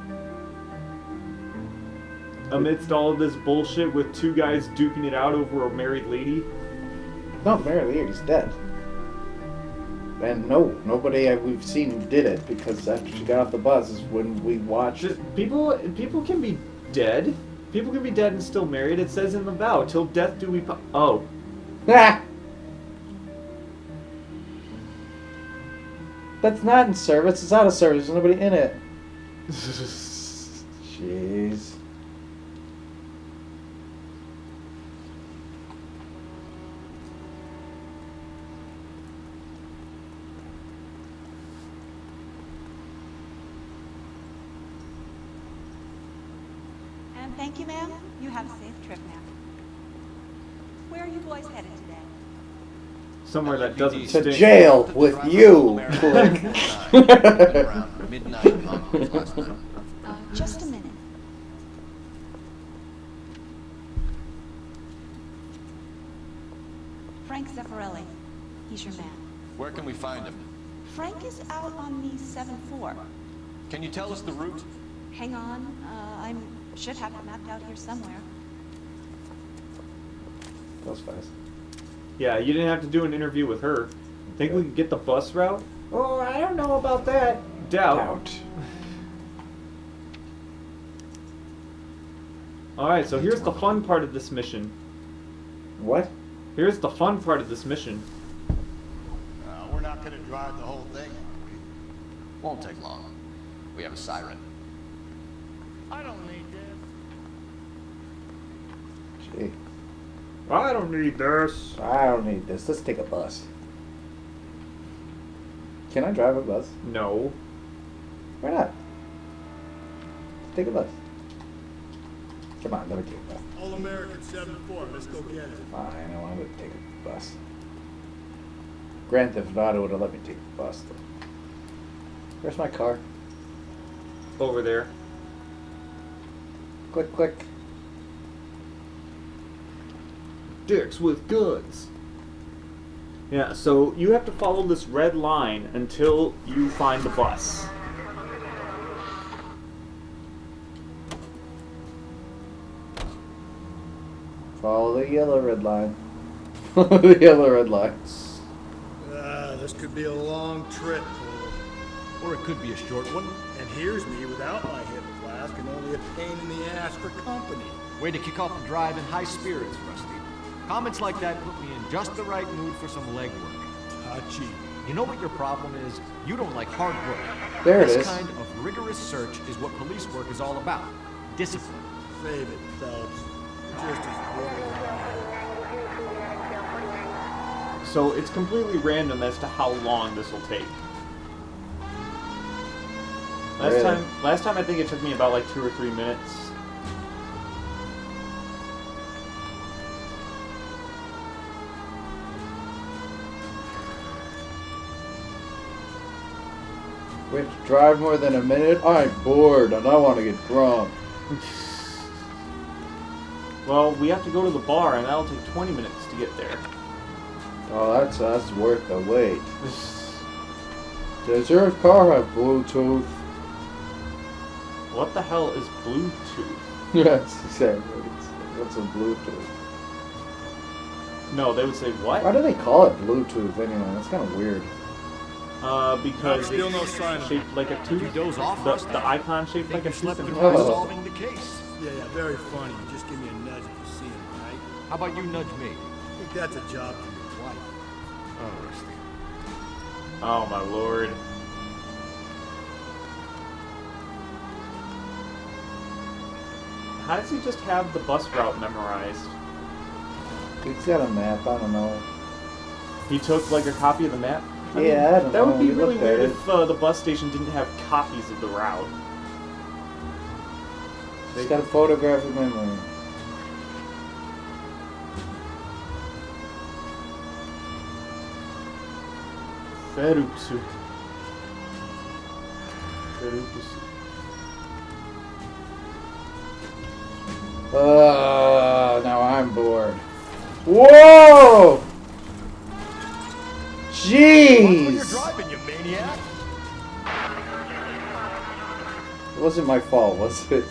Amidst all of this bullshit with 2 guys duking it out over a married lady? Not married, he's dead. And no, nobody we've seen did it, because after she got off the bus is when we watched. People can be dead. People can be dead and still married. It says in the vow, till death do we Oh. Ah! That's not in service, it's out of service, there's nobody in it. Jeez. And thank you, ma'am. You have a safe trip now. Where are you boys headed today? Somewhere that doesn't To stink. jail with you. Around midnight almost last night. Just a minute. Frank Zeffirelli. He's your man. Where can we find him? Frank is out on the 7-4. Can you tell us the route? Hang on. I should have it mapped out here somewhere. That was fast. Yeah, you didn't have to do an interview with her. Think we could get the bus route? Oh, I don't know about that. Doubt. Alright, so here's the fun part of this mission. What? Here's the fun part of this mission. We're not going to drive the whole thing. Won't take long. We have a siren. I don't need this. Gee. I don't need this. I don't need this. Let's take a bus. Can I drive a bus? No. Why not? Let's take a bus. Come on, let me take a bus. All American 7-4, let's go get it. Fine, I want to take a bus. Grand Theft Auto would have let me take the bus, though. Where's my car? Over there. Click, click. Dicks with guns. Yeah, so you have to follow this red line until you find the bus. Follow the yellow red line. Follow the yellow red line. This could be a long trip, Cole. Or it could be a short one. And here's me without my hip flask and only a pain in the ass for company. Way to kick off the drive in high spirits, Rusty. Comments like that put me in just the right mood for some legwork. Touchy. You know what your problem is? You don't like hard work. There it is. This kind of rigorous search is what police work is all about. Discipline. Save it, Phelps. You're just as boring as I am. So it's completely random as to how long this will take. Last time I think it took me about like 2 or 3 minutes. We have to drive more than a minute? I'm bored and I want to get drunk. Well, we have to go to the bar and that'll take 20 minutes to get there. Oh, that's worth the wait. Does your car have Bluetooth? What the hell is Bluetooth? Yes, exactly. What's a Bluetooth? No, they would say what? Why do they call it Bluetooth anyway? That's kind of weird. Because Still no it's sign of shaped like a tooth. You doze off, the, Rusty? the icon shaped like a tooth. Slept and through it's- solving the case. Yeah, very funny. You just give me a nudge if you see him, right? How about you nudge me? I think that's a job for your wife. Oh, Rusty. Oh my lord. How does he just have the bus route memorized? He's got a map, I don't know. He took like a copy of the map? Yeah, I don't that know. would be We really looked at weird it. if the bus station didn't have copies of the route. He's got a photographic memory. Ferupsu. Ferupsu. Now I'm bored. Whoa! Jeez! You're driving, you maniac! It wasn't my fault, was it?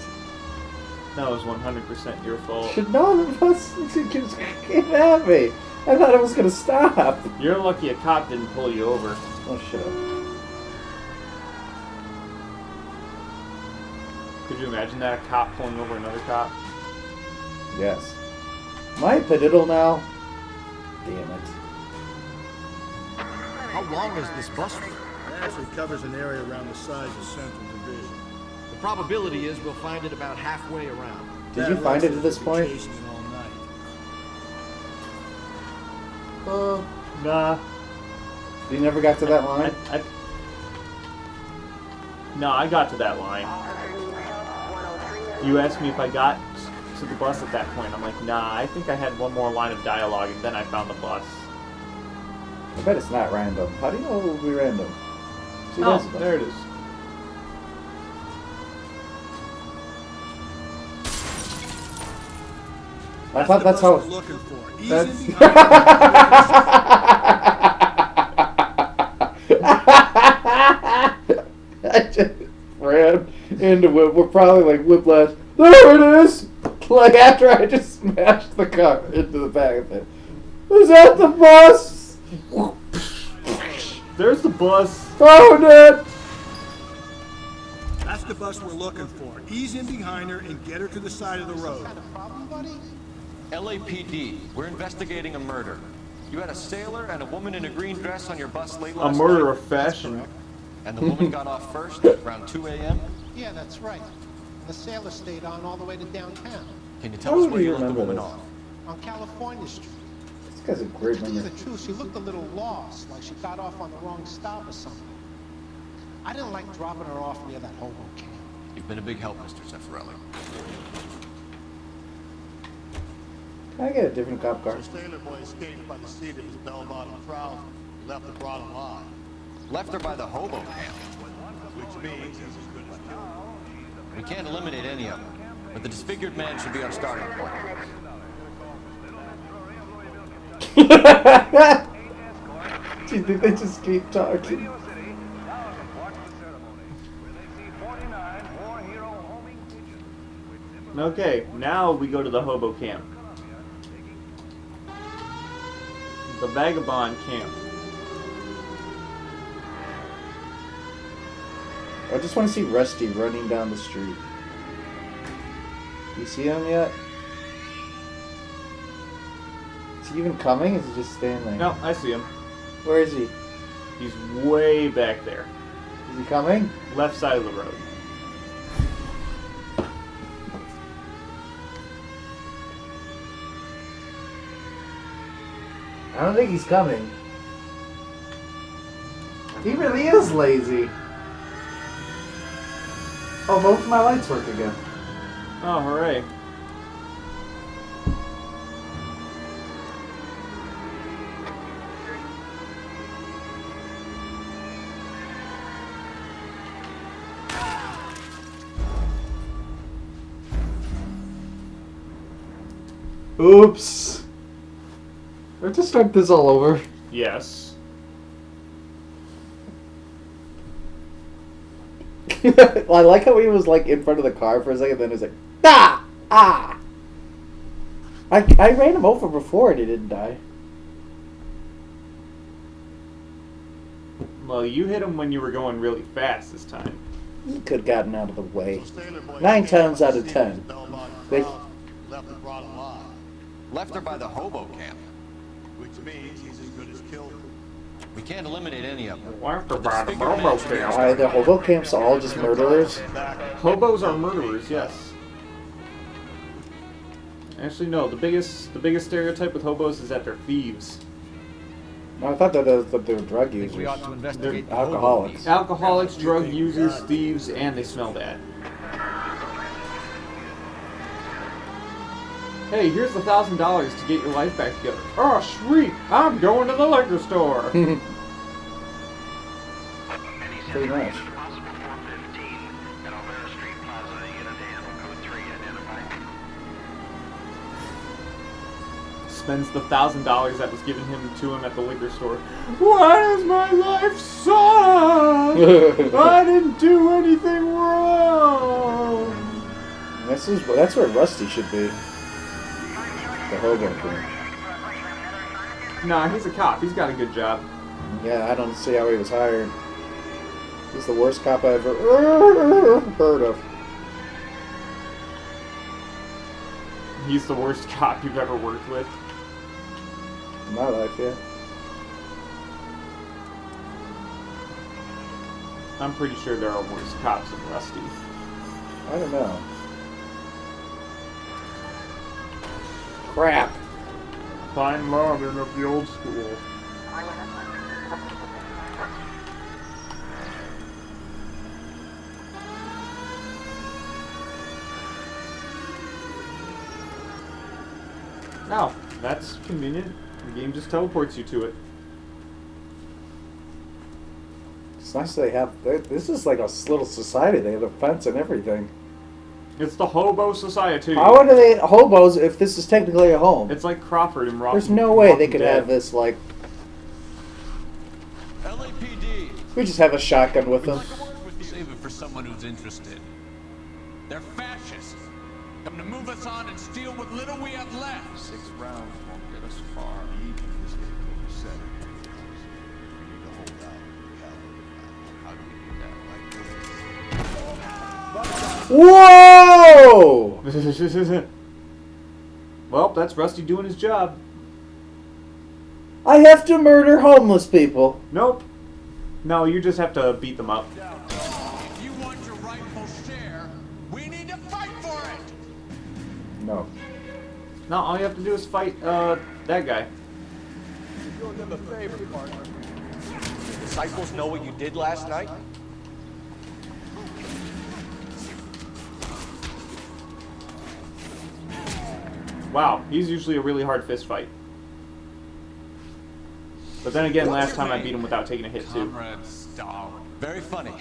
That was 100% your fault. Should know the bus just came at me. I thought it was gonna stop. You're lucky a cop didn't pull you over. Oh, shut up. Could you imagine that? A cop pulling over another cop? Yes. Am I a pediddle now? Damn it. How long is this bus route? It actually covers an area around the size of Central Division. The probability is we'll find it about halfway around. Did you find it at this point? Chasing it all night. Nah. You never got to that line? No, I got to that line. You asked me if I got to the bus at that point. I'm like, nah, I think I had one more line of dialogue and then I found the bus. I bet it's not random. How do you know it will be random? See, Oh, that's the- there it is. I thought that's how. We're looking for. Ease That's. in behind. I just ran into it. We're probably like whiplash. There it is! Like after I just smashed the car into the back of it. Is that the bus? There's the bus. Found it! That's the bus we're looking for. Ease in behind her and get her to the side of the road. LAPD, we're investigating a murder. You had a sailor and a woman in a green dress on your bus late A last murder night. of fashion. And the woman got off first around 2 a.m.? Yeah, that's right. The sailor stayed on all the way to downtown. Can you tell us where you let the remember woman this? off? On California Street. This guy's a great To tell you memory. the truth, she looked a little lost, like she got off on the wrong stop or something. I didn't like dropping her off near that hobo camp. You've been a big help, Mr. Zeffirelli. Can I get a different cop car? The sailor boy escaped by the seat of his bell-bottom trouser. He left the broad alive. Left her by the hobo camp. Which means he's as good as killed. We can't eliminate any of them, but the disfigured man should be our starting point. Do you think they just keep talking? Okay, now we go to the hobo camp. The vagabond camp. I just want to see Rusty running down the street. You see him yet? Is he even coming? Is he just standing there? No, I see him. Where is he? He's way back there. Is he coming? Left side of the road. I don't think he's coming. He really is lazy. Oh, both of my lights work again. Oh, hooray. Oops. I have to start this all over. Yes. Well, I like how he was like in front of the car for a second, then he was like, ah! Ah! I ran him over before and he didn't die. Well, you hit him when you were going really fast this time. You could have gotten out of the way. 9 times out of 10. They... Left and brought him alive. Left her by the hobo camp. Which means he's as good as killed her. We can't eliminate any of them. Left her by the hobo camp. Why, the hobo camps are all just murderers? Hobos are murderers, yes. Actually, no. The biggest stereotype with hobos is that they're thieves. No, I thought that they were drug users. We ought to investigate They're alcoholics. Alcoholics, drug users, thieves, and they smell bad. Hey, here's the $1,000 to get your life back together. Oh, sweet! I'm going to the liquor store. Pretty much. Spends the $1,000 that was given to him at the liquor store. Why does my life suck? I didn't do anything wrong. That's where Rusty should be. The hobo king. Nah, he's a cop. He's got a good job. Yeah, I don't see how he was hired. He's the worst cop I've ever heard of. He's the worst cop you've ever worked with. In my life, yeah. I'm pretty sure there are worse cops than Rusty. I don't know. Crap. Fine modern of the old school. Now, that's convenient. The game just teleports you to it. It's nice they have... This is like a little society. They have a fence and everything. It's the Hobo Society. How are they hobos if this is technically a home? It's like Crawford and Rock. There's no way they could have this, like... LAPD. We just have a shotgun with them. Save it for someone who's interested. They're fascists. Come to move us on and steal what little we have left. 6 rounds won't get us far. Even if this game goes 7. We need to hold out. How do we do Whoa! Well, that's Rusty doing his job. I have to murder homeless people. Nope. No, you just have to beat them up. If you want your rightful share, we need to fight for it. No. No, all you have to do is fight that guy. You're doing them a favor, partner. The disciples know what you did last night? Wow, he's usually a really hard fist fight. But then again, last time I beat him without taking a hit too. Comrade Stalin. Very funny.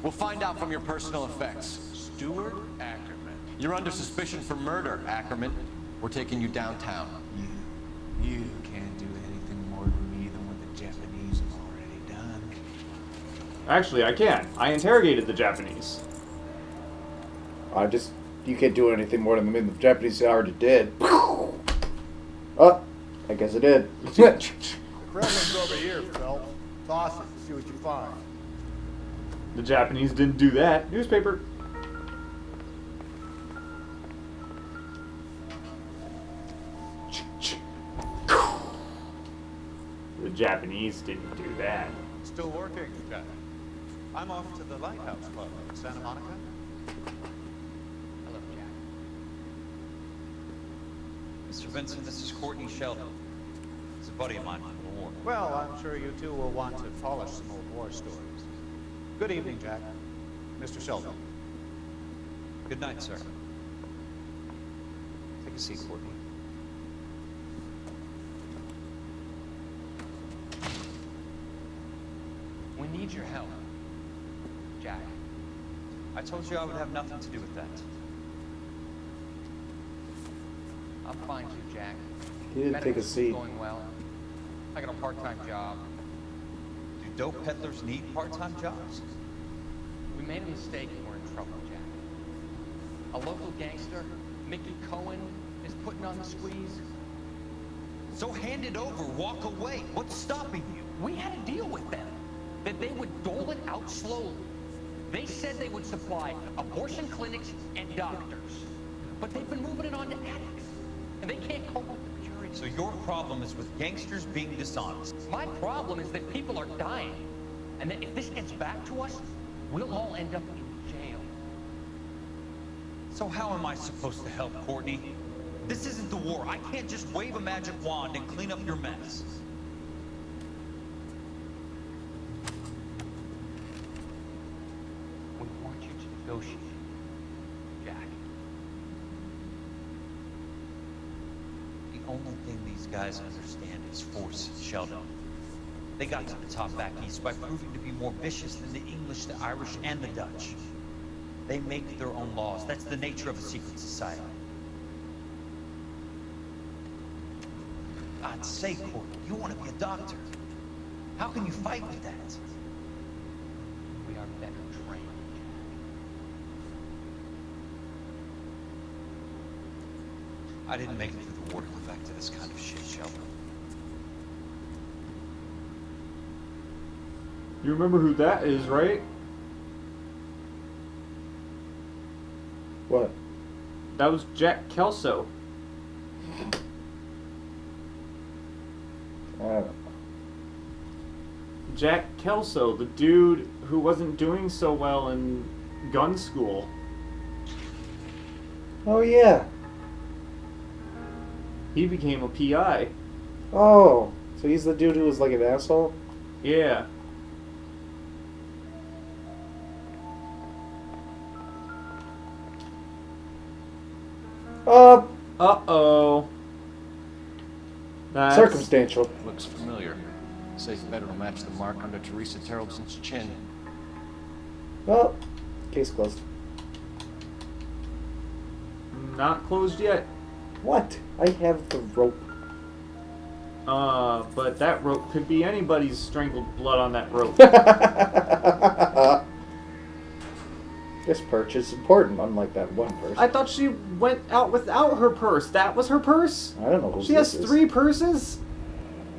We'll find out from your personal effects. Stuart Ackerman. You're under suspicion for murder, Ackerman. We're taking you downtown. You can't do anything more to me than what the Japanese have already done. Actually, I can. I interrogated the Japanese. You can't do anything more than the Japanese already did. Oh, I guess it did. Kremlin's over here, Phelps. Toss it, see what you find. The Japanese didn't do that. Newspaper. The Japanese didn't do that. Still working, Jack. I'm off to the Lighthouse Club in Santa Monica. Hello, Jack. Mr. Vincent, this is Courtney Sheldon. He's a buddy of mine from the war. Well, I'm sure you two will want to polish some old war stories. Good evening, Jack. Mr. Sheldon. Good night, sir. Take a seat, Courtney. We need your help. Jack, I told you I would have nothing to do with that. I'll find you, Jack. He didn't take a Medical's seat. Going well. I got a part-time job. Do dope peddlers need part-time jobs? We made a mistake and we're in trouble, Jack. A local gangster, Mickey Cohen, is putting on the squeeze. So hand it over, walk away. What's stopping you? We had to deal with them. that they would dole it out slowly. They said they would supply abortion clinics and doctors. But they've been moving it on to addicts. And they can't cope with the purity. So your problem is with gangsters being dishonest. My problem is that people are dying. And that if this gets back to us, we'll all end up in jail. So how am I supposed to help, Courtney? This isn't the war. I can't just wave a magic wand and clean up your mess. We want you to negotiate, Jack. The only thing these guys understand is force, Sheldon. They got to the top back east by proving to be more vicious than the English, the Irish, and the Dutch. They make their own laws. That's the nature of a secret society. God's sake, Courtney, you want to be a doctor. How can you fight with that? We are better trained. I didn't make it through the war to go back to this kind of shit, Sheldon. You remember who that is, right? What? That was Jack Kelso. I don't know. Jack Kelso, the dude who wasn't doing so well in gun school. Oh, yeah. He became a PI. Oh, so he's the dude who was like an asshole? Yeah. Uh-oh. That's circumstantial. Looks familiar. Safe bet will match the mark under Teresa Terrelson's chin. Well, case closed. Not closed yet. What? I have the rope. But that rope could be anybody's strangled blood on that rope. This purse is important, unlike that one purse. I thought she went out without her purse. That was her purse? I don't know who She has 3 purses?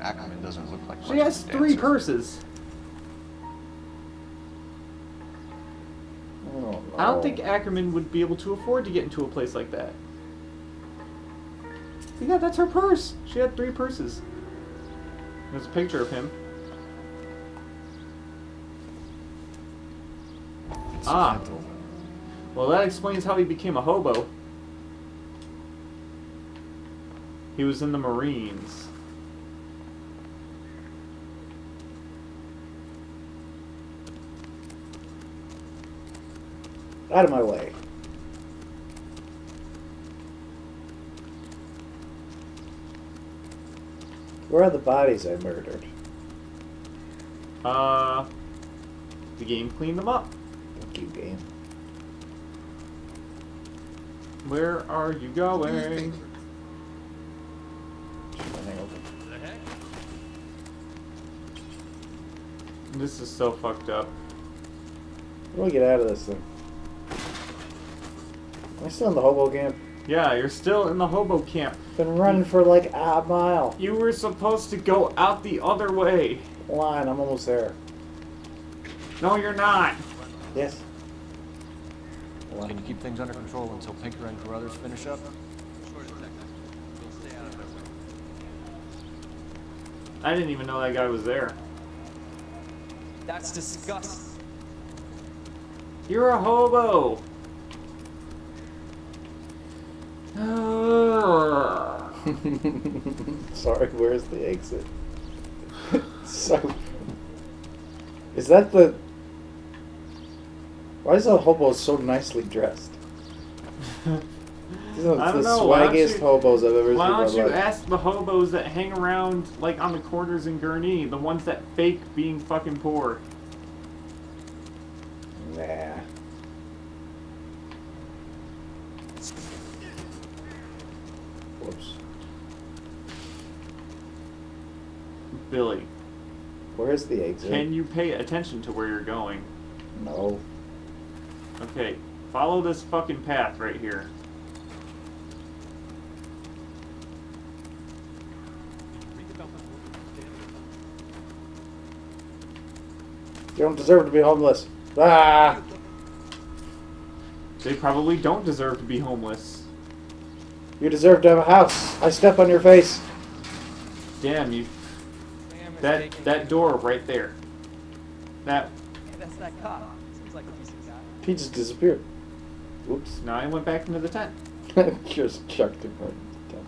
Ackerman doesn't look like She much has of a 3 dancer. purses. Oh, I don't think Ackerman would be able to afford to get into a place like that. Yeah, that's her purse. She had 3 purses. There's a picture of him. Ah. Well, that explains how he became a hobo. He was in the Marines. Out of my way. Where are the bodies I murdered? The game cleaned them up. Thank you, game. Where are you going? This is so fucked up. How do I get out of this thing? Am I still in the hobo camp? Yeah, you're still in the hobo camp. Been running for like a mile. You were supposed to go out the other way. Hold on, I'm almost there. No, you're not. Yes. Can you keep things under control until Pinker and Carruthers finish up? I didn't even know that guy was there. That's disgusting. You're a hobo. Sorry, where's the exit? So, is that the? Why is a hobo so nicely dressed? These are I don't the know. Why don't swaggiest you- hobos I've ever seen in Why my don't you life. ask the hobos that hang around like on the corners in Gurnee, the ones that fake being fucking poor? Nah. Whoops. Billy, Where's the exit? can you pay attention to where you're going? No. Okay, follow this fucking path right here. You don't deserve to be homeless. Ah! They probably don't deserve to be homeless. You deserve to have a house. I step on your face. Damn you. That door right there. That. Hey, that's that cop. Seems like a decent guy. He just disappeared. Oops. Now I went back into the tent. Just chucked him right into the tent.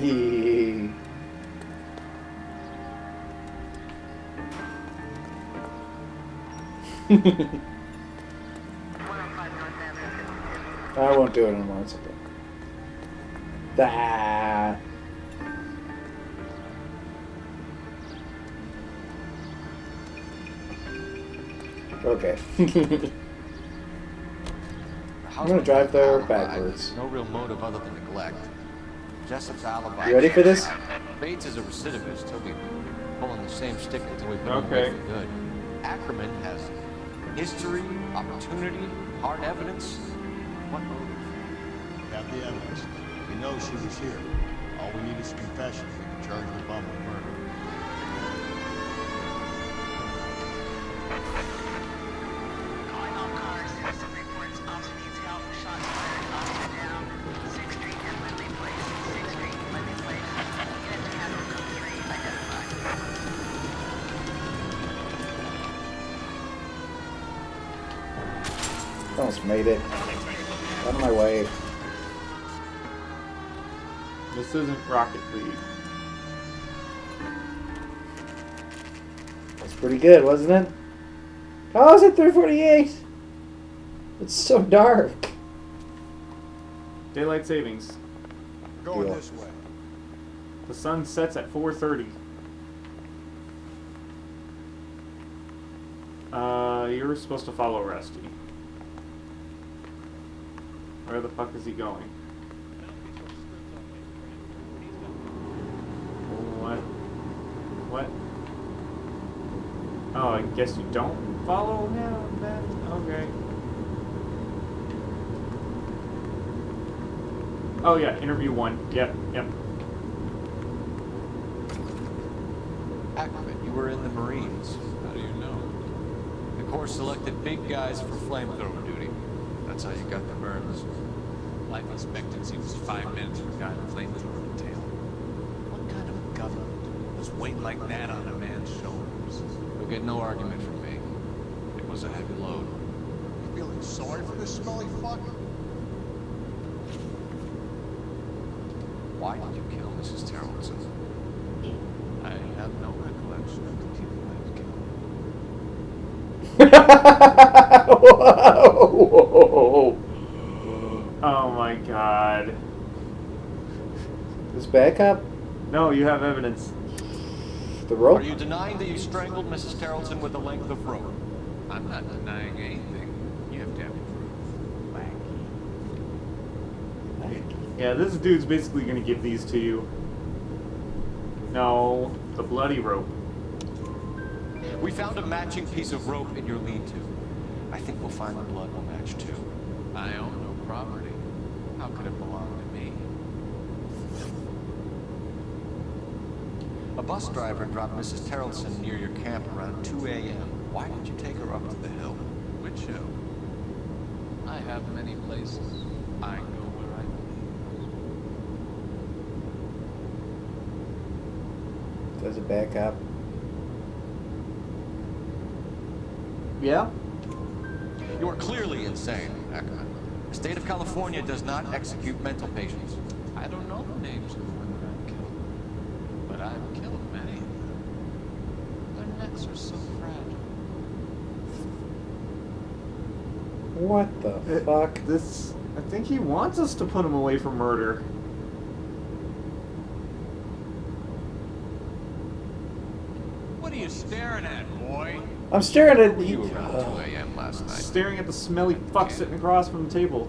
Yee. I won't do it anymore. It's okay. Ah. Okay. I'm gonna drive there backwards. No real motive other than neglect. Jessup's alibi. You ready for this? Bates is a recidivist. He'll be pulling the same stick until we put him Okay. away for good. Ackerman has history, opportunity, hard evidence. What motive? We have the evidence. We know she was here. All we need is a confession. We can charge the bum with murder. Calling all cars. Citizen reports officer needs help. Shots fired. Officer down. 6th Street and Lindley Place. 6th Street, Lindley Place. Unit to handle code 3 identified. Almost made it. Out of my way. This isn't Rocket League. That's pretty good, wasn't it? How is it 3:48? It's so dark. Daylight savings. We're going Deal. this way. The sun sets at 4:30. You're supposed to follow Rusty. Where the fuck is he going? What? What? Oh, I guess you don't follow him then? Okay. Oh yeah, interview 1. Yep. Ackerman, you were in the Marines. How do you know? The Corps selected big guys for flamethrower duty. That's how you got the burns. Life expectancy was 5 minutes for a guy with flamethrower tail. What kind of government was weight like that on a man's shoulders? You'll get no argument from me. It was a heavy load. You feeling sorry for this smelly fuck? Why did you kill Mrs. Tarleton? I have no recollection of the people I killed. Whoa. Oh my god. This backup? No, you have evidence. The rope? Are you denying that you strangled Mrs. Tarleton with a length of rope? I'm not denying anything. You have to have proof. Yeah, this dude's basically gonna give these to you. No, the bloody rope. We found a matching piece of rope in your lean-to. I think we'll find the blood will match too. I own no property. How could it belong to me? A bus driver dropped Mrs. Tarleton near your camp around 2 a.m. Why did you take her up to the hill? Which hill? I have many places. I go where I please. There's a backup. Yeah? You are clearly insane, Ackerman. The state of California does not execute mental patients. I don't know the names of the women I've killed, but I've killed many of them. Their necks are so fragile. What the fuck? This... I think he wants us to put him away for murder. What are you staring at, boy? I'm staring at You were around 2 a.m. last night. Staring at the smelly fuck sitting across from the table.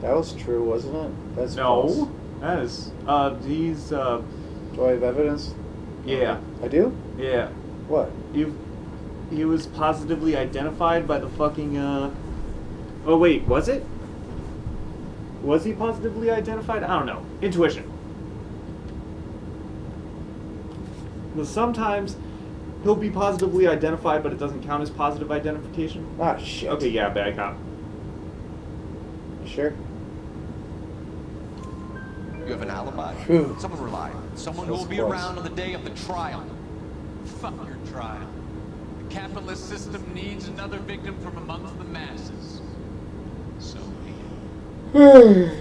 That was true, wasn't it? That's No. false. That is... he's, Do I have evidence? Yeah. I do? Yeah. What? You've he was positively identified by the fucking, Oh, wait, was it? Was he positively identified? I don't know. Intuition. But sometimes he'll be positively identified, but it doesn't count as positive identification. Ah, shit. Okay, yeah, bad cop. Sure. You have an alibi? Phew. Someone reliable. Someone who That will was be close. around on the day of the trial. Fuck your trial. The capitalist system needs another victim from amongst the masses. So be it.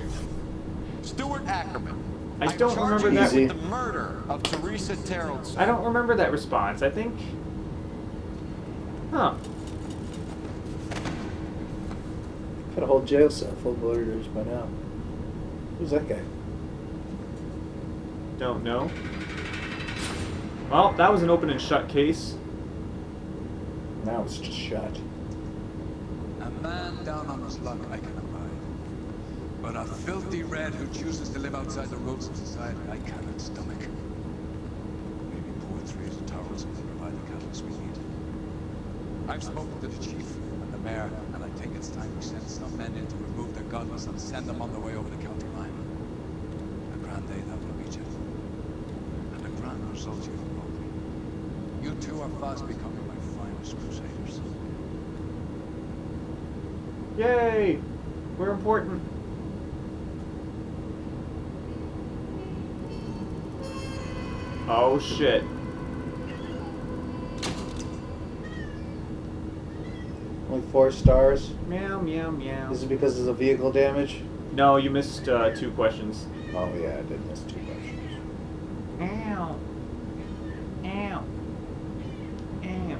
Stuart Ackerman. I don't remember charging that. you with the murder of Teresa Terrellson. I don't remember that response. I think. Huh. Got a whole jail cell full of murderers by now. Who's that guy? Don't know. Well, that was an open and shut case. Now it's just shut. A man down on his luck I can abide. But a filthy red who chooses to live outside the rules of society I cannot stomach. Maybe poor Teresa Terrellson will provide the catalyst we need. I've spoken to the chief and the mayor, and I think it's time we send some men in to remove their guns and send them on their way over the county line. A grand day that will be, gentlemen. And a grand result you will probably. You two are fast becoming my finest crusaders. Yay! We're important. Oh shit. Only 4 stars. Meow, meow, meow. Is it because of the vehicle damage? No, you missed 2 questions. Oh yeah, I did miss 2 questions. Ow. Ow. Ow.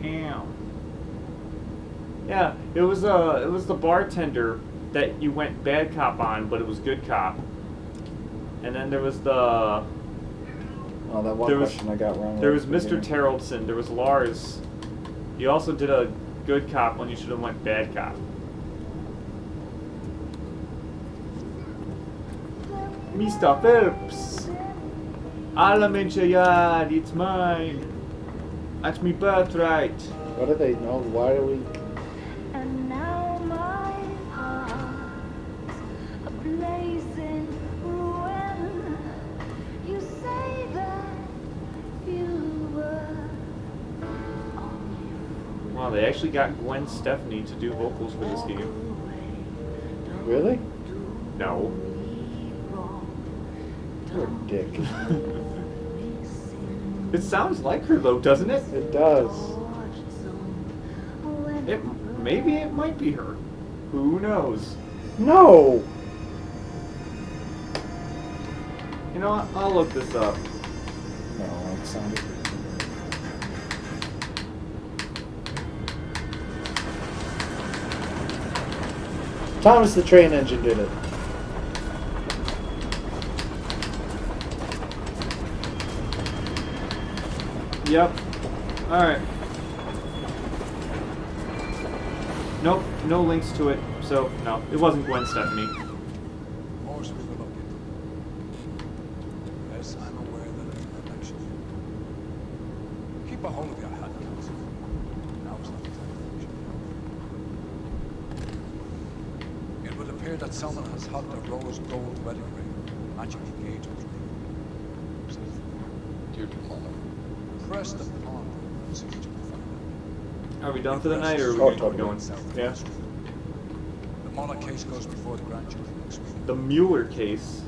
Ow. Yeah, it was the bartender that you went bad cop on, but it was good cop. And then there was the... Oh, that one question I got wrong. There was right at the Mr. beginning. Terrellson, there was Lars. You also did a good cop when you should have went bad cop. Mr. Phelps! Alamanchayad, it's mine. That's me birthright. What do they know? Why do we... And now my heart's a blazing ruin. You say that you were Wow, they actually got Gwen Stefani to do vocals for this game. Really? No. You're a dick. It sounds like her though, doesn't it? It does. Maybe it might be her. Who knows? No! You know what? I'll look this up. No, it sounded... Thomas the Train Engine did it. Yep. Alright. Nope, no links to it, so no, it wasn't Gwen Stefani. More we will look into. Yes, I'm aware that it's an election. Keep a hold of your hat, Council. Now is not the time for action. It would appear that someone has hugged a rose gold wedding ring, matching engagement ring. Dear to Mother, press the pawn and see what you can find. Are we done for the night, or are we going? Yeah. The Muller case goes before the grand jury next week. The Mueller case.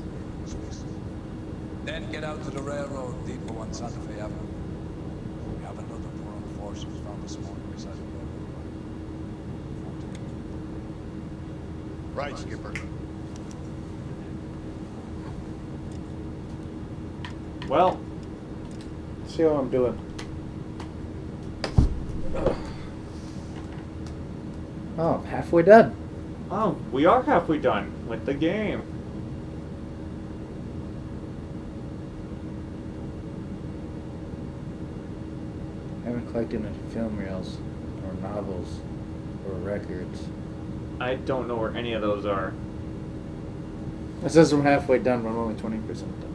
Then get out to the railroad depot on Santa Fe Avenue. We have another poor unfortunate was found this morning beside the railroad. Right, Skipper. Well, see how I'm doing. Oh, I'm halfway done. Oh, we are halfway done with the game. I haven't collected any film reels, or novels, or records. I don't know where any of those are. It says I'm halfway done, but I'm only 20% done.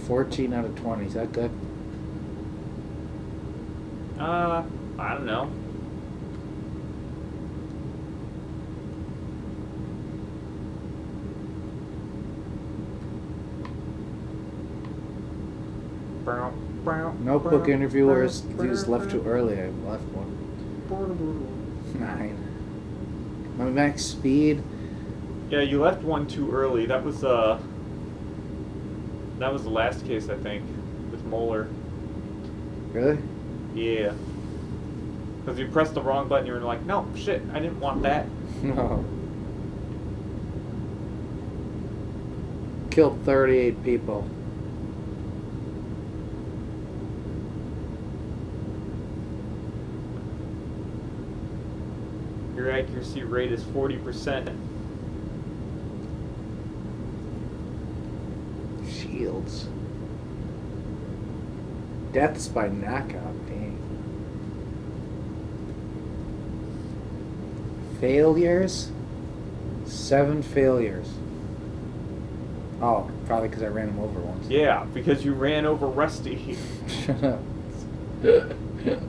14 out of 20, is that good? I don't know. Notebook interviewers used left too early. I left one. 9. My max speed. Yeah, you left one too early. That was the last case, I think, with Moeller. Really? Yeah. Because you pressed the wrong button, you were like, no, shit, I didn't want that. No. Killed 38 people. Your accuracy rate is 40%. Shields. Deaths by knockout. Dang. Failures? 7 failures. Oh, probably because I ran him over once. Yeah, because you ran over Rusty. Shut up.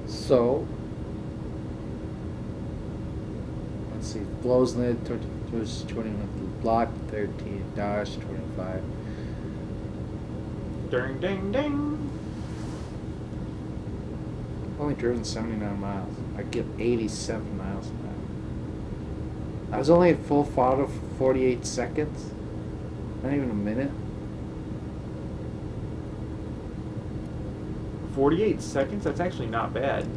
So, let's see. Blows in the 21, block 13, dodge 25. Ding, ding, ding. Only driven 79 miles. I get 87 miles an hour. I was only at full throttle for 48 seconds. Not even a minute. 48 seconds? That's actually not bad.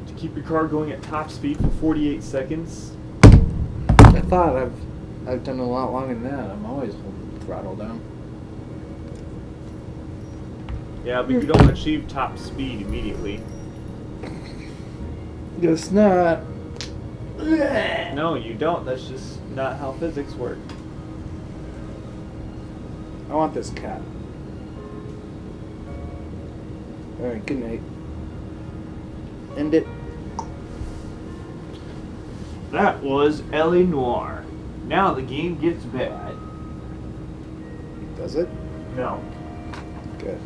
To keep your car going at top speed for 48 seconds? I thought I've done a lot longer than that. I'm always holding the throttle down. Yeah, but you don't achieve top speed immediately. Guess not. No, you don't. That's just not how physics work. I want this cat. Alright, good night. End it. That was Ellie Noire. Now the game gets bad. Does it? No. Good.